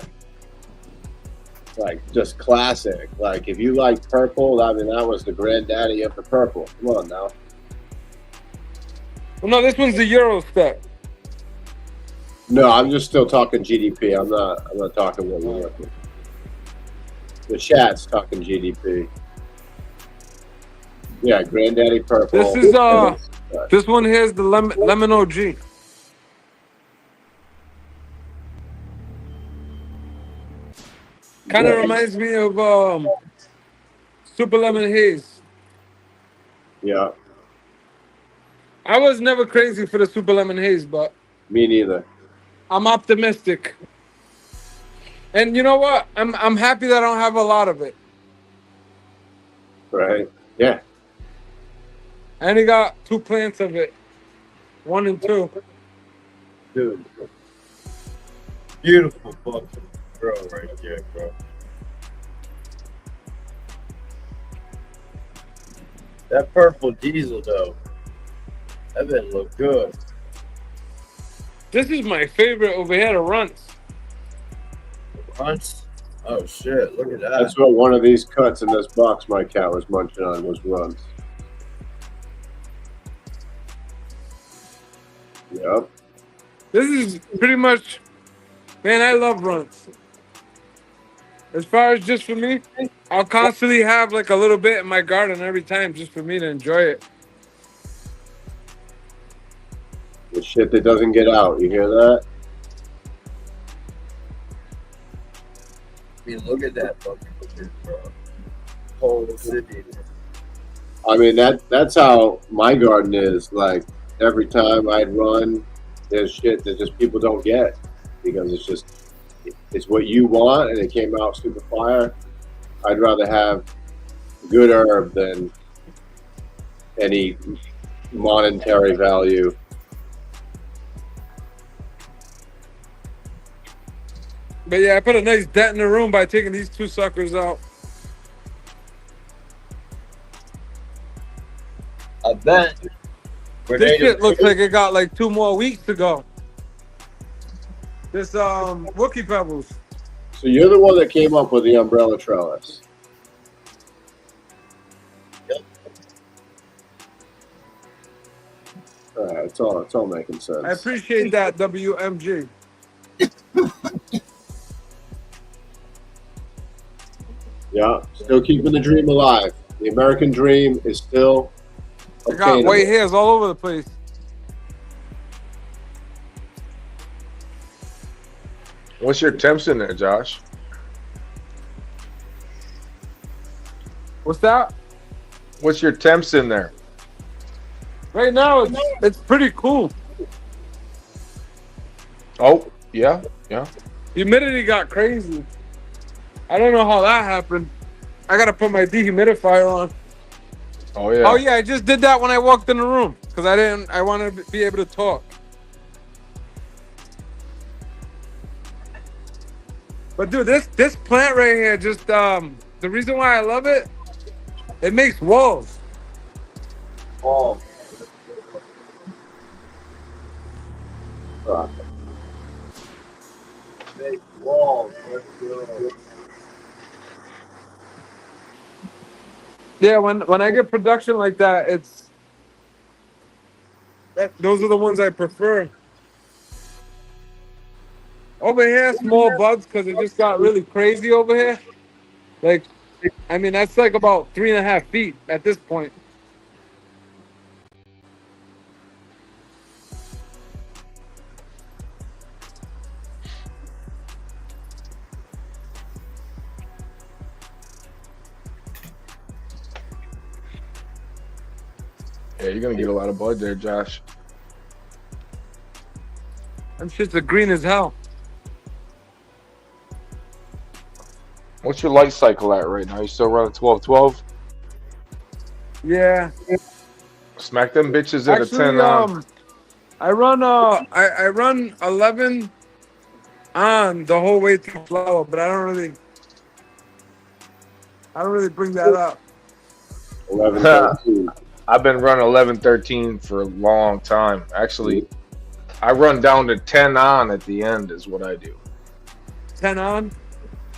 Like just classic. Like if you like purple, I mean that was the granddaddy of the purple. Come on now. Well, no, this one's the Euro stuff. No, I'm just still talking GDP. I'm not talking what we're looking. The chat's talking GDP. Yeah, granddaddy purple. This is this one here is the lemon OG. Kind of reminds me of Super Lemon Haze. Yeah. I was never crazy for the Super Lemon Haze, but me neither. I'm optimistic. And you know what? I'm happy that I don't have a lot of it. Right. Yeah. I only got 2 plants of it. 1 and 2. Dude. Beautiful fucking grow right there, bro. That purple diesel though, that bit look good. This is my favorite over here, the runts. Runts? Oh shit, look at that. That's what one of these cuts in this box my cat was munching on was runts. Yep. This is pretty much, man, I love runts. As far as just for me, I'll constantly have like a little bit in my garden every time just for me to enjoy it. The shit that doesn't get out, you hear that? I mean, look at that fucking shit, bro. Whole city. I mean, that's how my garden is. Like, every time I'd run, there's shit that just people don't get because it's what you want and it came out super fire. I'd rather have good herb than any monetary value. But yeah, I put a nice dent in the room by taking these 2 suckers out. I bet. This shit looks like it got like 2 more weeks to go. This Wookie Pebbles. So you're the one that came up with the umbrella trellis. Yep. All right, it's all making sense. I appreciate that, WMG. Yeah, still keeping the dream alive. The American dream is still I got white hairs all over the place. What's your temps in there, Josh? What's that? What's your temps in there? Right now, it's pretty cool. Oh, yeah, yeah. Humidity got crazy. I don't know how that happened. I gotta put my dehumidifier on. Oh yeah. Oh yeah, I just did that when I walked in the room because I wanted to be able to talk. But dude, this plant right here, just the reason why I love it, it makes walls. Oh. Big walls. Let's go. Yeah, when I get production like that, those are the ones I prefer. Over here, small buds because it just got really crazy over here. Like, I mean, that's like about 3.5 feet at this point. Yeah, you're gonna get a lot of bud there, Josh. Them shits are green as hell. What's your light cycle at right now? You still running 12-12? Yeah. Smack them bitches at Actually, a 10 on. I run 11 on the whole way through flower, but I don't really bring that up. 11-13. I've been running 11-13 for a long time. Actually, I run down to 10 on at the end is what I do. 10 on?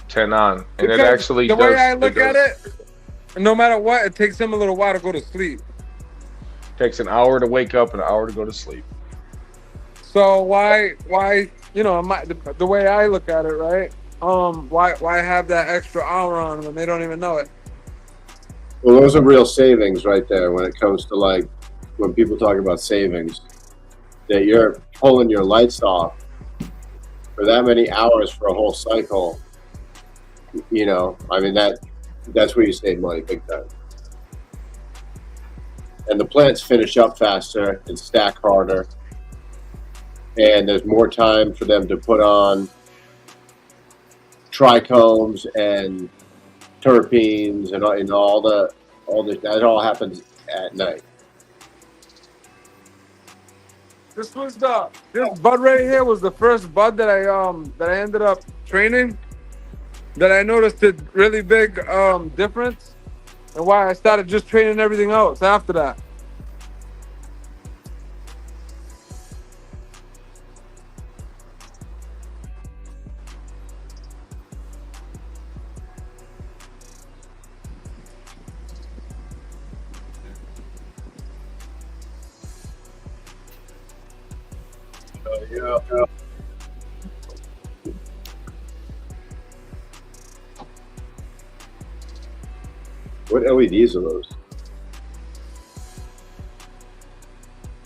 10 on. And Because it actually the does. way I look at it, no matter what, it takes him a little while to go to sleep. Takes an hour to wake up and an hour to go to sleep. So why the way I look at it, right? Why have that extra hour on when they don't even know it? Well, those are real savings right there when it comes to like when people talk about savings. That you're pulling your lights off for that many hours for a whole cycle. You know, I mean that's where you save money big time. And the plants finish up faster and stack harder. And there's more time for them to put on trichomes and terpenes and all that all happens at night. This bud right here was the first bud that I ended up training that I noticed a really big difference, and why I started just training everything else after that. Yeah. What LEDs are those?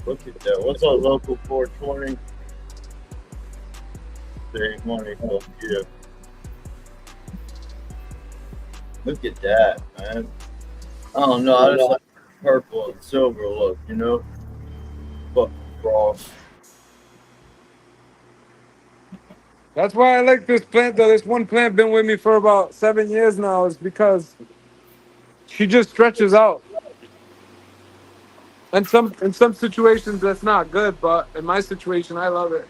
Look at that. What's our local 420? There ain't money. Oh, yeah. Look at that, man. I don't know. I just like purple and silver look, you know? Fucking cross. That's why I like this plant though. This one plant been with me for about 7 years now, is because she just stretches out. And in some situations that's not good, but in my situation I love it.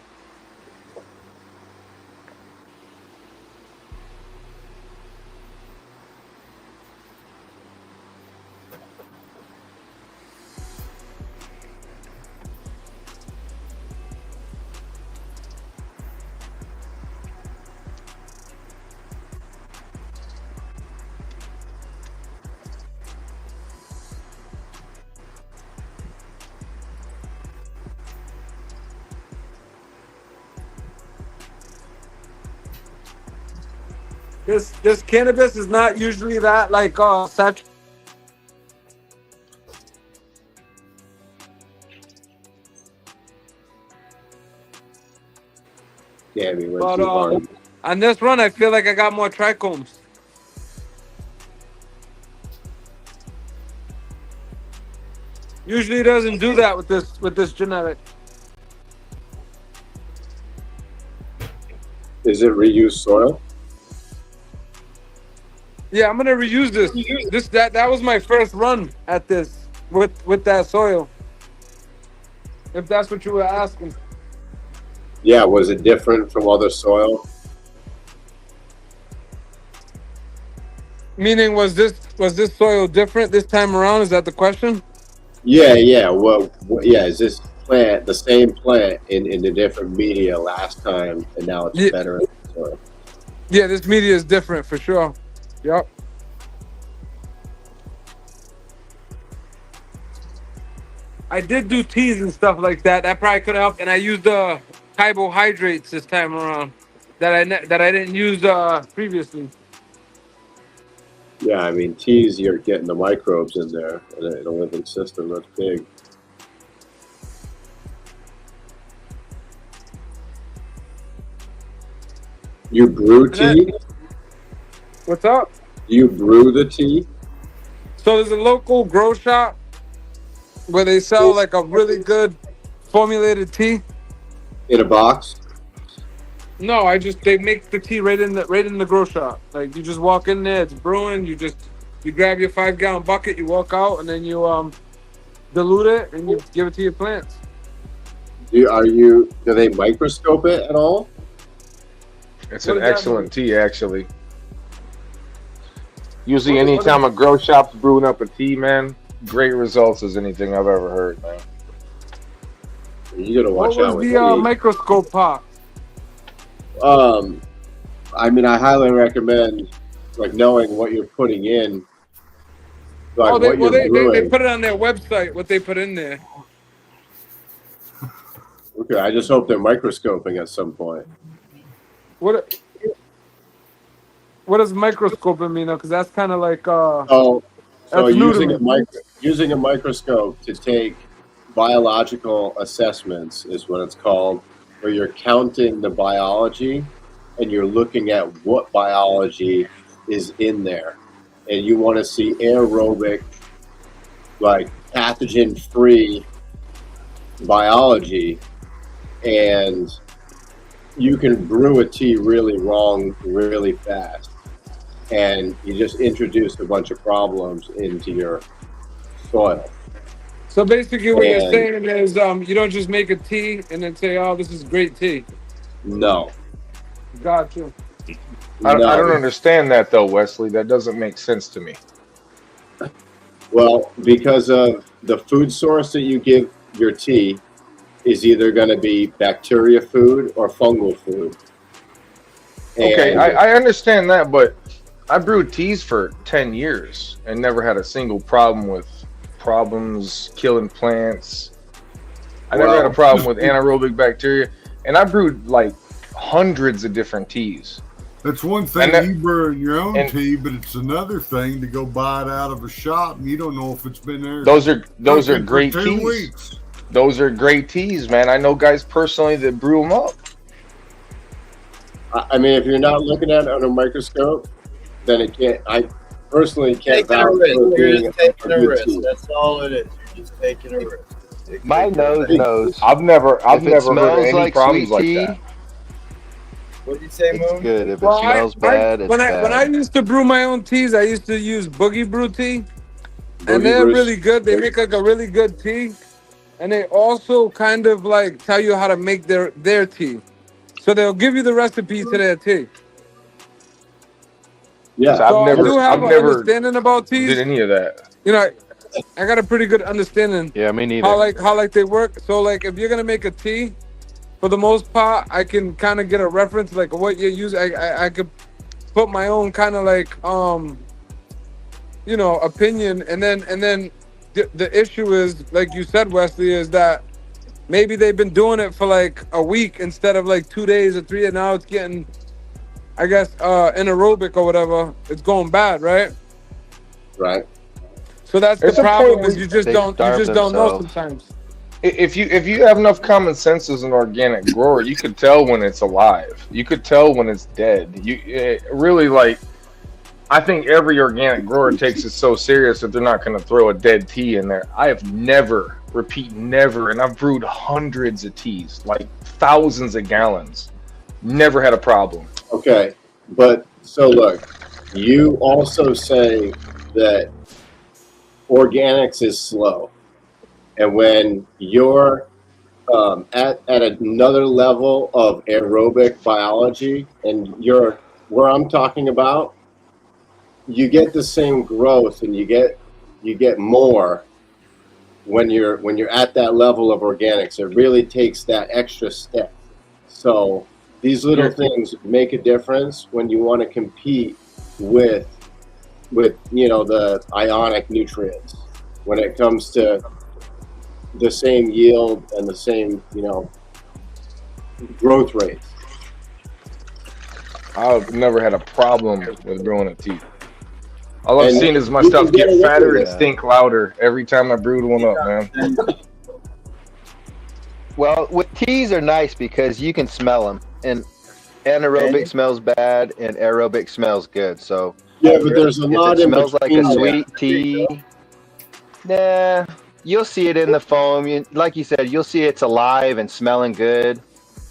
This cannabis is not usually that like saturated. Damn, you went But too hard. on this run I feel like I got more trichomes. Usually it doesn't do that with this genetic. Is it reused soil? Yeah, I'm gonna reuse this. That was my first run at this with that soil. If that's what you were asking. Yeah, was it different from other soil? Meaning, was this soil different this time around? Is that the question? Yeah. Yeah. Is this plant the same plant in a different media last time, and now it's better in the soil? Yeah, this media is different for sure. Yep. I did do teas and stuff like that. That probably could have helped. And I used carbohydrates this time around that I didn't use previously. Yeah, I mean, teas, you're getting the microbes in there in a living system. That's big. You brew tea? What's up? You brew the tea? So there's a local grow shop where they sell like a really good formulated tea. In a box? No, they make the tea right in the grow shop. Like you just walk in there, it's brewing. You grab your 5-gallon bucket, you walk out, and then you dilute it and you give it to your plants. Do they microscope it at all? It's an excellent tea, actually. Usually, anytime a grow shop's brewing up a tea, man, great results as anything I've ever heard, man. You gotta watch out What with was the microscope pot? I mean, I highly recommend like knowing what you're putting in. Like They brewing. put it on their website. What they put in there. Okay, I just hope they're microscoping at some point. What does microscoping mean? Because that's kind of like So that's new to me. using a microscope to take biological assessments is what it's called, where you're counting the biology and you're looking at what biology is in there, and you want to see aerobic, like pathogen-free biology, and you can brew a tea really wrong really fast, and you just introduce a bunch of problems into your soil. So basically, what you're saying is, you don't just make a tea and then say, "Oh, this is great tea." No. Gotcha. I don't understand that though, Wesley. That doesn't make sense to me. Well, because of the food source that you give your tea is either going to be bacteria food or fungal food. Okay, I understand that, but I brewed teas for 10 years and never had a single problem with problems killing plants. I never had a problem with anaerobic bacteria, and I brewed like hundreds of different teas. That's one thing, you burn your own tea, but it's another thing to go buy it out of a shop and you don't know if it's been there. Those are great for 2 teas. weeks. Those are great teas, man. I know guys personally that brew them up. I mean, if you're not looking at it under a microscope, then it can't. I personally can't vouch for being a Taking a good risk. tea. That's all it is. You're just taking a risk. My nose knows. I've never If it heard smells any like problems sweet like tea, that. What did you say, it's Moon? good. If it Well, smells bad, it's when bad. I used to brew my own teas, I used to use Boogie Brew tea, Boogie and they're Brew's- really good. They make like a really good tea, and they also kind of like tell you how to make their tea. So they'll give you the recipe to their tea. Yeah, So I do have I've an never understanding about teas. did any of that. You know, I got a pretty good understanding Yeah, me neither. how they work. So like if you're gonna make a tea, for the most part, I can kind of get a reference like what you use. I could put my own kind of like opinion, and then the issue is, like you said, Wesley, is that maybe they've been doing it for like a week instead of like 2 days or 3, and now it's getting, I guess, anaerobic or whatever. It's going bad, right? Right. So that's There's the a point problem, where is you just they don't starve know themselves. sometimes. If you have enough common sense as an organic grower, you could tell when it's alive. You could tell when it's dead. Really, like, I think every organic grower takes it so serious that they're not going to throw a dead tea in there. I have never, and I've brewed hundreds of teas, like thousands of gallons. Never had a problem. Okay, but so look, you also say that organics is slow, and when you're at another level of aerobic biology, and you're where I'm talking about, you get the same growth and you get more when you're at that level of organics. It really takes that extra step. So these little things make a difference when you want to compete with the ionic nutrients when it comes to the same yield and the same growth rates. I've never had a problem with growing a tea. All I've seen is my stuff get fatter and stink louder every time I brewed one up, man. Well, with teas are nice because you can smell them, and anaerobic smells bad and aerobic smells good. So yeah, but there's a lot. It smells like a sweet tea. Nah, you'll see it in the foam. Like you said, you'll see it's alive and smelling good.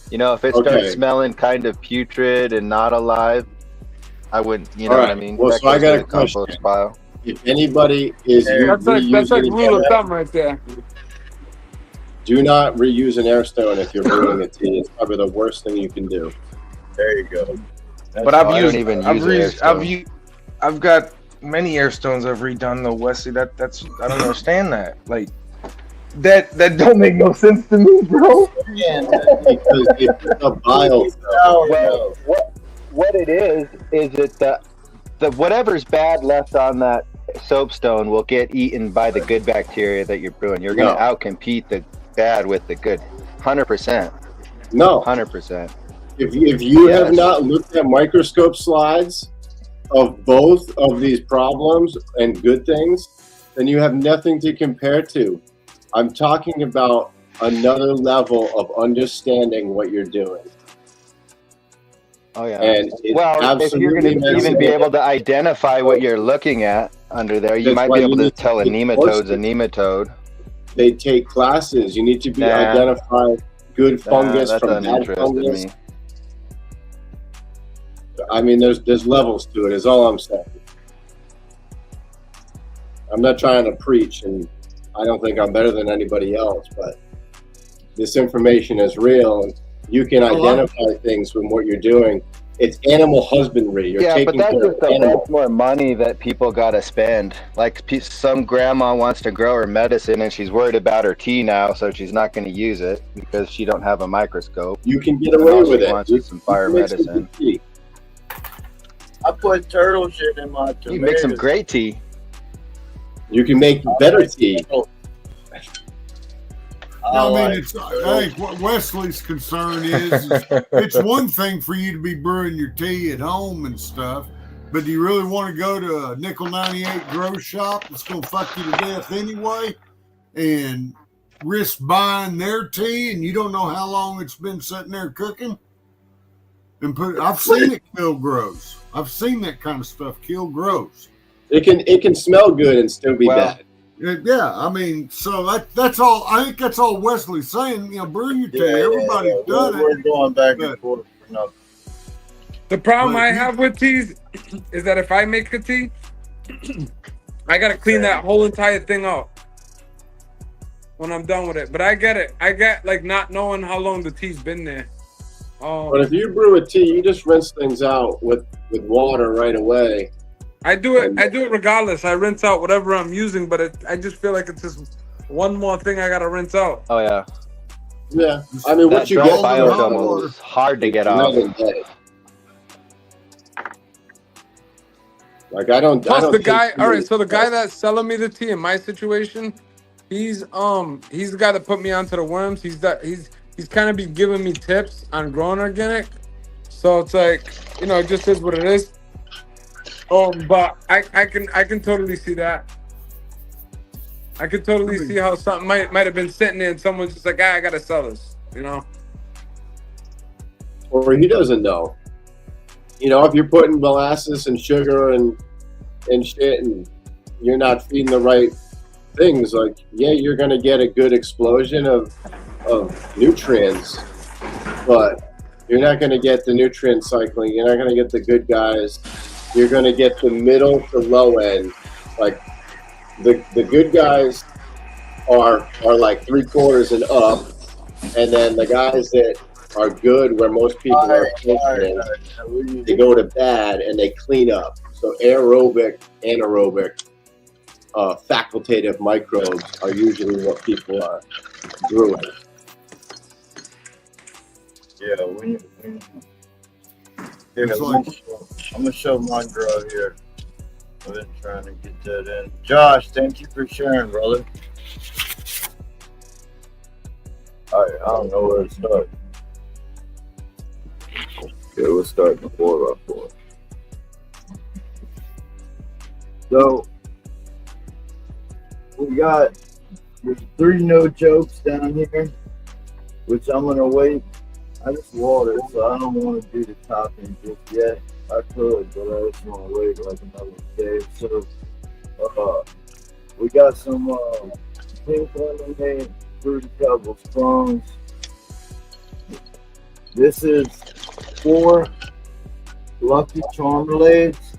If it starts smelling kind of putrid and not alive, I wouldn't. You know what I mean? Well, so I got a question. Pile. If anybody is that's like rule of thumb right there. Do not reuse an air stone if you're brewing a tea. It's probably the worst thing you can do. There you go. But I've got many air stones I've redone though, Wesley. I don't understand that. Like that don't make no sense to me, bro. Yeah, because it's a bio. Well, what it is that the whatever's bad left on that soapstone will get eaten by the good bacteria that you're brewing. You're going to outcompete the bad with the good, 100%. No, 100%. If you have not looked at microscope slides of both of these problems and good things, then you have nothing to compare to. I'm talking about another level of understanding what you're doing. Oh yeah. And if you're going to even be able to identify what you're looking at under there, you might be able to tell a nematode's a nematode. They take classes. You need to identify good fungus from bad fungus. I mean, there's levels to it. Is all I'm saying. I'm not trying to preach, and I don't think I'm better than anybody else, but this information is real, and you can identify things from what you're doing. It's animal husbandry. You're taking but care of animals. that's more money that people got to spend. Like some grandma wants to grow her medicine, and she's worried about her tea now, so she's not going to use it because she don't have a microscope. You can get away with it. Wants some fire medicine. I put turtle shit in my tomatoes. You make some great tea. You can make better tea. I mean, I think what Wesley's concern is it's one thing for you to be brewing your tea at home and stuff, but do you really want to go to a nickel 98 grow shop that's going to fuck you to death anyway and risk buying their tea and you don't know how long it's been sitting there cooking? I've seen it kill grows. I've seen that kind of stuff kill grows. It can smell good and still be bad. Yeah, I mean, so that's all. I think that's all Wesley's saying. Brew your tea. Everybody's done it. We're going back and forth for nothing. The problem I have with teas is that if I make a tea, I gotta clean that whole entire thing out when I'm done with it. But I get it. I get like not knowing how long the tea's been there. But if you brew a tea, you just rinse things out with water right away. I do it regardless. I rinse out whatever I'm using, but I just feel like it's just one more thing I gotta rinse out. Oh yeah. Yeah, I mean, what you get biodome is hard to get off. Like I don't. The guy. All right, so the guy that's selling me the tea in my situation, he's the guy that put me onto the worms. He's kind of been giving me tips on growing organic. So it's like, it just is what it is. But I can totally see that. I could totally see how something might have been sitting there and someone's just like, I gotta sell this, Or he doesn't know. If you're putting molasses and sugar and shit and you're not feeding the right things, like, you're gonna get a good explosion of nutrients, but you're not gonna get the nutrient cycling. You're not gonna get the good guys. You're gonna get the middle to low end. Like the good guys are like 3/4 and up, and then the guys that are good, where most people are they go to bad and they clean up. So aerobic, anaerobic. facultative microbes are usually what people are brewing. Yeah, here, I'm gonna show my grow here. I've been trying to get that in. Josh, thank you for sharing, brother. Alright, I don't know where to start. Okay, we'll start the 4x4. So we got there's 3 no jokes down here, which I'm gonna wait. I just watered, so I don't want to do the topping just yet. I could, but I just want to wait like another day. So we got some pink lemonade, fruity pebbles, clones. This is 4 Lucky Charmlades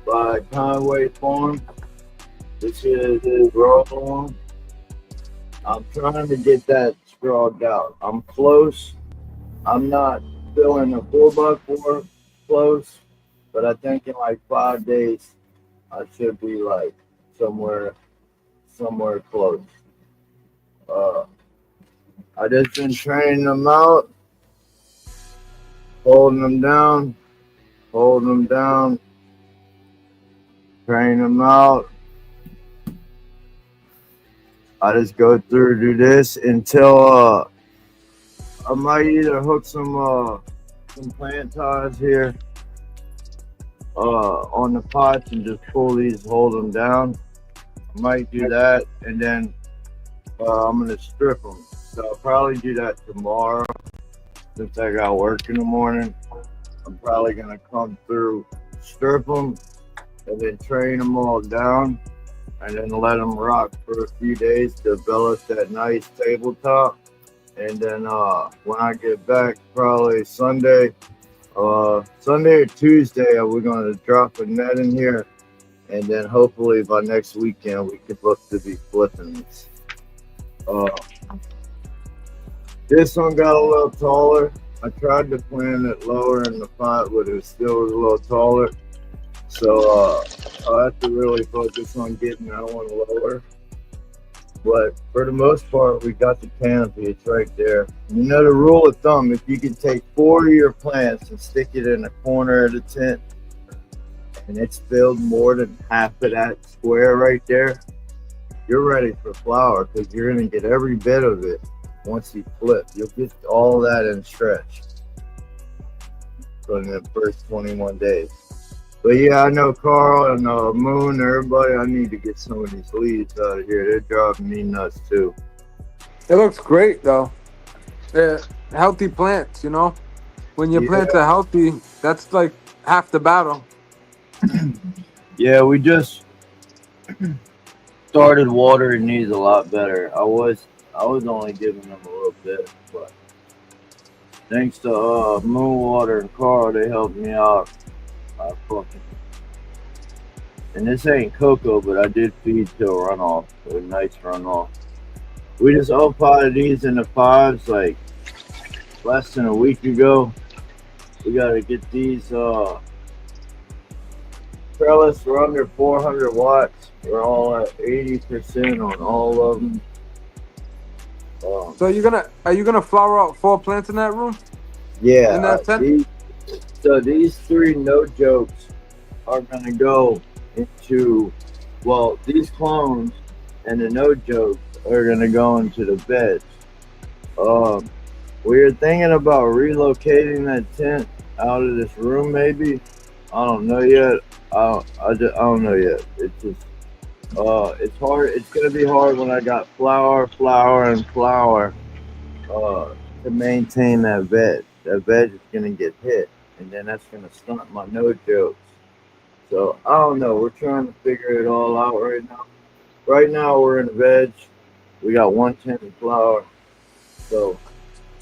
by Conway Farm. This is grow along. I'm trying to get that scrawled out. I'm close. I'm not filling a 4x4 close, but I think in like 5 days I should be like somewhere close. I just been training them out, holding them down, training them out. I just go through, do this until I might either hook some plant ties here on the pots and just pull these, hold them down. I might do that, and then I'm gonna strip them. So I'll probably do that tomorrow since I got work in the morning. I'm probably gonna come through, strip them, and then train them all down, and then let them rock for a few days to develop that nice tabletop. And then when I get back, probably Sunday or Tuesday, we're going to drop a net in here. And then hopefully by next weekend, we could look to be flipping this. This one got a little taller. I tried to plant it lower in the pot, but it still was a little taller. So I have to really focus on getting that one lower. But for the most part, we got the canopy. It's right there. You know, the rule of thumb, if you can take 4 of your plants and stick it in a corner of the tent, and it's filled more than half of that square right there, you're ready for flower, because you're going to get every bit of it once you flip. You'll get all that in stretch for the first 21 days. But yeah, I know Carl and Moon, everybody, I need to get some of these leaves out of here. They're driving me nuts too. It looks great though. Healthy plants, you know? When your plants are healthy, that's like half the battle. Yeah, we just started watering these a lot better. I was only giving them a little bit, but thanks to Moonwater and Carl, they helped me out. And this ain't cocoa, but I did feed to a runoff, a nice runoff. We just potted these in the 5s like less than a week ago. We gotta get these trellis. We're under 400 watts. We're all at 80% on all of them. So are you gonna flower out 4 plants in that room? Yeah. In that tent? These 3 no jokes are gonna go into, well, these clones and the no jokes are gonna go into the beds. We were thinking about relocating that tent out of this room, maybe. I don't know yet. I don't know yet. It's just it's hard. It's gonna be hard when I got flower to maintain that bed. That bed is gonna get hit, and then that's gonna stunt my no jokes. So I don't know. We're trying to figure it all out right now. Right now we're in the veg. We got 1 tent of flower. So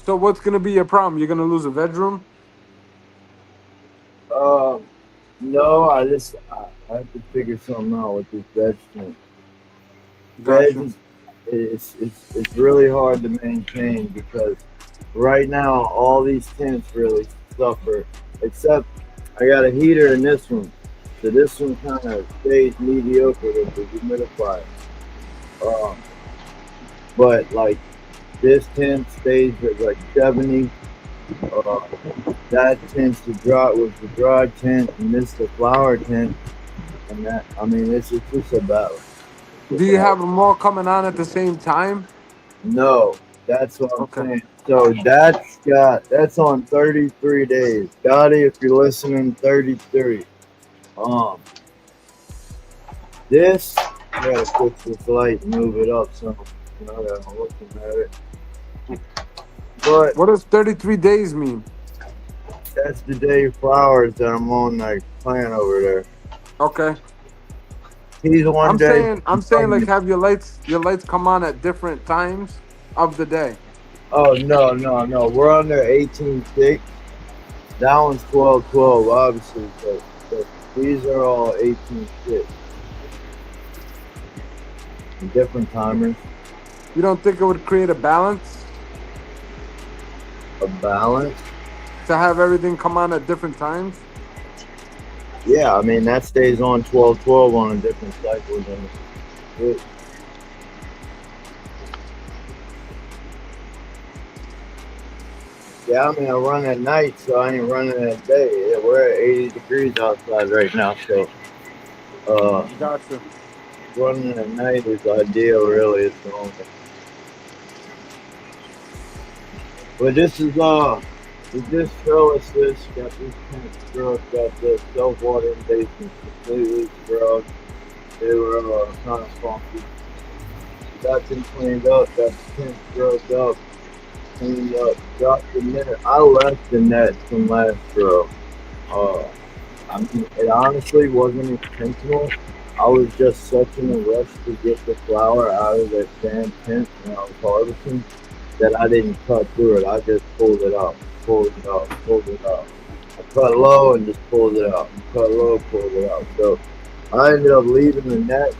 what's gonna be your problem? You're gonna lose a veg room? No, I have to figure something out with this veg tent. Veg is it's really hard to maintain because right now all these tents really suffer. Except I got a heater in this one. So this one kind of stays mediocre with the humidifier. But like this temp stays at like 70. That tends to drop with the dry tent, and this the flower tent, and that I mean it's just a battle. Do you have them all coming on at the same time? No, that's what I'm saying. So that's on 33 days. Gotti, if you're listening, 33. This I gotta fix this light and move it up some. Now that I'm looking at it. But what does 33 days mean? That's the day flowers that I'm on that plant over there. Okay. He's one day. I'm saying like have your lights come on at different times of the day. Oh no. We're on there 18/6. That one's 12/12, obviously. So these are all 18/6. Different timers. You don't think it would create a balance? A balance? To have everything come on at different times? Yeah, I mean that stays on 12/12 on a different cycle than it. Yeah, I mean I run at night, so I ain't running at day. Yeah, we're at 80 degrees outside right now, so gotcha. Running at night is ideal, really. It's the only thing. But this is this trellises got these kind of growth, got the self-watering basins completely grown. They were kind of funky. Got them cleaned up, got the tent growth up, cleaned up, dropped the net. I left the net from last grow. I mean, it honestly wasn't intentional. I was just such in a rush to get the flower out of that damn tent when I was harvesting that I didn't cut through it. I just pulled it out. I cut low and just pulled it out. Cut low, pulled it out. So I ended up leaving the net.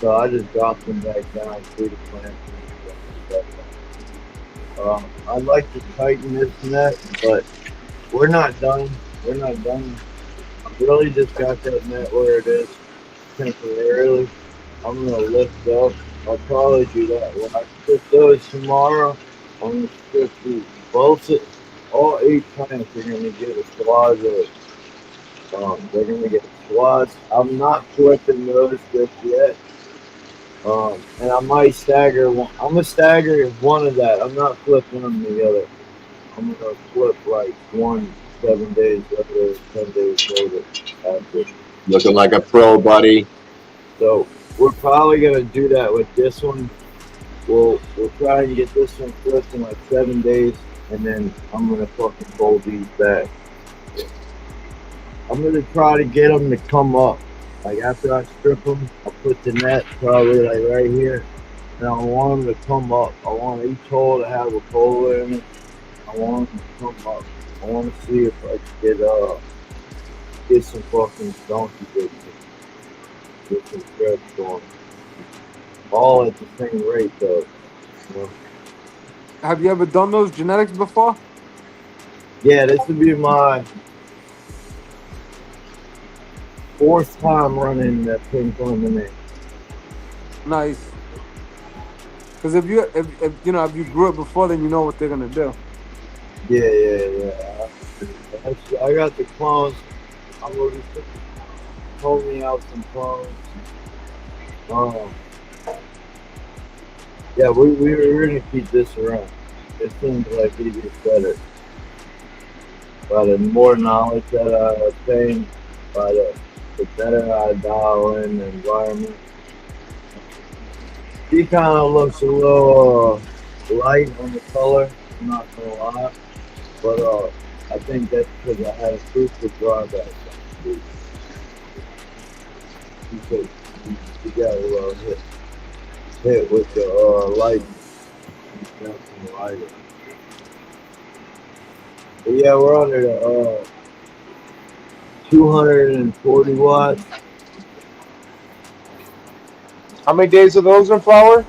So I just dropped them back down through the plant. I'd like to tighten this net, but we're not done. I really just got that net where it is temporarily. I'm gonna lift up. I'll probably do that. When I strip those tomorrow, I'm gonna strip these. Both all 8 plants are gonna get a swathe of. They're gonna get swaths. I'm not flipping those just yet. And I might stagger one. I'm gonna stagger one of that. I'm not flipping them together. I'm gonna flip like one 7 days later, 10 days later. After. Looking like a pro, buddy. So we're probably gonna do that with this one. We'll try and get this one flipped in like 7 days, and then I'm gonna fucking fold these back. I'm gonna try to get them to come up. Like after I strip them, I'll put the net probably like right here, and I want them to come up. I want each hole to have a pole in it. I want them to come up. I want to see if I can get some fucking donkey bits. Get some threads going. All at the same rate though. You know? Have you ever done those genetics before? Yeah, this would be my 4th time running that pink lemonade. Nice. Because if you grew it before, then you know what they're gonna do. Yeah. I got the clones. I'm gonna be pulling out some clones. Yeah, we're gonna keep this around. It seems like it gets better. By the more knowledge that I obtain, by the better I dial in the environment. He kind of looks a little light on the color, I'm not gonna lie. But I think that's because I had a fruitful drawback. You got a little hit with the light. But yeah, we're under the 240 watts. How many days are those in flower?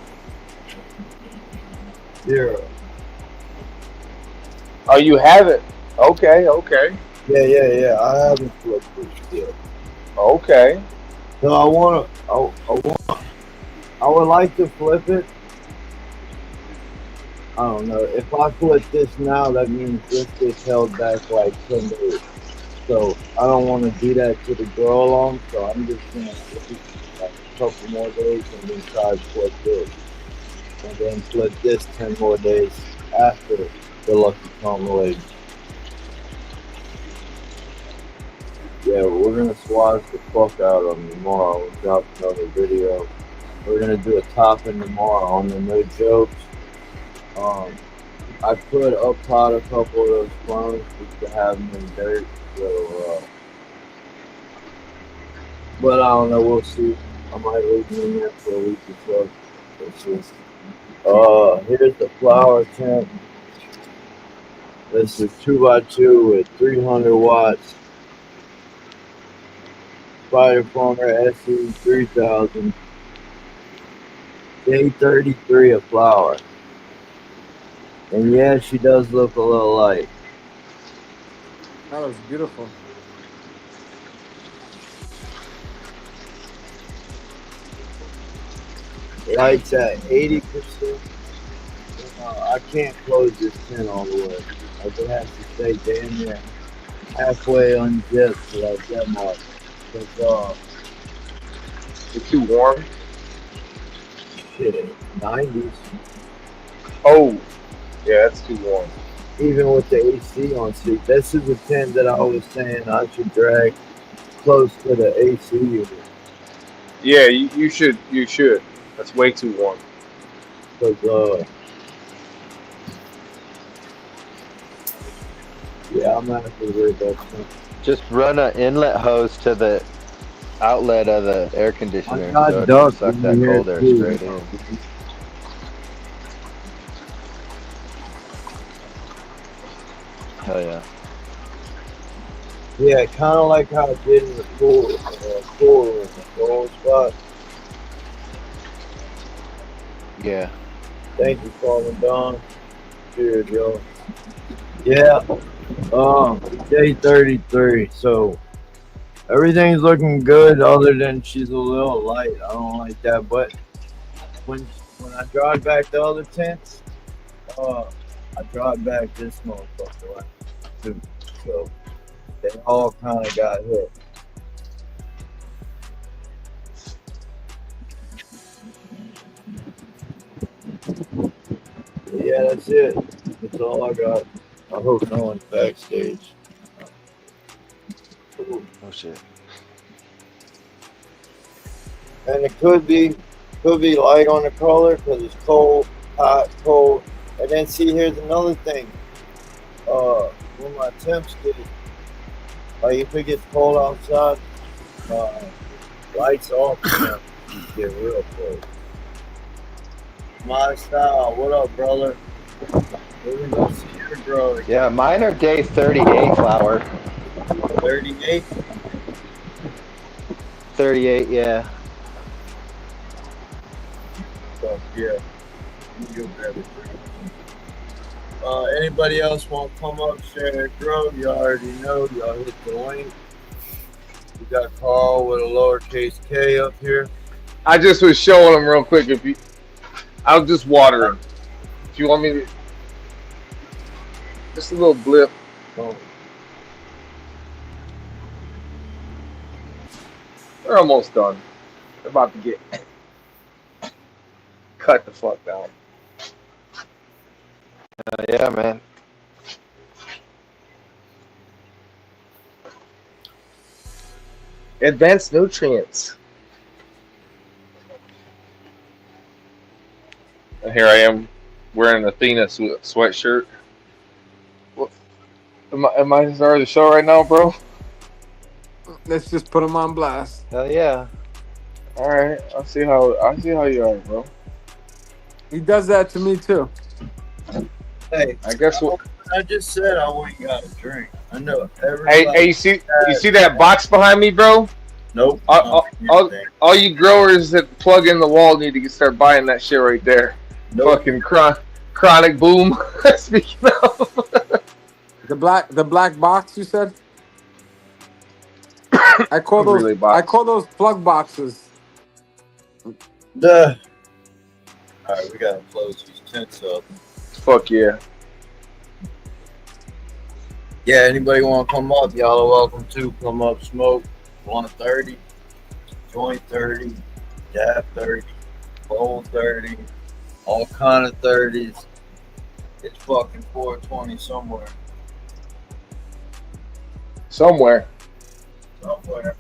0. Oh, you have it. Okay. Yeah. I haven't flipped it yet. Okay. So I would like to flip it. I don't know. If I flip this now, that means this gets held back like 10 days. So I don't want to do that to the grow along. So I'm just gonna wait like a couple more days and then try to flip this, and then flip this 10 more days after the Lucky Charm lady. Yeah, we're gonna swatch the fuck out of them tomorrow. We'll drop another video. We're gonna do a topping tomorrow on the no jokes. I put up pot a couple of those clones just to have them in dirt. So, but I don't know. We'll see. I might leave them in there for a week or so. Let's see. Here's the flower tent. This is 2x2 with 300 watts. Spider Farmer SE 3000. Day 33 of flower. And yeah, she does look a little light. That was beautiful. Light's at 80%. I can't close this tent all the way. Like it has to stay damn near halfway unzipped for that jet mark. Because it's too warm. Shit, 90s. Oh, yeah, that's too warm. Even with the AC on seat. This is a tent that I was saying I should drag close to the AC unit. Yeah, you should. You should. That's way too warm. Because, yeah, I'm gonna have to read that thing. Just run an inlet hose to the outlet of the air conditioner I got so it can ducks suck in that here cold air too. straight in. Hell yeah. Yeah, kind of like how I did in the pool room, the cold spot. Yeah. Thank you, Fallen Dawn. Cheers, yo. Yeah. Day 33. So everything's looking good, other than she's a little light. I don't like that. But when I drive back the other tents, I drive back this motherfucker too. So they all kind of got hit. Yeah, that's it. That's all I got. I hope no one's backstage. Oh shit. And it could be light on the color because it's cold, hot, cold. And then see, here's another thing. When my temps get, like if it gets cold outside, lights off, get real cold. My style, what up, brother? We're gonna go see your grow again. Yeah, mine are day 38 flower. 38? 38, yeah. So, yeah. You'll grab it. Anybody else want to come up, share their grow? You already know. Y'all hit the link. We got Carl with a lowercase k up here. I just was showing them real quick. I'll just water them. If you want me to, just a little blip. Oh. They're almost done. They're about to get cut the fuck down. Yeah, man. Advanced nutrients. And here I am wearing an Athena sweatshirt. What? Am I starting the show right now, bro? Let's just put them on blast. Hell yeah. All right, I see how you are, bro. He does that to me too. Hey, I guess what I just said I went and got a drink. I know everybody. Hey, you see that box behind me, bro? Nope. All you growers that plug in the wall need to start buying that shit right there. Nope. Fucking chronic boom. Speaking of the black box, you said. I call relay those. box. I call those plug boxes. Duh. All right, we gotta close these tents up. Fuck yeah. Yeah, anybody want to come up? Y'all are welcome to come up, smoke. 130, joint 30, dab 30, bowl 30, all kind of 30s. It's fucking 420 somewhere. Somewhere. Somewhere.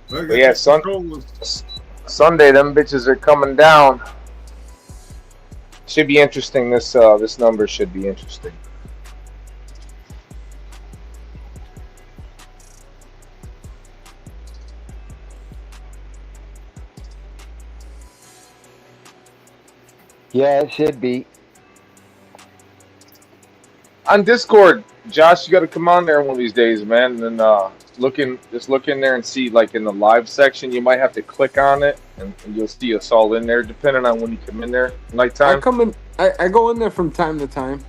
But yeah, Sunday, them bitches are coming down. Should be interesting. This number should be interesting. Yeah, it should be. On Discord, Josh, you got to come on there one of these days, man. And look in there and see, like in the live section, you might have to click on it, and you'll see us all in there, depending on when you come in there. Nighttime. I come in. I go in there from time to time.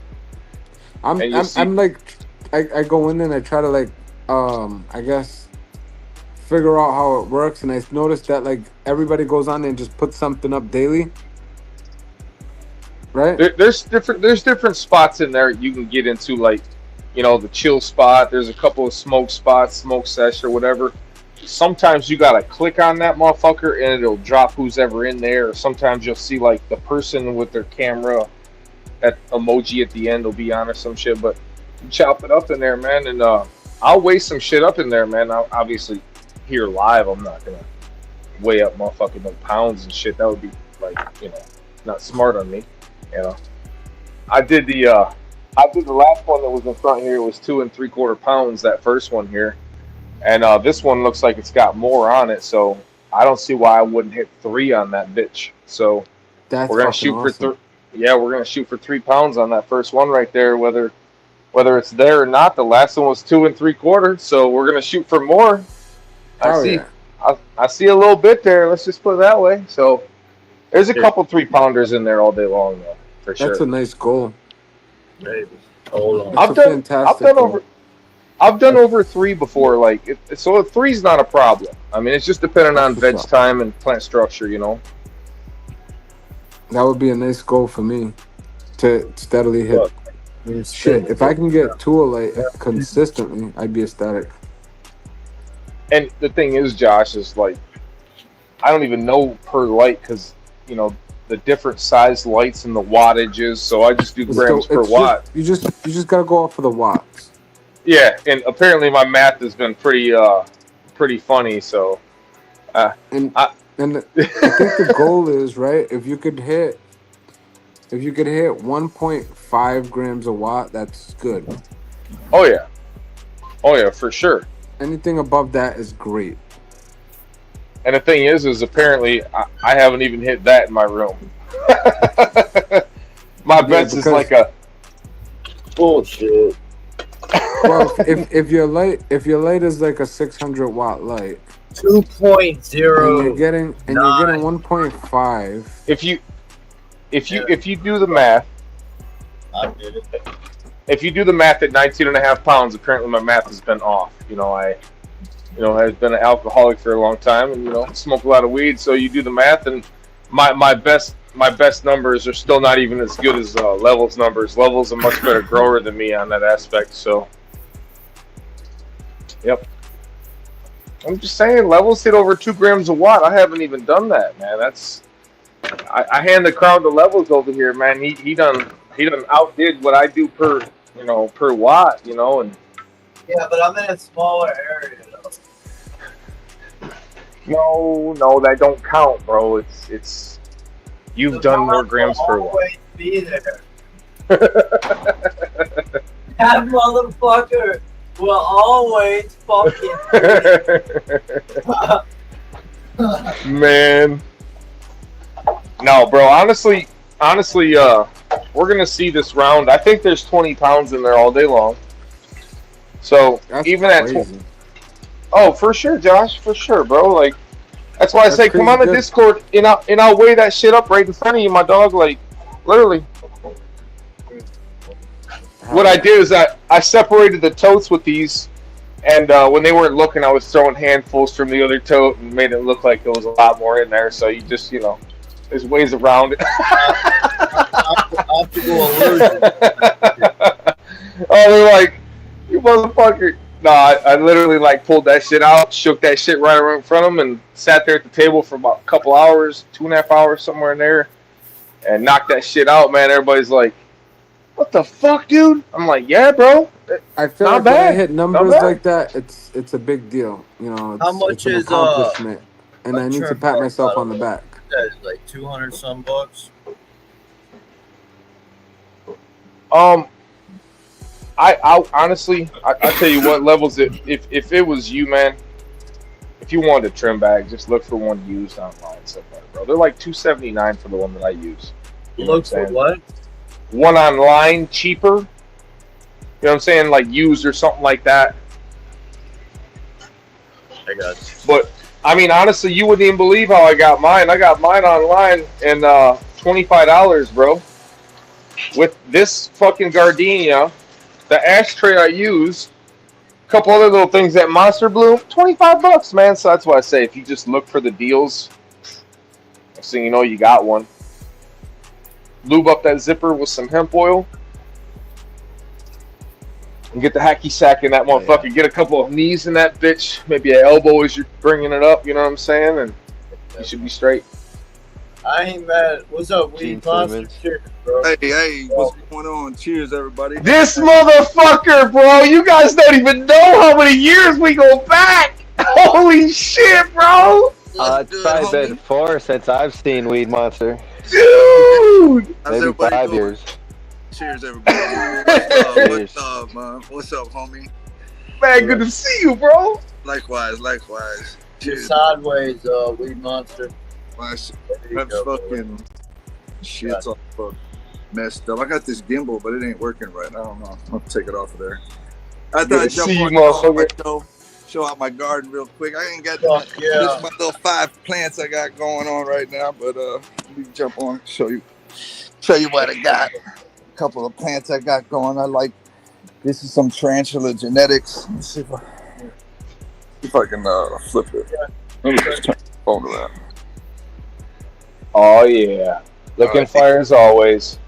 I'm like, I go in there and I try to like, I guess, figure out how it works, and I noticed that like everybody goes on there and just puts something up daily. Right. There's different spots in there you can get into, like, you know, the chill spot. There's a couple of smoke spots, smoke sesh or whatever. Sometimes you gotta click on that motherfucker and it'll drop who's ever in there. Or sometimes you'll see like the person with their camera, that emoji at the end will be on or some shit. But you chop it up in there, man, and I'll weigh some shit up in there, man. I'll obviously here live, I'm not gonna weigh up motherfucking no pounds and shit. That would be like, you know, not smart on me. You know, I did the last one that was in front here. It was 2 3/4 pounds. That first one here, and this one looks like it's got more on it. So I don't see why I wouldn't hit 3 on that bitch. So That's we're gonna fucking shoot awesome. we're gonna shoot for 3 pounds on that first one right there. Whether it's there or not, the last one was 2 3/4. So we're gonna shoot for more. I see a little bit there. Let's just put it that way. So there's a couple 3-pounders in there all day long, though. For sure. That's a nice goal. Maybe. Hold on. I've done over 3 before, like so 3's not a problem. I mean, it's just depending on veg time and plant structure, you know. That would be a nice goal for me to steadily hit. Shit, if I can get 2 a light consistently, I'd be ecstatic. And the thing is, Josh, is like I don't even know per light because, you know, the different size lights and the wattages, so I just do grams per watt. You just gotta go off of the watts. Yeah, and apparently my math has been pretty funny. So, I think the goal is, right, if you could hit 1.5 grams a watt, that's good. Oh yeah, for sure. Anything above that is great. And the thing is apparently I haven't even hit that in my room. My bets is like a bullshit. Well, if your light is like a 600 watt light, 2.0, and you're getting 1.5. If you do the math, I did it. If you do the math at 19.5 pounds, apparently my math has been off. I've been an alcoholic for a long time, and smoke a lot of weed. So you do the math, and my best numbers are still not even as good as Levelz numbers. Levelz a much better grower than me on that aspect. So, yep. I'm just saying, Levelz hit over 2 grams a watt. I haven't even done that, man. I hand the crown to Levelz over here, man. He done outdid what I do per watt, and. Yeah, but I'm in a smaller area, though. No, that don't count, bro. It's you've done more grams per watt. Be there. That motherfucker will always fucking Man. No, bro, honestly, we're gonna see this round. I think there's 20 pounds in there all day long. So That's even crazy. at oh, for sure, Josh, for sure, bro. Like That's why I say, come on the Discord, and I'll weigh that shit up right in front of you, my dog. Like, literally. What I did is I separated the totes with these, and when they weren't looking, I was throwing handfuls from the other tote and made it look like there was a lot more in there. So you just, there's ways around it. Optical illusion. Oh, they're like, you motherfucker. No, I literally pulled that shit out, shook that shit right in front of them, and sat there at the table for about a couple hours, 2.5 hours, somewhere in there, and knocked that shit out, man. Everybody's like, what the fuck, dude? I'm like, yeah, bro. I feel like when I hit numbers like that, it's a big deal. How much it's an is accomplishment, and I need to pat myself on the back. That is like 200 some bucks. I honestly, I tell you what, Levelz, if it was you, man, if you wanted a trim bag, just look for one used online somewhere, bro. They're like $279 for the one that I use. Look for what? One online, cheaper. You know what I'm saying? Like used or something like that. I got you. But I mean, honestly, you wouldn't even believe how I got mine. I got mine online and $25, bro. With this fucking gardenia, the ashtray I use, a couple other little things that Monster Bloom, $25, man. So that's why I say if you just look for the deals, so you know you got one. Lube up that zipper with some hemp oil. And get the hacky sack in that motherfucker. Yeah. Get a couple of knees in that bitch. Maybe an elbow as you're bringing it up, you know what I'm saying? And you should be straight. I ain't mad. What's up, Weed Monster? Cheers, bro. Hey, what's going on? Cheers, everybody. This motherfucker, bro. You guys don't even know how many years we go back. Holy shit, bro. It's probably been 4 since I've seen Weed Monster. Dude! Maybe 5 years. Cheers, everybody. What's up, man? What's up, homie? Man, good to see you, bro. Likewise. Cheers. Sideways, Weed Monster. That's fucking shit's all messed up. I got this gimbal, but it ain't working right now. I don't know. I'll take it off of there. I thought I'd jump on show out my garden real quick. I ain't got just my little 5 plants I got going on right now, but let me jump on show you what I got. A couple of plants I got going. This is some tarantula genetics. Let's see if I can flip it. Let me just turn the phone around. Oh yeah, looking fire as always.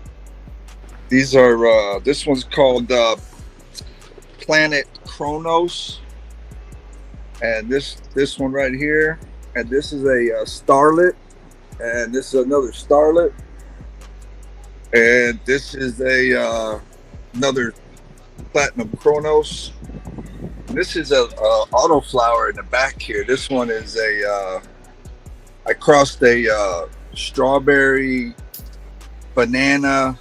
These are this one's called Planet Kronos, and this one right here, and this is a starlet, and this is another starlet, and this is a another Platinum Kronos. This is a autoflower in the back here. This one is a I crossed a strawberry banana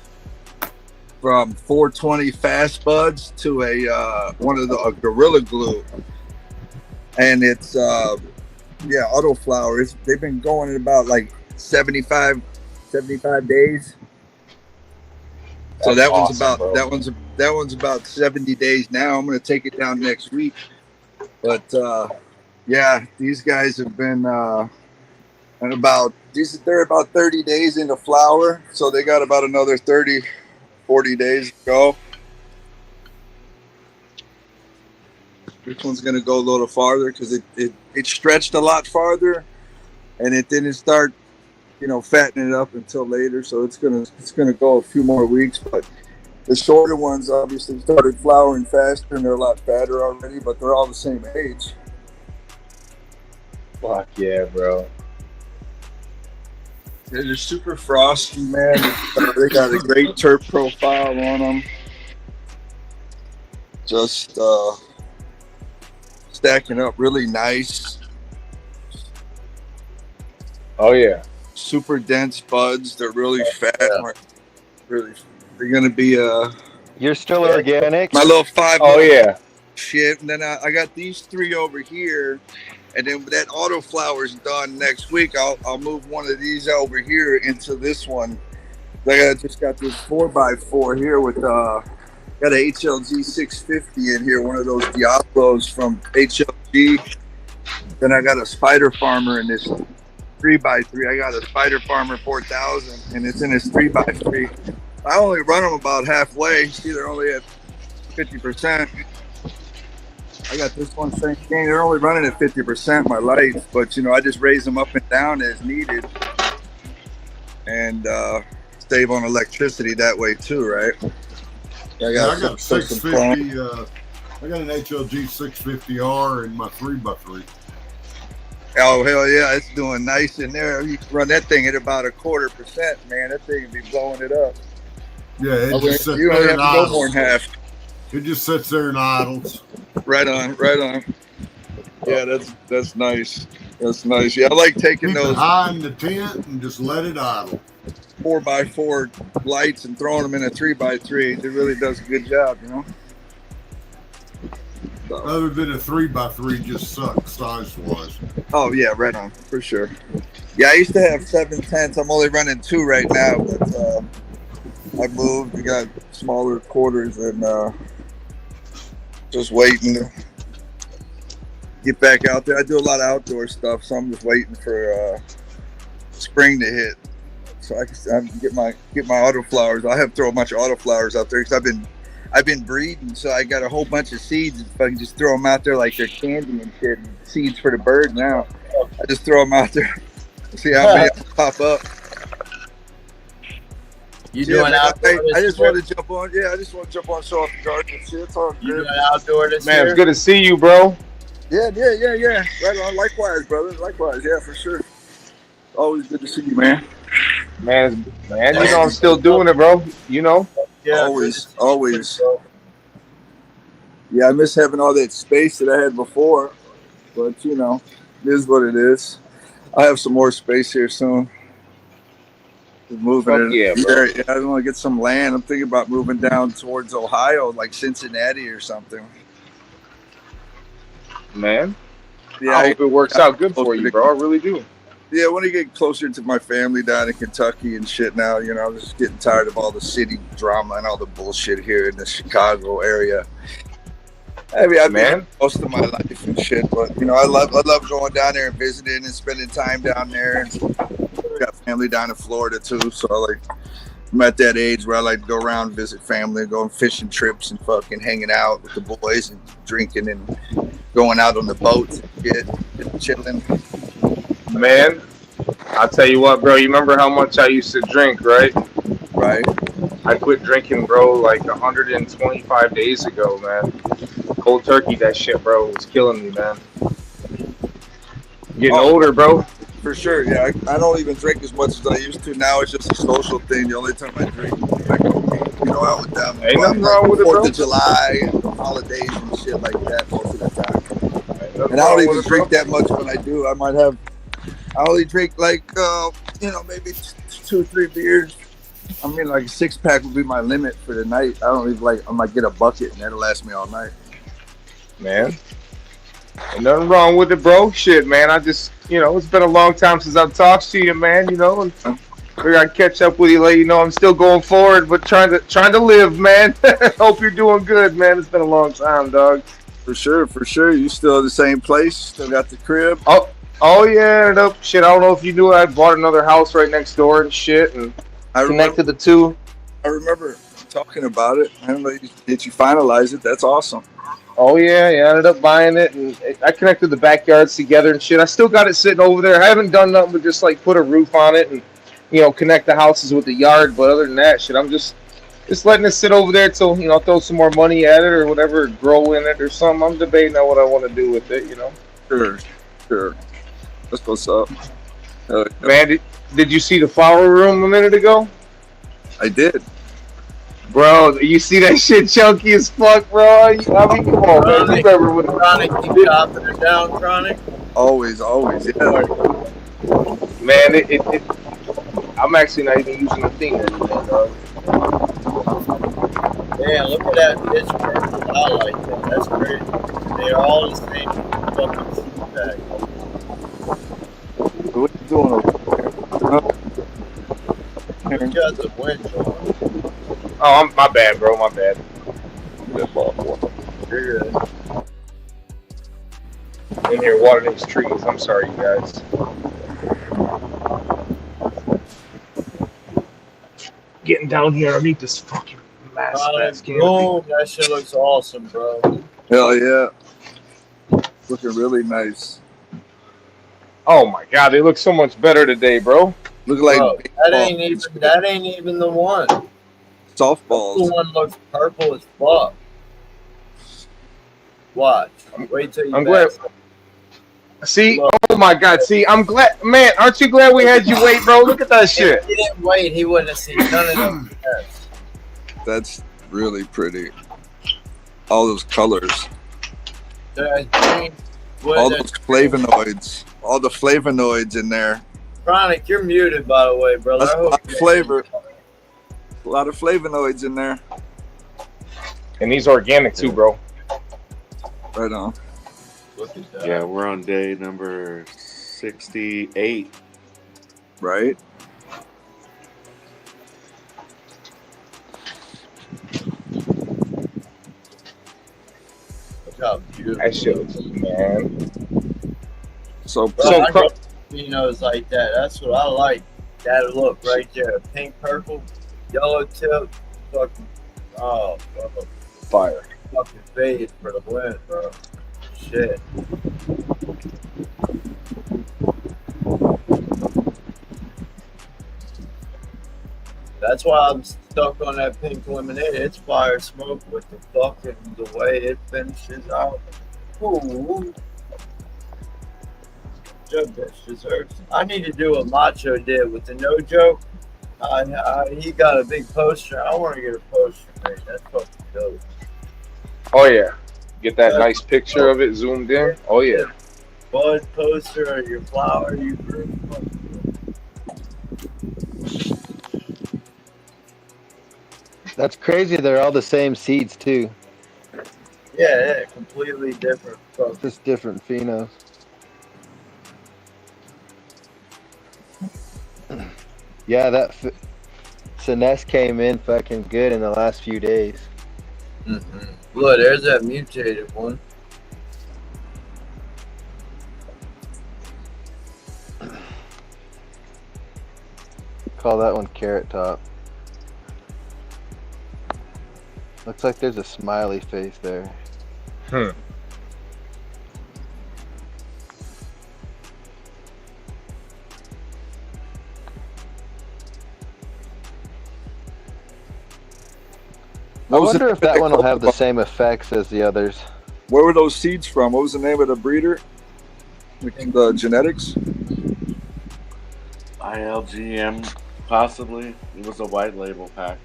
from 420 fast buds to a one of the Gorilla Glue, and it's autoflower. They've been going in about like 75 days. So that one's awesome, that one's about 70 days now. I'm gonna take it down next week, but these guys have been they're about 30 days into flower, so they got about another 40 days to go. This one's gonna go a little farther because it stretched a lot farther, and it didn't start, fattening it up until later. So it's gonna go a few more weeks. But the shorter ones obviously started flowering faster, and they're a lot fatter already. But they're all the same age. Fuck yeah, bro. They're super frosty, man. They got a great terp profile on them. Just stacking up really nice. Oh yeah. Super dense buds. They're really fat. Really, they're gonna be You're still organic. my little 5. Oh yeah. Shit, and then I got these 3 over here. And then when that autoflower's done next week, I'll move one of these over here into this one. I just got this 4x4 here with got an HLG 650 in here, one of those Diablos from HLG. Then I got a Spider Farmer in this 3x3. I got a Spider Farmer 4000, and it's in this 3x3. I only run them about halfway. See, they're only at 50%. I got this one same thing. They're only running at 50%, my lights, but you know, I just raise them up and down as needed, and save on electricity that way too, right? I got 650. I got an HLG 650R in my 3x3. Oh hell yeah, it's doing nice in there. You can run that thing at about 1/4%, man. That thing would be blowing it up. Yeah, it just sits you there only have and to go idles. more than half. It just sits there and idles. Right on, right on. Yeah, that's nice. That's nice. Yeah, I like taking Keep it those high in the tent and just let it idle. 4x4 lights and throwing them in a 3x3. It really does a good job, you know. Other than a 3x3 just sucks size-wise. Oh yeah, right on, for sure. Yeah, I used to have 7 tents. I'm only running 2 right now, but I moved. We got smaller quarters and just waiting to get back out there. I do a lot of outdoor stuff, so I'm just waiting for spring to hit, so I can get my autoflowers. I have to throw a bunch of autoflowers out there because I've been breeding, so I got a whole bunch of seeds. If I can just throw them out there like they're candy and shit, and seeds for the bird now. I just throw them out there, see how many pop up. You doing outdoor? I just want to jump on. Yeah, I just want to jump on, show off the garden and shit. It's all good. You doing outdoor this Man, year? it's good to see you, bro. Yeah. Right on. Likewise, brother. Likewise. Yeah, for sure. Always good to see you, man. Man, you know I'm still doing it, bro. You know. Yeah, always. Yeah, I miss having all that space that I had before, but you know, it is what it is. I have some more space here soon. Just moving it. Yeah, I want to get some land. I'm thinking about moving down towards Ohio, like Cincinnati or something. Man, Yeah, I hope it works out good for you, bro. I really do. Yeah, I want to get closer to my family down in Kentucky and shit now. You know, I'm just getting tired of all the city drama and all the bullshit here in the Chicago area. I mean, I've been here most of my life and shit, but you know, I love going down there and visiting and spending time down there. And got family down in Florida too, so I'm at that age where I like to go around, visit family, go on fishing trips and fucking hanging out with the boys and drinking and going out on the boats and shit, and chilling. Man, I'll tell you what, bro. You remember how much I used to drink, right? Right. I quit drinking, bro, like 125 days ago, man. Cold turkey, that shit, bro, was killing me, man. Getting older, bro. For sure, yeah. I don't even drink as much as I used to. Now it's just a social thing. The only time I drink, I go, you know, out with them. Ain't nothing wrong with it, bro. 4th of July, holidays and shit like that most of the time. And I don't even drink that much when I do. I only drink like, you know, maybe 2 or 3 beers. I mean, like a 6-pack would be my limit for the night. I don't even I might get a bucket and that'll last me all night. Man, ain't nothing wrong with it, bro. Shit, man. I just, you know, it's been a long time since I've talked to you, man. You know, and figured I'd catch up with you, let you know I'm still going forward, but trying to live, man. Hope you're doing good, man. It's been a long time, dog. For sure. You still at the same place? Still got the crib? Oh yeah, shit. I don't know if you knew, I bought another house right next door and shit, and connected the two. I remember talking about it. I don't know, did you finalize it? That's awesome. Oh yeah, I ended up buying it, and I connected the backyards together and shit. I still got it sitting over there. I haven't done nothing but just like put a roof on it and, you know, connect the houses with the yard. But other than that, shit, I'm just letting it sit over there till, you know, throw some more money at it or whatever, grow in it or something. I'm debating on what I want to do with it, you know. Sure. That's what's up. Man, did you see the flower room a minute ago? I did. Bro, you see that shit chunky as fuck, bro? I mean, come on, man. You remember when Chronic, keep chopping it down, Chronic. Always, yeah. Man, I'm actually not even using the thing anymore, dog. Man, look at that pitch purple. I like that. That's great. They're all the same fucking seed bag. What you doing over there? You got the wind on. Oh, my bad, bro. My bad. You're good. in here watering these trees. I'm sorry, you guys. Getting down here underneath this fucking mass canopy. Boom, that shit looks awesome, bro. Hell yeah. Looking really nice. Oh my god, they look so much better today, bro. Look like Bro, that ain't even the one. Softballs. The one looks purple as fuck. Watch. Wait till you. I'm glad. See, oh my god, see, I'm glad, man. Aren't you glad we had you wait, bro? Look at that shit. If he didn't wait, he wouldn't have seen none of them. That's really pretty. All those colors. All those flavonoids. All the flavonoids in there. Chronic, you're muted, by the way, brother. That's a lot of flavor. A lot of flavonoids in there. And these organic too, bro. Right on. Yeah, we're on day number 68. Right. Look how beautiful that shit looks, man. So Pinos like that. That's what I like. That look right there. Pink, purple, yellow tip. Fucking, oh, bro. Fire. Fucking fade for the win, bro. Shit. That's why I'm stuck on that pink lemonade. It's fire smoke with the fucking the way it finishes out. Ooh. Joke bitch deserves. I need to do what Macho did with the no joke. He got a big poster. I want to get a poster made. That's fucking dope. Oh yeah, get that nice picture of it zoomed in. Oh yeah. Bud poster or your flower you grew. That's crazy. They're all the same seeds too. Yeah, completely different. Just different phenos. Yeah, that Sinest came in fucking good in the last few days. Mm-hmm. Look, there's that mutated one. Call that one Carrot Top. Looks like there's a smiley face there. I wonder if that one will have the same effects as the others. Where were those seeds from? What was the name of the breeder? The genetics? ILGM, possibly. It was a white label pack.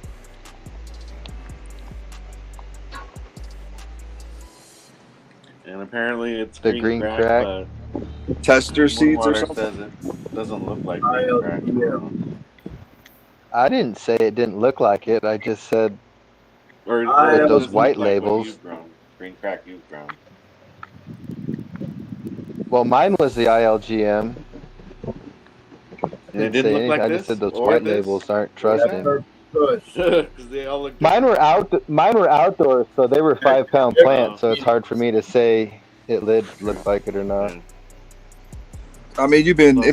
And apparently it's the green crack. But tester seeds or something? Says it doesn't look like green crack. I didn't say it didn't look like it. I just said or with those white labels. Green crack you've grown. Well, mine was the ILGM. And it didn't look like I this? just said those Or white this? labels aren't trusting. They all look Mine were outdoors, so they were 5-pound plants. So it's hard for me to say it looked like it or not. I mean, they've been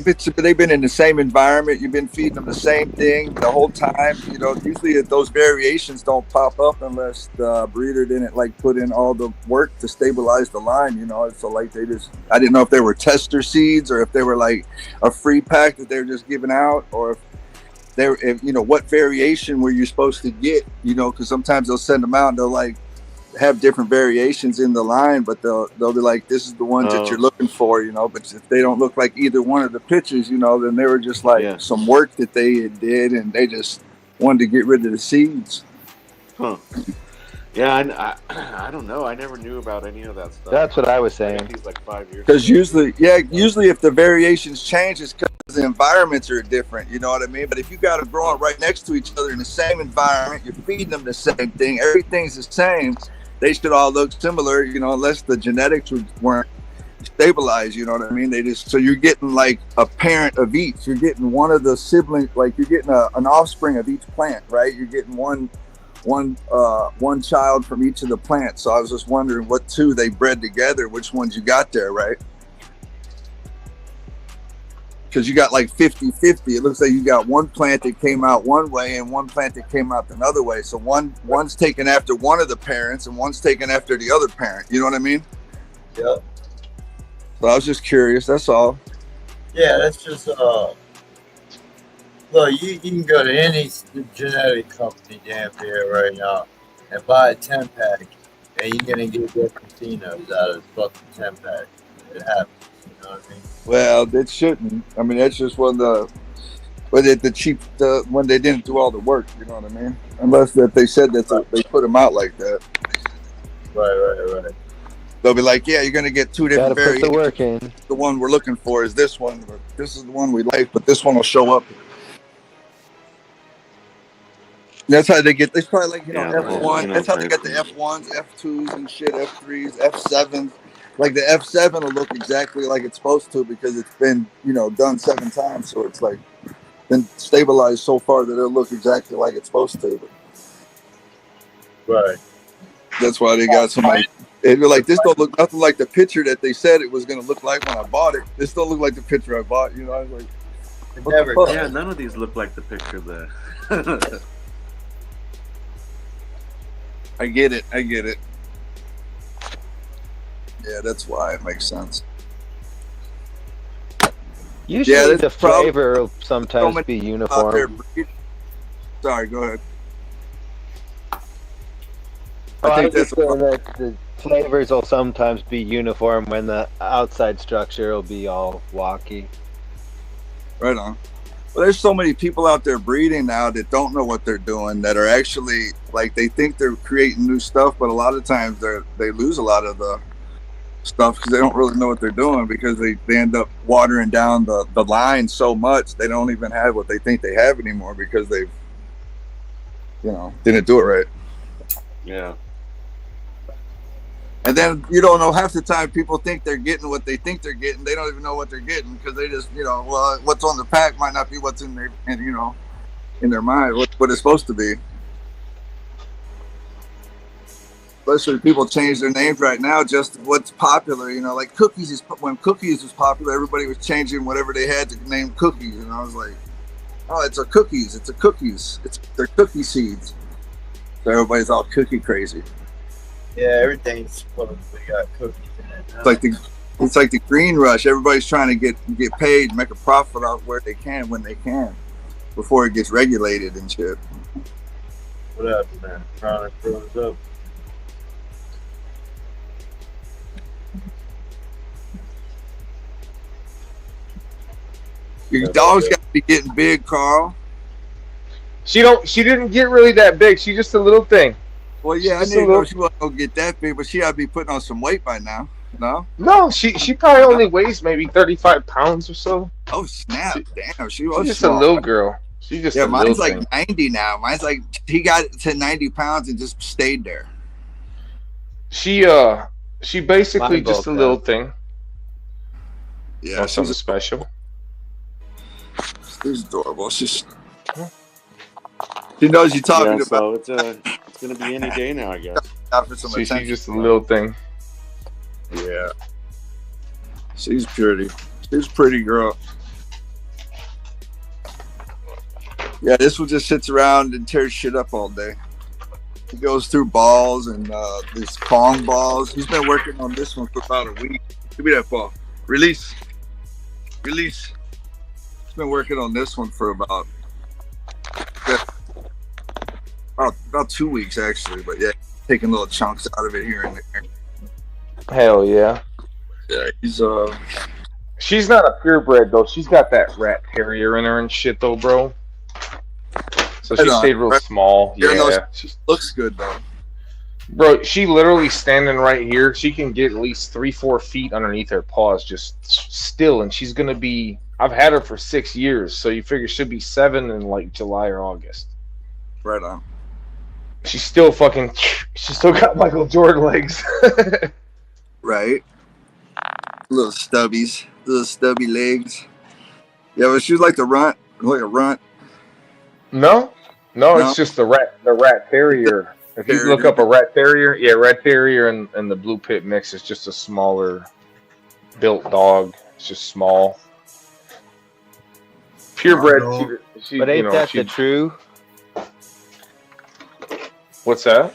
in the same environment. You've been feeding them the same thing the whole time. You know, usually those variations don't pop up unless the breeder didn't put in all the work to stabilize the line. You know, so I didn't know if they were tester seeds or if they were like a free pack that they were just giving out, or if what variation were you supposed to get? You know, because sometimes they'll send them out and they'll have different variations in the line, but they'll be like, this is the ones that you're looking for, but if they don't look like either one of the pictures, then they were just some work that they did and they just wanted to get rid of the seeds. Yeah, I don't know. I never knew about any of that stuff. That's what I was saying. These 5 years because usually if the variations change, it's because the environments are different, you know what I mean? But if you got them growing right next to each other in the same environment, you're feeding them the same thing, everything's the same, they should all look similar, unless the genetics weren't stabilized, you know what I mean? So you're getting a parent of each. You're getting one of the siblings, you're getting an offspring of each plant, right? You're getting one child from each of the plants. So I was just wondering what two they bred together, which ones you got there, right? because you got like 50-50. It looks like you got one plant that came out one way and one plant that came out another way. So one's taken after one of the parents and one's taken after the other parent. You know what I mean? Yep. So I was just curious. That's all. Yeah, that's just look, you can go to any genetic company damn near right now and buy a 10-pack, and you're gonna get different phenos out of the fucking 10-pack. It happens. You know what I mean? Well, it shouldn't. I mean, that's just when when they didn't do all the work. You know what I mean? Unless that they said that they put them out like that. Right. They'll be like, yeah, you're gonna get two different Gotta put the variations. work in. The one we're looking for is this one, but this is the one we like, but this one will show up. That's how they get. It's probably like F1. That's how they get the F1s, F2s, and shit. F3s, F7s. Like the F7 will look exactly like it's supposed to because it's been done 7 times. So it's like been stabilized so far that it'll look exactly like it's supposed to. Right. That's why they got somebody. They'd be like, this don't look nothing like the picture that they said it was going to look like when I bought it. This don't look like the picture I bought. I was like, what the fuck? Yeah, none of these look like the picture there. I get it. Yeah, that's why it makes sense. Usually the flavor will sometimes be uniform. Sorry, go ahead. I think that's that the flavors will sometimes be uniform when the outside structure will be all wonky. Right on. Well, there's so many people out there breeding now that don't know what they're doing, that are actually like they think they're creating new stuff, but a lot of times they lose a lot of the stuff because they don't really know what they're doing because they end up watering down the line so much they don't even have what they think they have anymore because they've didn't do it right. Yeah. And then you don't know, half the time people think they're getting what they think they're getting. They don't even know what they're getting because they just well, what's on the pack might not be what's in their in their mind what it's supposed to be. Especially people change their names right now just what's popular. Like cookies when cookies was popular, everybody was changing whatever they had to name cookies, and I was like, oh, it's cookies, they're cookie seeds. So everybody's all cookie crazy. Yeah, everything's supposedly got cookies in it. It's like the green rush. Everybody's trying to get paid, make a profit out where they can when they can, before it gets regulated and shit. What happened, man? Trying to froze up. Your dog's got to be getting big, Carl. She didn't get really that big. She's just a little thing. Well, yeah, I didn't know she wasn't gonna get that big, but she ought to be putting on some weight by now. No, she probably only weighs maybe 35 pounds or so. Oh snap! Damn, she's just a little girl. She's just mine's like 90 now. Mine's like he got to 90 pounds and just stayed there. She basically just a little thing. Yeah, something special. She's adorable. She knows you're talking about. So it's gonna be any day now, I guess. She's just a little thing. Yeah, she's pretty. She's a pretty girl. Yeah, this one just sits around and tears shit up all day. He goes through balls and these Kong balls. He's been working on this one for about a week. Give me that ball. Release. He's been working on this one for about 2 weeks actually, but yeah, taking little chunks out of it here and there. Hell yeah. Yeah, she's not a purebred though. She's got that rat terrier in her and shit though, bro. So she stayed real small. Yeah, she looks good though. Bro, she literally standing right here. She can get at least 3-4 feet underneath her paws, just still, and she's gonna be. I've had her for 6 years, so you figure she'll be 7 in like July or August. Right on. She's still got Michael Jordan legs. Right. Little stubby legs. Yeah, but she's like a runt. No, it's just the rat terrier. If you look up a rat terrier, rat terrier and the blue pit mix is just a smaller built dog. It's just small. Purebred. But ain't that the true? What's that?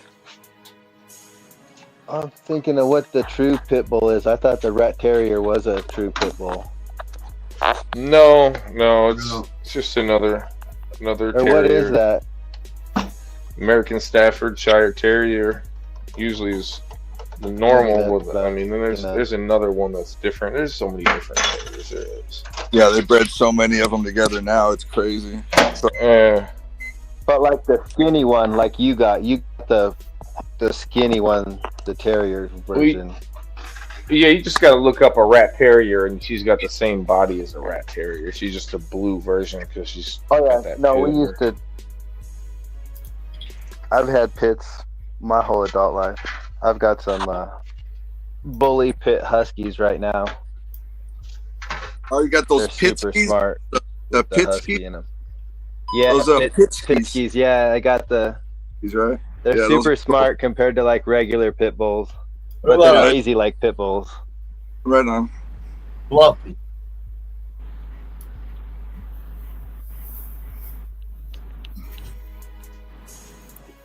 I'm thinking of what the true pit bull is. I thought the rat terrier was a true pit bull. No, it's just another terrier. What is that? American Staffordshire Terrier usually is the normal. I mean, then there's another one that's different. There's so many different terriers. There is. Yeah, they bred so many of them together now. It's crazy. So, but like the skinny one, like you got the skinny one, the terrier version. Yeah, you just got to look up a rat terrier, and she's got the same body as a rat terrier. She's just a blue version because she's. Oh yeah, no, we used to. I've had pits my whole adult life. I've got some bully pit huskies right now. Oh, you got those They're super pitskis? smart. The husky in them. Yeah, those pitskis. Yeah, I got the. He's right. They're Yeah, super those- smart compared to like regular pit bulls, What but they're about- lazy like pit bulls. Right on. Fluffy.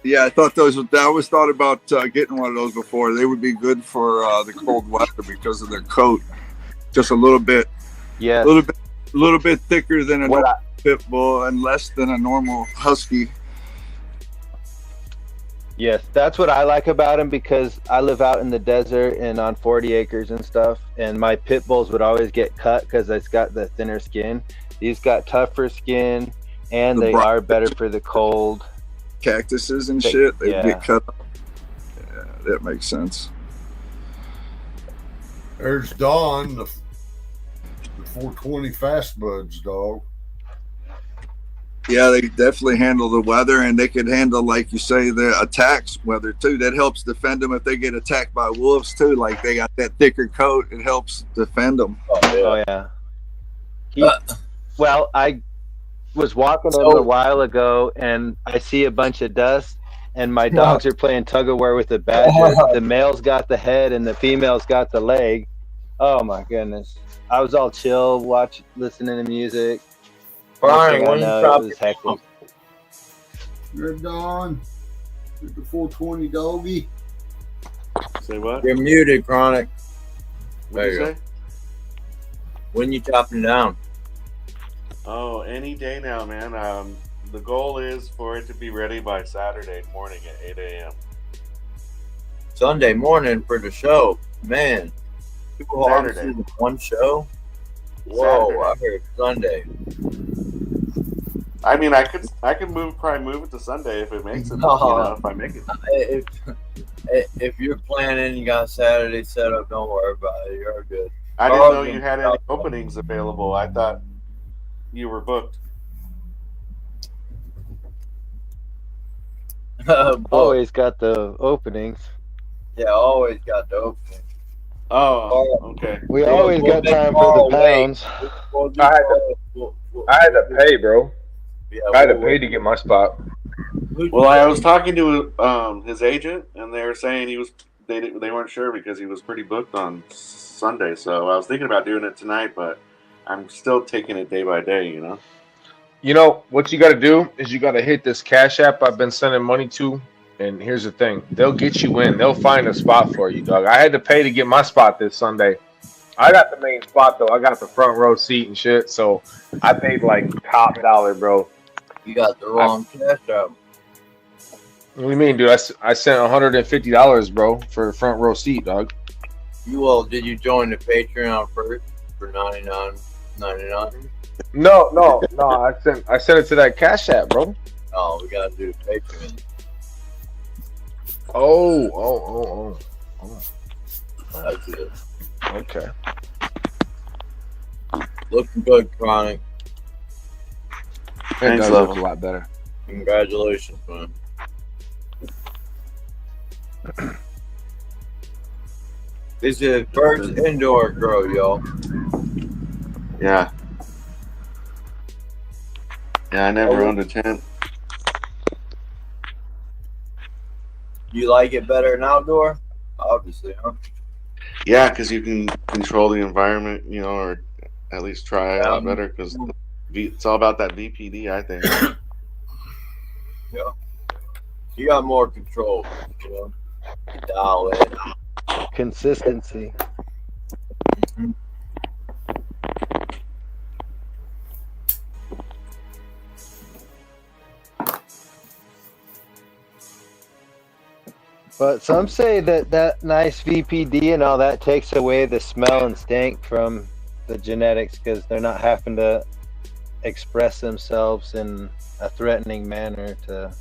Yeah, I thought I always thought about getting one of those before. They would be good for the cold weather because of their coat. Just a little bit. Yeah. A little bit thicker than a normal pit bull and less than a normal husky. Yes, that's what I like about him because I live out in the desert and on 40 acres and stuff, and my pit bulls would always get cut because it's got the thinner skin. These got tougher skin, and they are better for the cold. Cactuses and shit, they yeah. get cut up. Yeah, that makes sense. There's Don, the 420 Fast Buds dog. Yeah, they definitely handle the weather, and they could handle, like you say, the attacks weather too. That helps defend them if they get attacked by wolves too. Like they got that thicker coat, it helps defend them. Oh yeah. Well, I was walking him a while ago, and I see a bunch of dust, and my dogs are playing tug of war with the badger. The male's got the head, and the female's got the leg. Oh my goodness! I was all chill, listening to music. Brian, I when you know, drop it was it hectic. You're Don. You're the 420 doggy. Say what? You're muted, Chronic. What There you you say? go. When you chopping down? Oh, any day now, man. The goal is for it to be ready by Saturday morning at 8 a.m. Sunday morning for the show. Man, people are Saturday. seeing one show. Whoa, Saturday. I heard Sunday. I mean, I could probably move it to Sunday if it makes it. You know, if I make it. If you're planning, you got Saturday set up. Don't worry about it. You're good. I didn't know you had any openings available. I thought you were booked. Always got the openings. Yeah, always got the opening. Oh, okay. We always got time for the pounds. I had to pay, bro. I had to pay to get my spot. Well, I was talking to his agent, and they were saying they weren't sure because he was pretty booked on Sunday. So I was thinking about doing it tonight, but I'm still taking it day by day. You know. You know what you got to do is you got to hit this Cash App I've been sending money to, and here's the thing: they'll get you in. They'll find a spot for you, dog. I had to pay to get my spot this Sunday. I got the main spot though. I got the front row seat and shit, so I paid like top dollar, bro. You got the wrong Cash App. What do you mean, dude? I sent $150, bro, for a front row seat, dog. Did you join the Patreon first for $99.99? No. I sent it to that Cash App, bro. Oh, we gotta do the Patreon. Oh. That's it. Okay. Looking good, Chronic. It does look a lot better. Congratulations, man. This is first indoor grow, y'all. Yeah. Yeah, I never owned a tent. You like it better than outdoor? Obviously, huh? Yeah, because you can control the environment, you know, or at least try it out better. Because It's all about that VPD, I think. Yeah. You got more control, you know. You dial in. Consistency. Mhm. But some say that that nice VPD and all that takes away the smell and stink from the genetics because they're not having to express themselves in a threatening manner to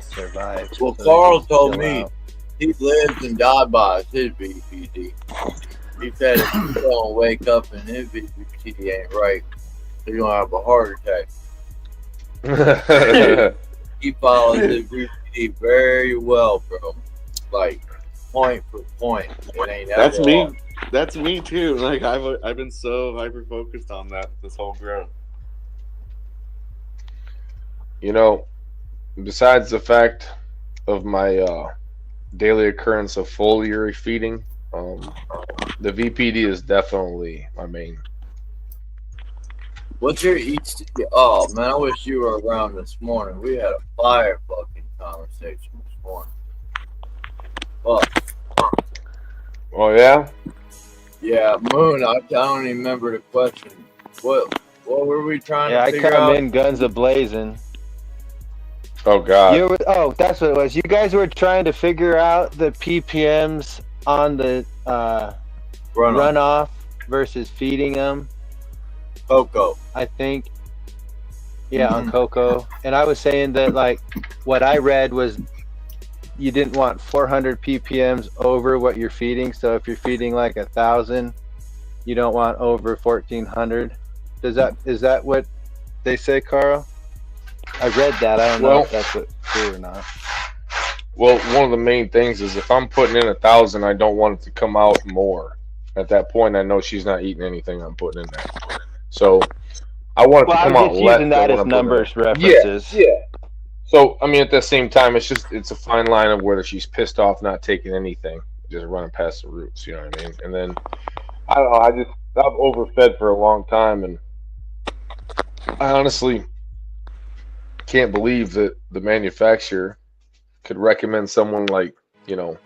survive. Well, So they Carl can told chill me out. he lives and died by his VPD. He said if you don't wake up and his VPD ain't right, you're gonna have a heart attack. He follows his VPD very well, bro. Like point for point. It ain't that That's me. hard. That's me too. Like I've been so hyper focused on that this whole grow. You know, besides the fact of my daily occurrence of foliar feeding, the VPD is definitely my main. What's your each? Oh man, I wish you were around this morning. We had a fire fucking conversation this morning. Fuck. Oh yeah. Yeah, Moon. I don't even remember the question. What were we trying Yeah, to I figure come out? in guns a blazing. Oh God. Oh, that's what it was. You guys were trying to figure out the ppms on the runoff versus feeding them. Cocoa. I think. Yeah, on cocoa. And I was saying that like what I read was you didn't want 400 ppms over what you're feeding. So if you're feeding like 1,000, you don't want over 1,400. Is that what they say, Carl? I read that. I don't know if that's true or not. Well, one of the main things is if I'm putting in 1,000, I don't want it to come out more. At that point, I know she's not eating anything I'm putting in there. So I want it to come out less. Using that as numbers references. Yeah. So I mean, at the same time, it's a fine line of whether she's pissed off not taking anything, just running past the roots. You know what I mean? And then I don't know. I've overfed for a long time, and I honestly can't believe that the manufacturer could recommend someone like, to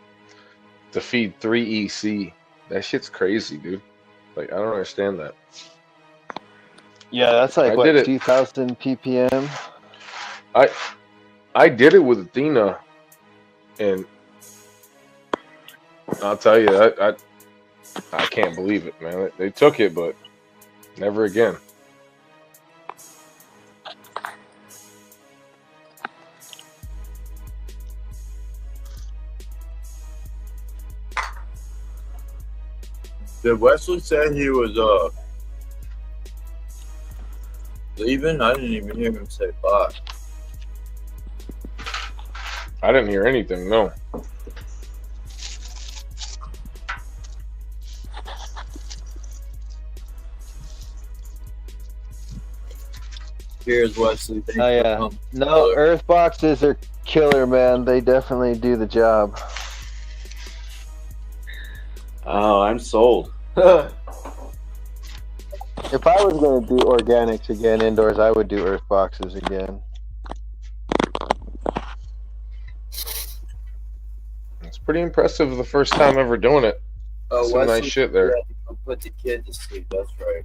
feed 3 EC. That shit's crazy, dude. Like, I don't understand that. Yeah, that's like, 2,000 ppm? I did it with Athena, and I'll tell you, I can't believe it, man. They took it, but never again. Did Wesley say he was leaving? I didn't even hear him say bye. I didn't hear anything, no. Cheers, Wesley. Oh yeah. No, earth boxes are killer, man. They definitely do the job. Oh, I'm sold. If I was going to do organics again indoors, I would do earth boxes again. It's pretty impressive the first time ever doing it. Oh, some nice shit there. Put the kid to sleep. That's right.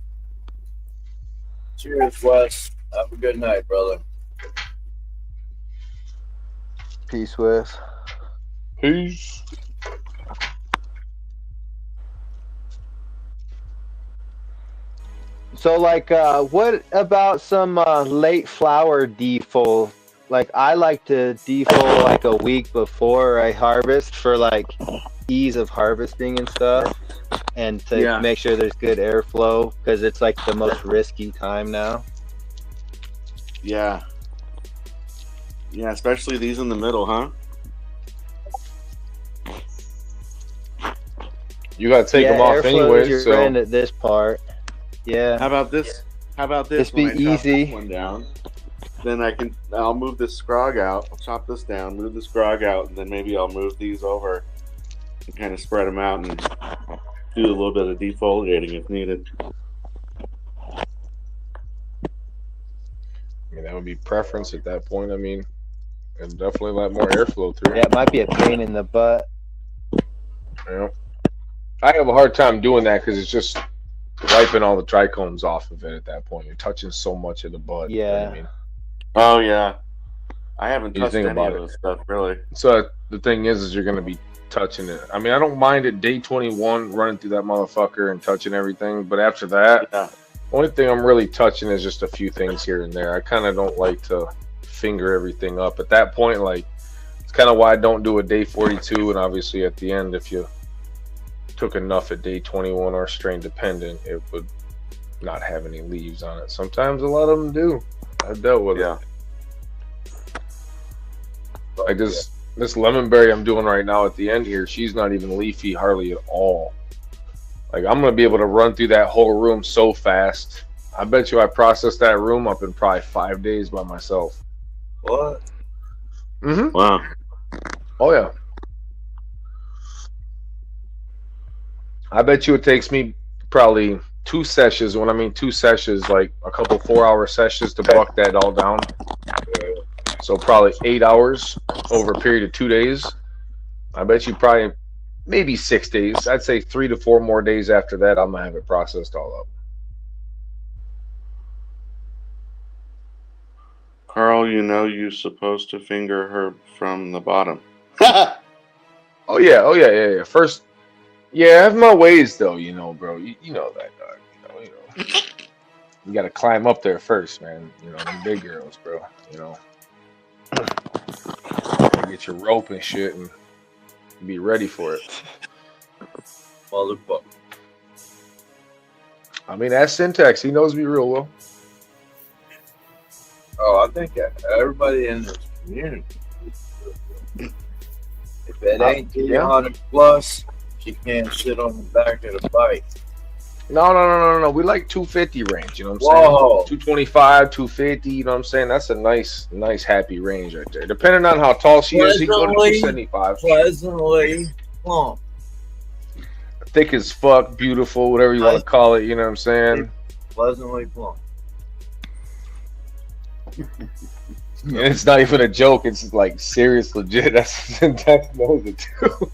Cheers, Wes. Have a good night, brother. Peace, Wes. Peace. So, like, what about some late flower defol? Like, I like to defol like a week before I harvest for like ease of harvesting and stuff, and to make sure there's good airflow because it's like the most risky time now. Yeah. Yeah, especially these in the middle, huh? You gotta take them off anyway. Your friend at this part. Yeah. How about this? Just be easy. One down, then I'll move this scrog out. I'll chop this down, move the scrog out, and then maybe I'll move these over and kind of spread them out and do a little bit of defoliating if needed. I mean, that would be preference at that point. I mean, and definitely let more airflow through. Yeah, it might be a pain in the butt. Yeah. I have a hard time doing that because it's just wiping all the trichomes off of it at that point. You're touching so much of the bud. Yeah. You know what I mean? Oh yeah, I haven't You touched think any about of it. this stuff really. So the thing is you're going to be touching it. I mean, I don't mind it day 21 running through that motherfucker and touching everything. But after that, Yeah. only thing I'm really touching is just a few things here and there. I kind of don't like to finger everything up. At that point, like, it's kind of why I don't do a day 42. And obviously at the end, if you took enough at day 21 or strain dependent, it would not have any leaves on it. Sometimes a lot of them do. I've dealt with it. Like this lemonberry I'm doing right now at the end here, she's not even leafy hardly at all. Like, I'm gonna be able to run through that whole room so fast. I bet you I processed that room up in probably 5 days by myself. What? Mm-hmm. Wow. Oh yeah. I bet you it takes me probably 2 sessions. When I mean 2 sessions, like a couple 4-hour sessions to buck that all down. So probably 8 hours over a period of 2 days. I bet you probably maybe 6 days. I'd say 3 to 4 more days after that, I'm gonna have it processed all up. Carl, you know you're supposed to finger her from the bottom. Oh yeah. First, yeah, I have my ways though, you know, bro. You know that, dog. You know. You gotta climb up there first, man. You know, them big girls, bro. You know. Get your rope and shit and be ready for it. Motherfucker. I mean, that's Syntax. He knows me real well. Oh, I think everybody in this community. If it ain't 300 plus, you can't sit on the back of the bike. No. We like 250 range, you know what I'm Whoa. saying? 225, 250, you know what I'm saying? That's a nice, happy range right there. Depending on how tall she is, he can go to 275. Pleasantly plump. Thick as fuck, beautiful, whatever you want to call it, you know what I'm saying? Pleasantly plump. And it's not even a joke, it's like serious, legit. That's Syntax knows it too.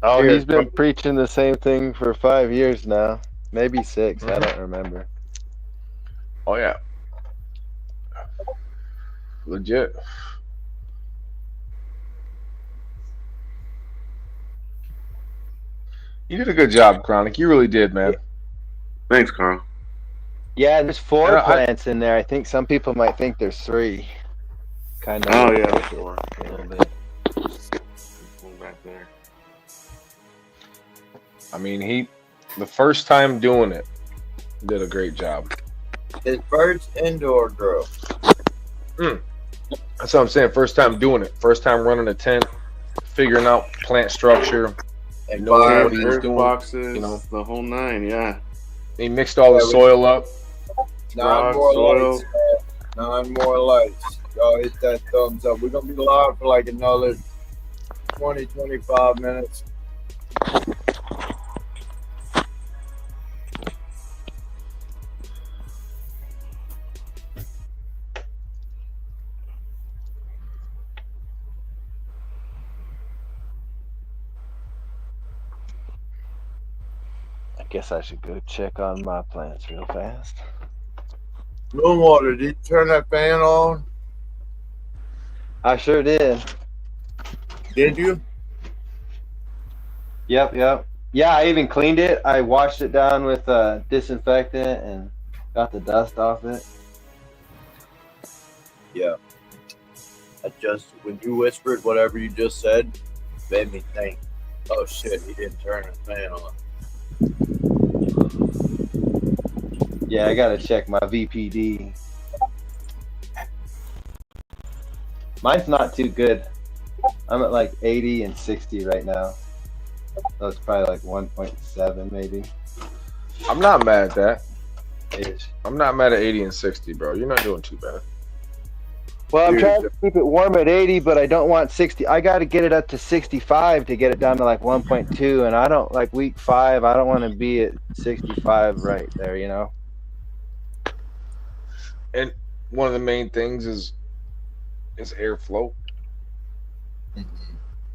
Oh, Cheers, he's been bro. preaching the same thing for 5 years now. Maybe 6. I don't remember. Oh, yeah. Legit. You did a good job, Chronic. You really did, man. Thanks, Carl. Yeah, there's 4 Yeah, plants in there. I think some people might think there's 3. Kind of. Oh yeah, sure. A little bit. One back there. I mean, the first time doing it, did a great job. His first indoor grow. That's what I'm saying. First time doing it. First time running a tent, figuring out plant structure, And knowing what he was Earth doing. boxes, You know, the whole 9, yeah. he mixed all the soil up. 9 Rock, more soil. lights, man. 9 more lights. Y'all hit that thumbs up. We're going to be live for like another 20, 25 minutes. I guess I should go check on my plants real fast. Moonwater, did you turn that fan on? I sure did. Did you? Yep. Yeah, I even cleaned it. I washed it down with disinfectant and got the dust off it. Yeah. When you whispered whatever you just said, made me think, oh shit, he didn't turn his fan on. Yeah, I gotta check my VPD. Mine's not too good. I'm at like 80 and 60 right now. So it's probably like 1.7 maybe. I'm not mad at that. Ish. I'm not mad at 80 and 60, bro. You're not doing too bad. Well, I'm trying to keep it warm at 80, but I don't want 60. I got to get it up to 65 to get it down to like 1.2. And I don't like week 5. I don't want to be at 65 right there, you know? And one of the main things is airflow.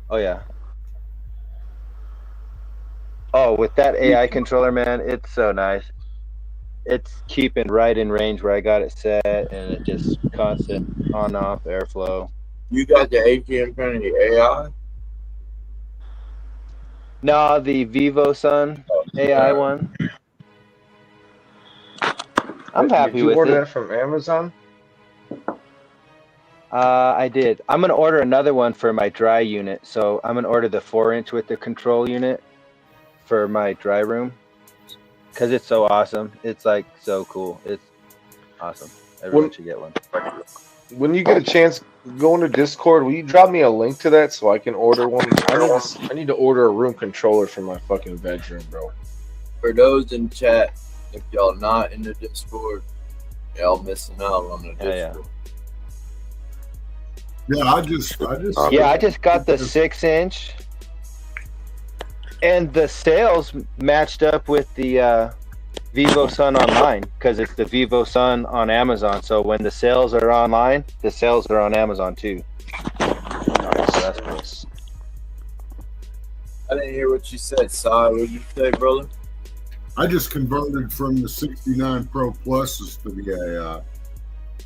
Oh, yeah. Oh, with that AI controller, man, it's so nice. It's keeping right in range where I got it set, and it just constant on-off airflow. You got the AT Infinity AI? No, the Vivo Sun AI one. I'm happy Did you with order it. that from Amazon? I did. I'm gonna order another one for my dry unit. So I'm gonna order the 4-inch with the control unit for my dry room because it's so awesome. It's like so cool. It's awesome. Everyone should get one. When you get a chance, go into Discord. Will you drop me a link to that so I can order one? I need to order a room controller for my fucking bedroom, bro. For those in chat, if y'all not in the Discord, y'all missing out on the Discord. Yeah, I just got the 6-inch, and the sales matched up with the Vivo Sun online because it's the Vivo Sun on Amazon. So when the sales are online, the sales are on Amazon too. Nice. So that's nice. I didn't hear what you said, Sai. What did you say, brother? I just converted from the 69 Pro Pluses to the AI.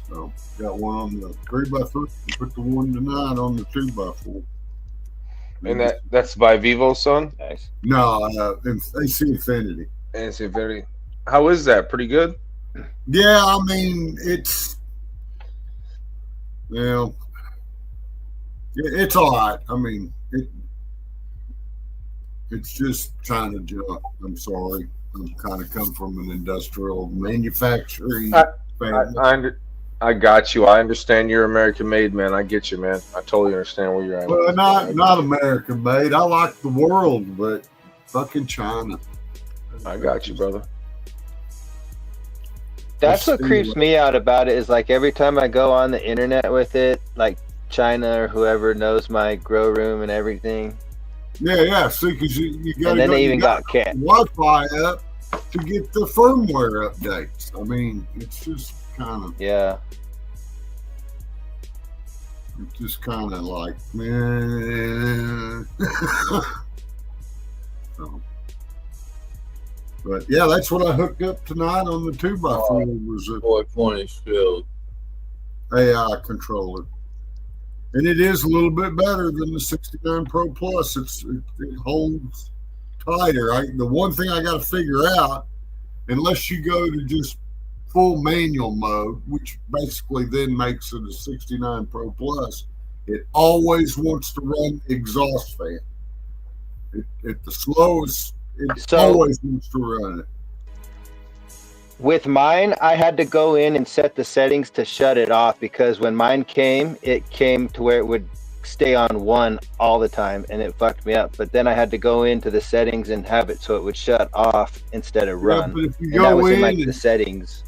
So got one on the 3x3 and put the 1 to 9 on the 2x4. And that's by Vivo, son? Nice. No, AC Infinity. AC Infinity. How is that? Pretty good? Yeah, I mean, it's, you know, it's all right. I mean, it's just China junk. I'm sorry. I'm kind of come from an industrial manufacturing family. I got you. I understand you're American made, man. I get you, man. I totally understand where you're at. Well, not American made. I like the world, but fucking China. I got you, brother. That's what creeps me out about it is like every time I go on the internet with it, like China or whoever knows my grow room and everything. Yeah. See, because you got and then they even got cat Wi-Fi up to get the firmware updates. I mean, it's just kind of it's just kind of like man. So, but yeah, that's what I hooked up tonight on the 2x4 was a 420 still AI controller, and it is a little bit better than the 69 Pro Plus. It holds tighter. The one thing I got to figure out, unless you go to just full manual mode, which basically then makes it a 69 Pro Plus, it always wants to run exhaust fan. At the slowest, it always wants to run it. With mine, I had to go in and set the settings to shut it off because when mine came, it came to where it would stay on 1 all the time and it fucked me up. But then I had to go into the settings and have it so it would shut off instead of run. But if you and go that was in like in the settings.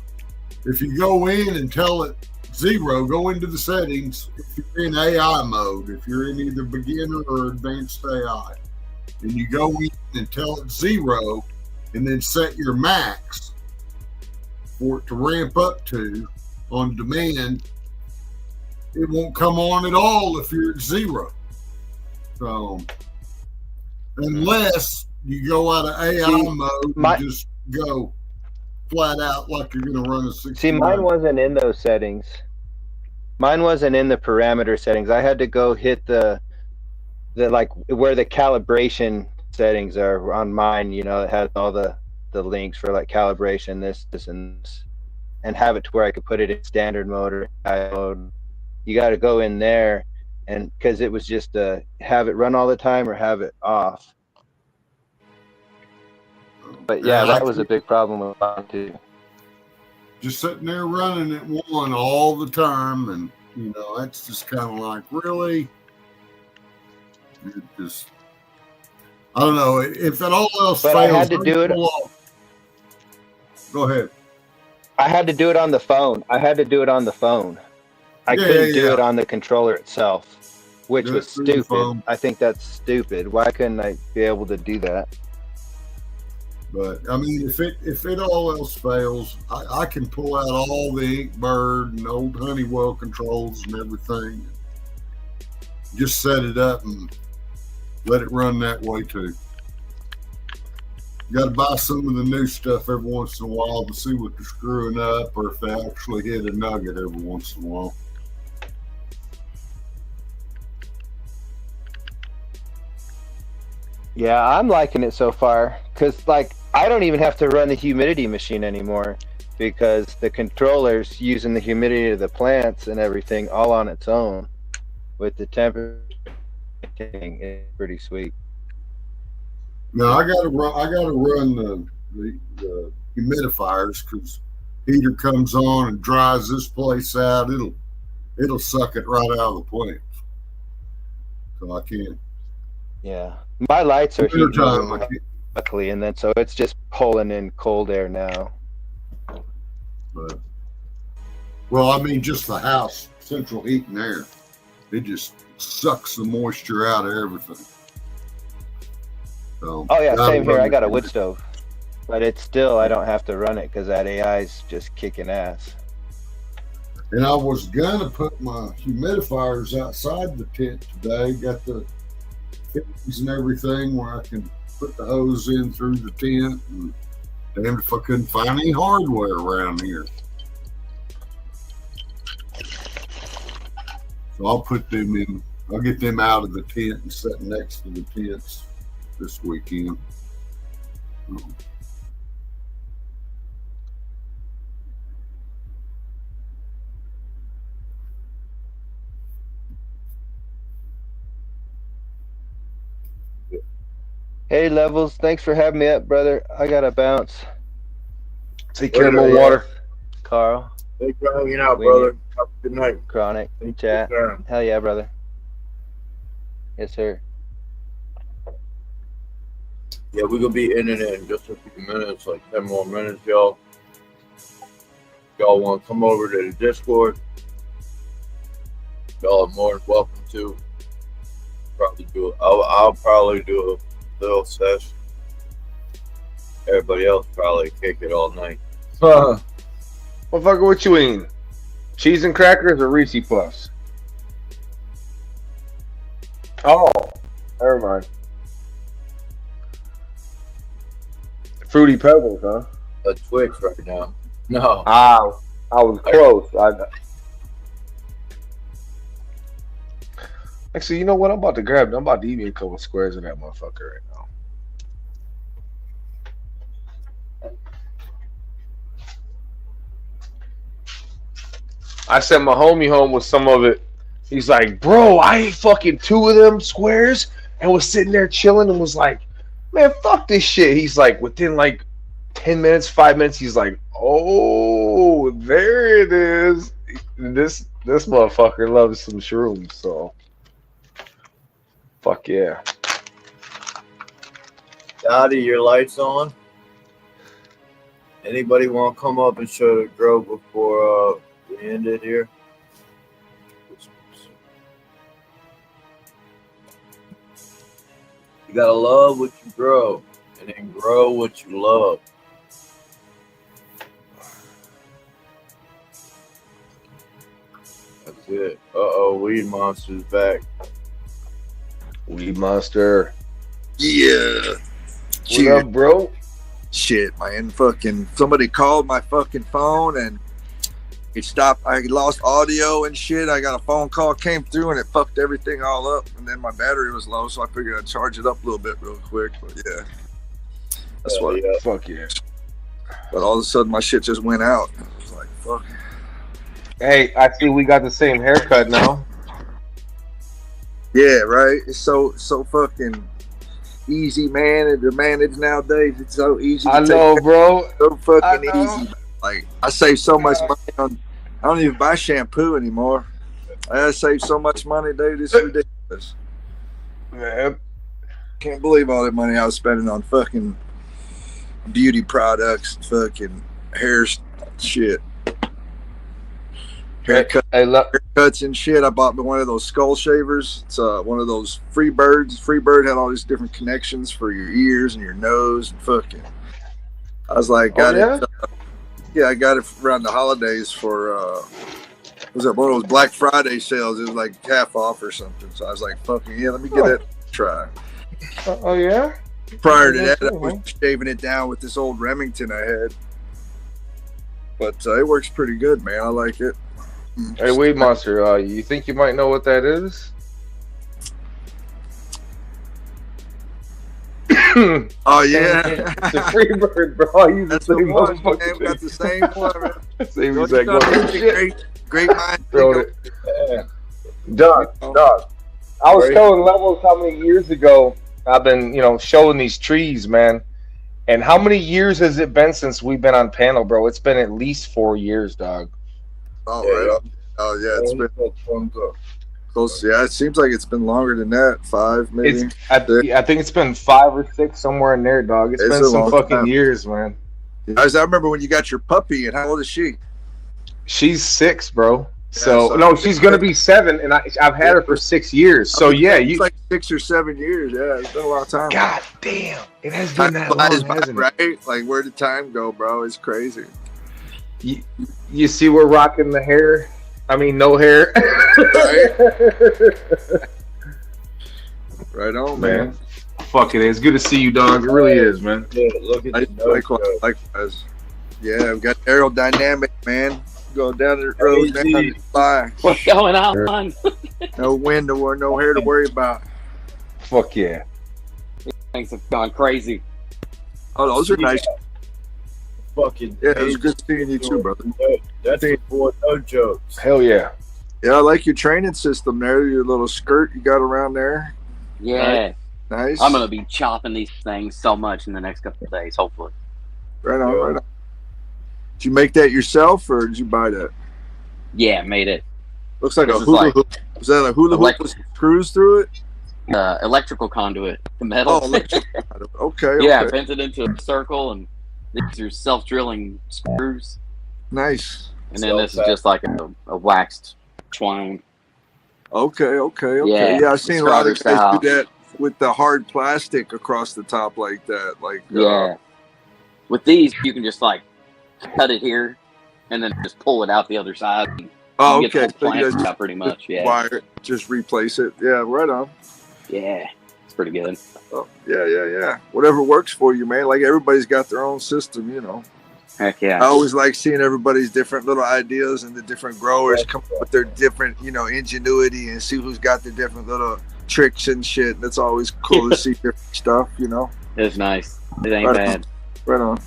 If you go in and tell it 0, go into the settings. If you're in AI mode, if you're in either beginner or advanced AI, and you go in and tell it 0, and then set your max for it to ramp up to on demand, it won't come on at all if you're at 0. So unless you go out of AI mode and just go flat out like you're going to run a 69. See, mine wasn't in those settings. Mine wasn't in the parameter settings. I had to go hit the like where the calibration settings are on mine. You know, it has all the links for like calibration, this, and this, and have it to where I could put it in standard mode or high mode. You got to go in there, and because it was just have it run all the time or have it off. But yeah, that was a big problem with mine too. Just sitting there running at 1 all the time, and you know that's just kind of like really. It just, I don't know if at all else fails. I had to do it. Go ahead. I had to do it on the phone. I couldn't do it on the controller itself, which was stupid. Foam. I think that's stupid. Why couldn't I be able to do that? But I mean, if it all else fails, I can pull out all the Inkbird and old Honeywell controls and everything. Just set it up and let it run that way too. You got to buy some of the new stuff every once in a while to see what they're screwing up, or if they actually hit a nugget every once in a while. Yeah, I'm liking it so far because, like, I don't even have to run the humidity machine anymore because the controller's using the humidity of the plants and everything all on its own with the temperature. It's pretty sweet. No, I gotta run the humidifiers because heater comes on and dries this place out. It'll suck it right out of the plants. So I can't. Yeah, my lights are heating Wintertime, luckily, and then so it's just pulling in cold air now. But, well, I mean, just the house, central heat and air. It just sucks the moisture out of everything. So, Oh yeah, same here. I got a wood stove, but it's still, I don't have to run it because that AI's just kicking ass. And I was gonna put my humidifiers outside the tent today. Got the fittings and everything where I can put the hose in through the tent. And damn if I couldn't find any hardware around here. So I'll put them in. I'll get them out of the tent and set next to the tents this weekend. Hey, Levelz, thanks for having me up, brother. I gotta bounce. Take care, more water. Carl. Thanks for hanging out, brother. Have a good night. Chronic. Chat. Hell yeah, brother. Yes, sir. Yeah, we're gonna be in just a few minutes, like 10 more minutes, y'all. Y'all want to come over to the Discord? Y'all are more than welcome to. Probably do it. I'll probably do a little session. Everybody else probably kick it all night. Motherfucker, what you eating? Cheese and crackers or Reese Puffs? Oh, never mind. Fruity Pebbles, huh? A Twix right now. No. I was close. Actually, you know what? I'm about to eat me a couple squares of that motherfucker right now. I sent my homie home with some of it. He's like, bro, I ate fucking 2 of them squares and was sitting there chilling and was like, man, fuck this shit. He's like, within like 10 minutes, 5 minutes, he's like, oh, there it is. This motherfucker loves some shrooms, so fuck yeah. Dottie, your lights on? Anybody want to come up and show the grow before we end it here? You gotta love what you grow, and then grow what you love. That's it. Weed Monster's back. Weed Monster. Yeah. What up, bro? Shit, man. Fucking somebody called my fucking phone and it stopped. I lost audio and shit. I got a phone call came through and it fucked everything all up. And then my battery was low, so I figured I'd charge it up a little bit real quick. But yeah, that's what. Yeah. Fuck yeah. But all of a sudden, my shit just went out. I was like, fuck. Hey, I see we got the same haircut now. Yeah, right. It's so fucking easy, man. To manage nowadays, it's so easy. I know, bro. So fucking easy. Like I save so much money on. I don't even buy shampoo anymore. I save so much money, dude. It's ridiculous. Man, can't believe all that money I was spending on fucking beauty products, fucking hair shit. haircuts and shit. I bought me one of those skull shavers. It's one of those Free Birds. Free Bird had all these different connections for your ears and your nose and fucking. I was like, got it. Yeah, I got it around the holidays for. Was it one of those Black Friday sales? It was like half off or something. So I was like, fucking yeah, let me give that a try. Oh yeah. Prior to that, I was shaving it down with this old Remington I had. But it works pretty good, man. I like it. Hey, Weed Monster, you think you might know what that is? Oh yeah, it's a Free Bird, bro. I use That's the same the one, motherfucking man. We got the thing. same one, man. Same exact one. Great mind. Dog. I was telling Levelz how many years ago I've been, showing these trees, man. And how many years has it been since we've been on panel, bro? It's been at least 4 years, dog. Oh, right. Oh, yeah. It's been close. Yeah, it seems like it's been longer than that. 5, maybe. I think it's been 5 or 6, somewhere in there, dog. It's been some fucking years, man. I remember when you got your puppy, and how old is she? She's 6, bro. So no, she's gonna be 7, and I've had her for 6 years. So yeah, it's like 6 or 7 years. Yeah, it's been a long time. God damn, it has been that long, hasn't it? Right? Like, where did time go, bro? It's crazy. You see, we're rocking the hair. I mean, no hair. Right on, man. Fuck it is. Good to see you, dog. It really is, man. Yeah, look at the likewise. Yeah, I've got aerodynamic, man. Going down the road, down by. What's going on? No wind or no hair to worry about. Fuck yeah. Things have gone crazy. Oh, those are nice. Fucking yeah, it was good seeing you too, brother. That's boy, no jokes. Hell yeah. Yeah, I like your training system there. Your little skirt you got around there. Yeah. Nice. I'm gonna be chopping these things so much in the next couple of days, hopefully. Right on, right on. Did you make that yourself, or did you buy that? Yeah, made it. Looks like a hula hoop. Was that a hula hoop with screws through it? Electrical conduit, the metal. Oh, electrical conduit. Okay. Yeah, okay. I bent it into a circle, and these are self-drilling screws. Nice. And then this is just like a waxed twine. Okay. Yeah, I've seen a lot of guys do that with the hard plastic across the top like that. Like with these, you can just like cut it here, and then just pull it out the other side. And oh, get the okay. whole plant out pretty much. Yeah. Wire it, just replace it. Yeah, right on. Yeah, it's pretty good. Oh, yeah. Whatever works for you, man. Like everybody's got their own system, Heck yeah. I always like seeing everybody's different little ideas and the different growers come up with their different, ingenuity and see who's got the different little tricks and shit. That's always cool to see different stuff, It's nice. It ain't bad. Right on.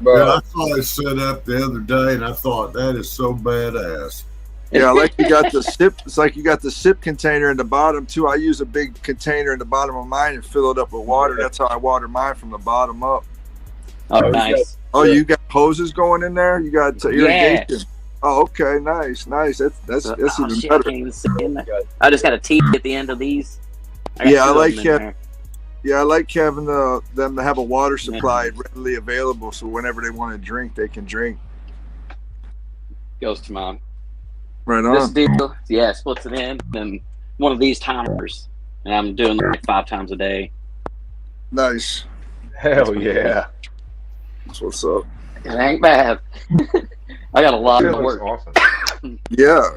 Yeah, I saw it set up the other day, and I thought that is so badass. Yeah, like you got the sip. It's like you got the sip container in the bottom too. I use a big container in the bottom of mine and fill it up with water. That's how I water mine from the bottom up. Oh, nice. Oh, you got hoses going in there? You got irrigation? Yeah. Oh, okay, nice. That's even better. I just got a teeth at the end of these. I like having them to have a water supply readily available, so whenever they want to drink, they can drink. Goes to mom. Right on. This deal, splits it in, and one of these timers, and I'm doing like 5 times a day. Nice. Hell yeah. That's what's up. It ain't bad. I got a lot of work. Awesome. Yeah,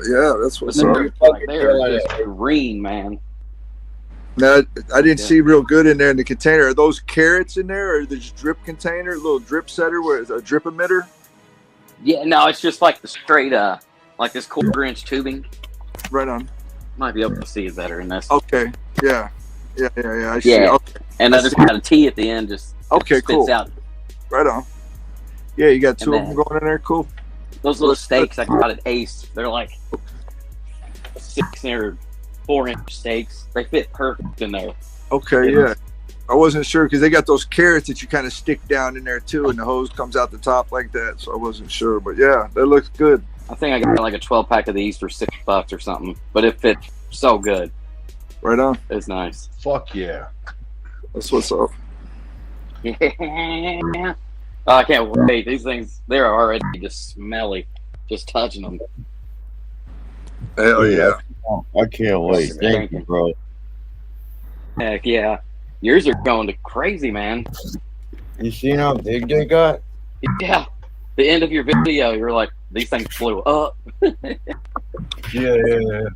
that's what's up. Like they're just green, man. Now, I didn't see real good in there in the container. Are those carrots in there, or the drip container, little drip setter, where it's a drip emitter? Yeah, no, it's just like the straight, like this 1/4-inch tubing. Right on. Might be able to see it better in this. Okay. Yeah. I see. Okay. And I just got a T at the end, just spits cool. out. Right on. Yeah, you got 2 of them going in there. Cool. Those little stakes I got at Ace, they're like 6 or 4-inch stakes. They fit perfect in there. Okay, yeah. I wasn't sure because they got those carrots that you kind of stick down in there too, and the hose comes out the top like that. So I wasn't sure, but yeah, that looks good. I think I got like a 12-pack of these for $6 or something, but it fits so good. Right on. It's nice. Fuck yeah. That's what's up. Yeah. Oh, I can't wait. These things, they're already just smelly. Just touching them. Hell yeah. I can't wait. Thank you, bro. Heck yeah. Yours are going to crazy, man. You seen how big they got? Yeah. The end of your video, you're like, these things blew up. Yeah.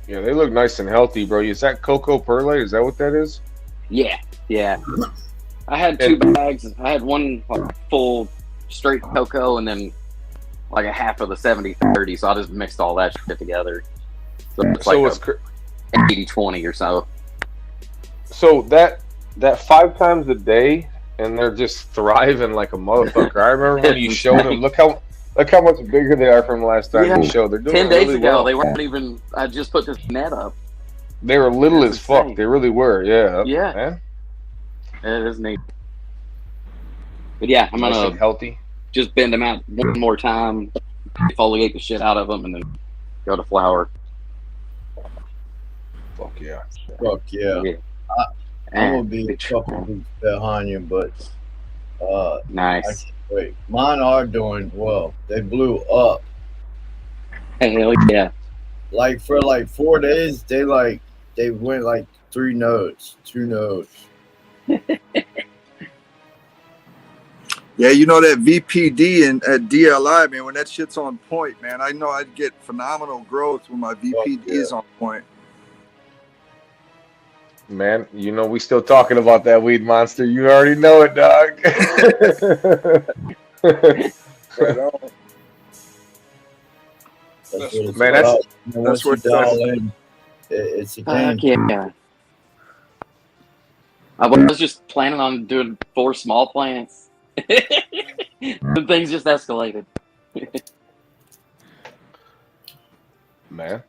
Yeah, they look nice and healthy, bro. Is that cocoa perlite? Is that what that is? Yeah. I had 2 bags. I had one full straight cocoa and then like a half of the 70-30. So I just mixed all that shit together. So it's like 80-20 or so. So that 5 times a day, and they're just thriving like a motherfucker. I remember when you showed them. Look how much bigger they are from the last time you showed. They're doing 10 days really ago, well. they weren't even. I just put this net up. They were little as fuck. They really were. Yeah. Yeah. Man. It is neat. But yeah, I'm Nice gonna and healthy. just bend them out one more time, foliate the shit out of them, and then go to flower. Fuck yeah. Fuck yeah. I'm gonna be a couple weeks behind you, but nice. I can't wait. Mine are doing well. They blew up. Hell yeah. Like for like 4 days, they went like 3 nodes, 2 nodes. Yeah, you know that VPD and at DLI, man, when that shit's on point, man, I know I'd get phenomenal growth when my VPD is on point. Man, you know we still talking about that weed monster. You already know it, dog. Right on. Man, Once you dial in, it's a game. Yeah. I was just planning on doing 4 small plants. The things just escalated. Man.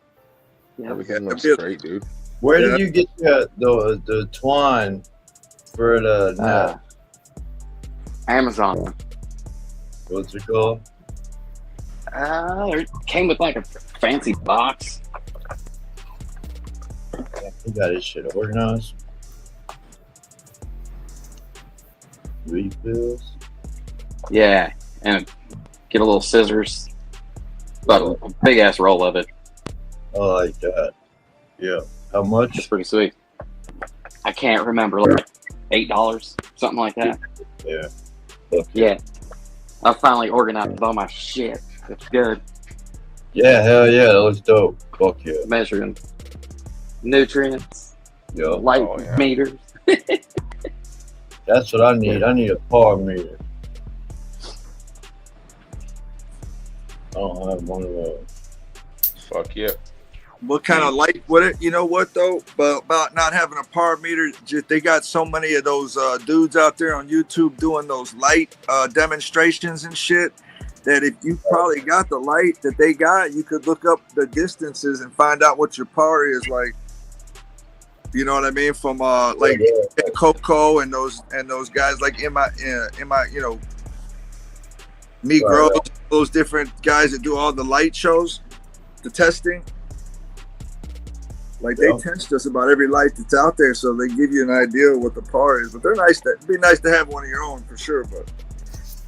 Yeah, we getting them straight, dude. Where did you get the twine for the net? Amazon. What's it called? It came with like a fancy box. He got his shit organized. Refills. Yeah, and get a little scissors. About a big ass roll of it. I like that. Yeah. How much? It's pretty sweet. I can't remember, like $8, something like that. Yeah. Yeah. I finally organized all my shit. It's good. Yeah, hell yeah, that looks dope. Fuck yeah. Measuring nutrients, light meters. That's what I need. I need a par meter. I don't have one of those. Fuck yeah. What kind of light with it? You know what though? But about not having a par meter, they got so many of those dudes out there on YouTube doing those light demonstrations and shit. That if you probably got the light that they got, you could look up the distances and find out what your par is like. You know what I mean? From like Coco and those guys like in my you know, Migros, those different guys that do all the light shows, the testing. Like they test us about every light that's out there, so they give you an idea of what the par is. But they're nice. It'd be nice to have one of your own for sure. But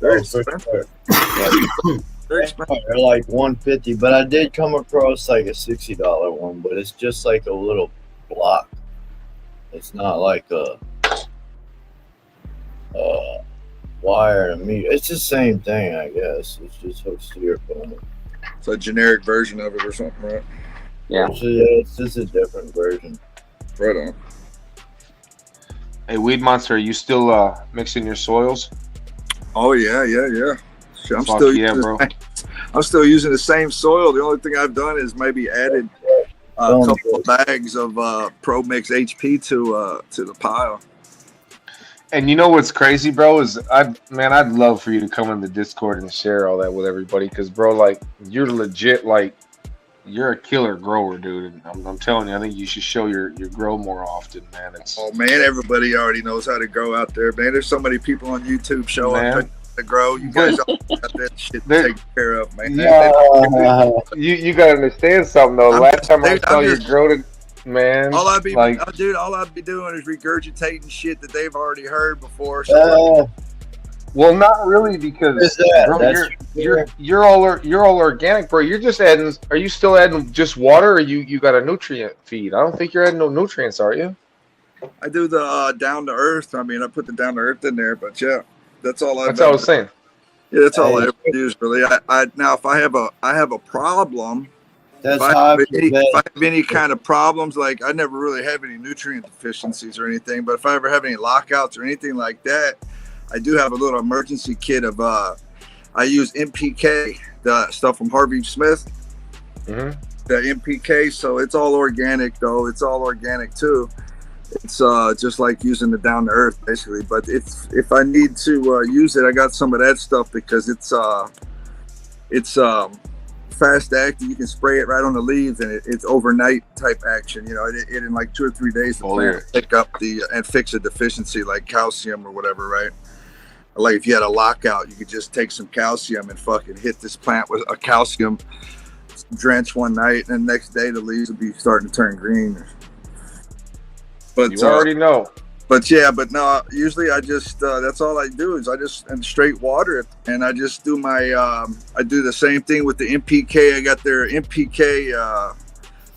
they're expensive. They're expensive. They're like $150, but I did come across like a $60 one, but it's just like a little block. It's not like a wire and meter. It's the same thing, I guess. It's just hooks to your phone. It's a generic version of it or something, right? Yeah. It's just a different version. Right on. Hey, Weed Monster, are you still mixing your soils? Oh yeah. Shit, I'm Fuck still using the same soil. The only thing I've done is maybe added a couple of bags of Pro Mix HP to the pile. And you know what's crazy, bro, is I'd love for you to come in the Discord and share all that with everybody, because bro, like you're legit, like you're a killer grower, dude. And I'm telling you, I think you should show your grow more often, man. Oh man, everybody already knows how to grow out there, man. There's so many people on YouTube showing to grow. You guys all got that shit taken care of, man. You gotta understand something though. Last time I saw your grow man. All I'd be, like, dude, all I'd be doing is regurgitating shit that they've already heard before. So well, not really, because bro, you're all organic, bro. You're just adding. Are you still adding just water, or you got a nutrient feed? I don't think you're adding no nutrients, are you? I do the down to earth. I mean, I put the down to earth in there, but yeah, that's all I've. That's what I was saying. Yeah, that's all I ever use, really. I now, if I have a problem. That's if how I have any kind of problems, like I never really have any nutrient deficiencies or anything, but if I ever have any lockouts or anything like that, I do have a little emergency kit of I use NPK, the stuff from Harvey Smith. Mm-hmm. The NPK, so it's all organic though. It's all organic too. It's just like using the down to earth basically. But if I need to use it, I got some of that stuff because it's fast acting. You can spray it right on the leaves, and it's overnight type action. You know, it in like 2 or 3 days the plant will pick up and fix a deficiency like calcium or whatever, right? Like if you had a lockout, you could just take some calcium and fucking hit this plant with a calcium drench one night, and the next day the leaves will be starting to turn green. But you already know. But yeah, but no, usually I just that's all I do is I just straight water it, and I just do my I do the same thing with the NPK. I got their NPK,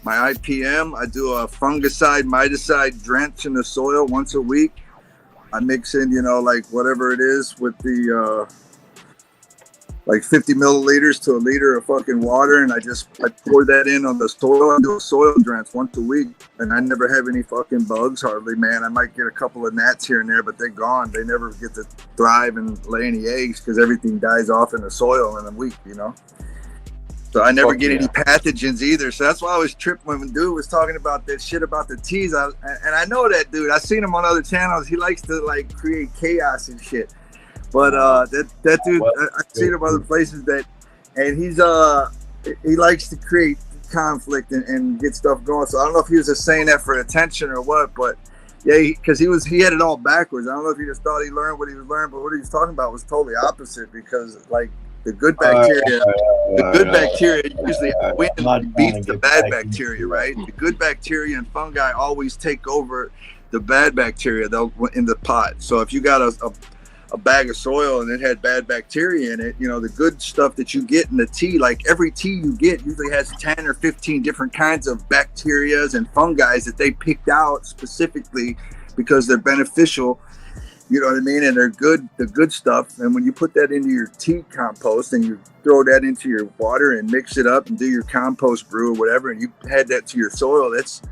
my IPM. I do a fungicide, miticide drench in the soil once a week. I mix in, you know, like whatever it is with the like 50 milliliters to a liter of fucking water, and I pour that in on the soil. I do a soil drench once a week, and I never have any fucking bugs hardly, man. I might get a couple of gnats here and there, but they're gone. They never get to thrive and lay any eggs because everything dies off in the soil in a week, you know? So I never get any pathogens either. So that's why I was tripped when dude was talking about that shit about the teas. And I know that dude. I've seen him on other channels. He likes to like create chaos and shit. But that dude, I've seen him other places and he likes to create conflict and get stuff going. So I don't know if he was just saying that for attention or what, but yeah, because he had it all backwards. I don't know if he just thought he learned what he was learning, but what he was talking about was totally opposite, because like the good bacteria, usually win and beats the bad bacteria, right? The good bacteria and fungi always take over the bad bacteria though in the pot. So if you got a bag of soil and it had bad bacteria in it, you know, the good stuff that you get in the tea, like every tea you get usually has 10 or 15 different kinds of bacterias and fungi that they picked out specifically because they're beneficial, you know what I mean? And they're good, the good stuff. And when you put that into your tea compost and you throw that into your water and mix it up and do your compost brew or whatever, and you add that to your soil, it's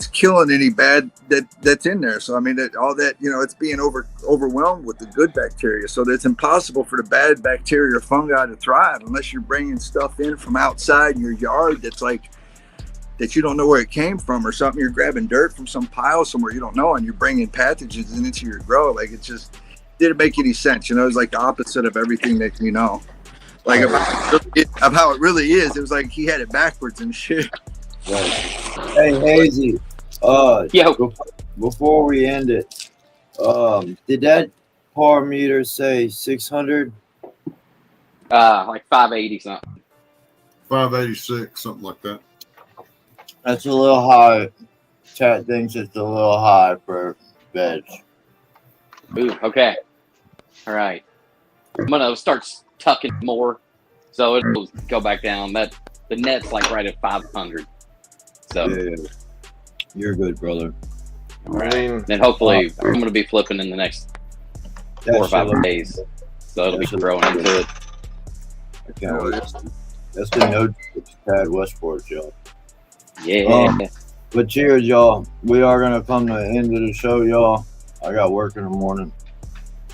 killing any bad that's in there. So I mean, all that, you know, it's being overwhelmed with the good bacteria. So it's impossible for the bad bacteria or fungi to thrive unless you're bringing stuff in from outside your yard that's like that you don't know where it came from or something. You're grabbing dirt from some pile somewhere you don't know, and you're bringing pathogens into your grow. Like it just didn't make any sense. You know, it's like the opposite of everything that you know. Like of how it really is. It was like he had it backwards and shit. Right. Hey, Hazy. Before we end it, did that par meter say 600? Like 580 something. 586, something like that. That's a little high. Chat thinks it's a little high for veg. Ooh, okay. All right. I'm gonna start tucking more, so it'll go back down. That the net's like right at 500. So yeah, you're good, brother. All right. Then hopefully I'm gonna be flipping in the next 4 or 5 days, so it'll be growing into it. I can't wait. That's the no Tad Westport, y'all. Yeah. But cheers, y'all. We are gonna come to the end of the show, y'all. I got work in the morning.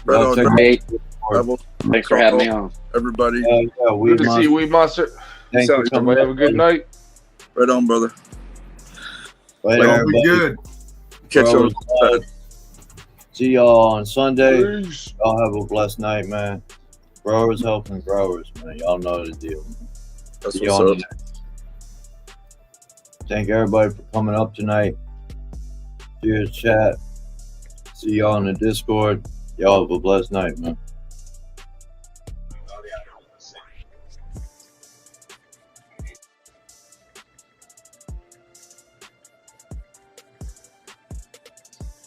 Thanks for having me on, everybody. Good to see you, Weed Monster. Thanks for coming. Have a good night. Right on, brother. Later, everybody. Good. Catch you. See y'all on Sunday. Y'all have a blessed night, man. Growers helping growers, man. Y'all know the deal. That's See what's y'all up. Thank everybody for coming up tonight. Cheers, chat. See y'all in the Discord. Y'all have a blessed night, man.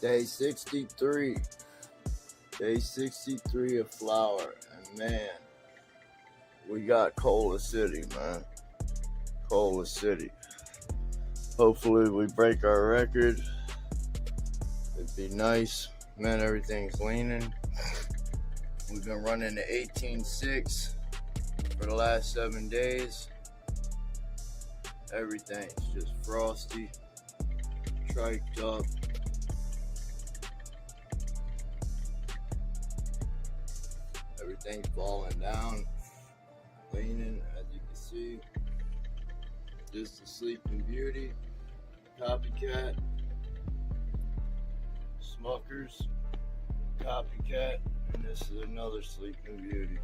Day 63. Day 63 of flower. And man, we got Cola City, man. Cola City. Hopefully we break our record. It'd be nice. Man, everything's leaning. We've been running the 18.6 for the last 7 days. Everything's just frosty, triked up. Everything's falling down, leaning, as you can see. Just a Sleeping Beauty, Copycat, Smuckers, Copycat, and this is another Sleeping Beauty.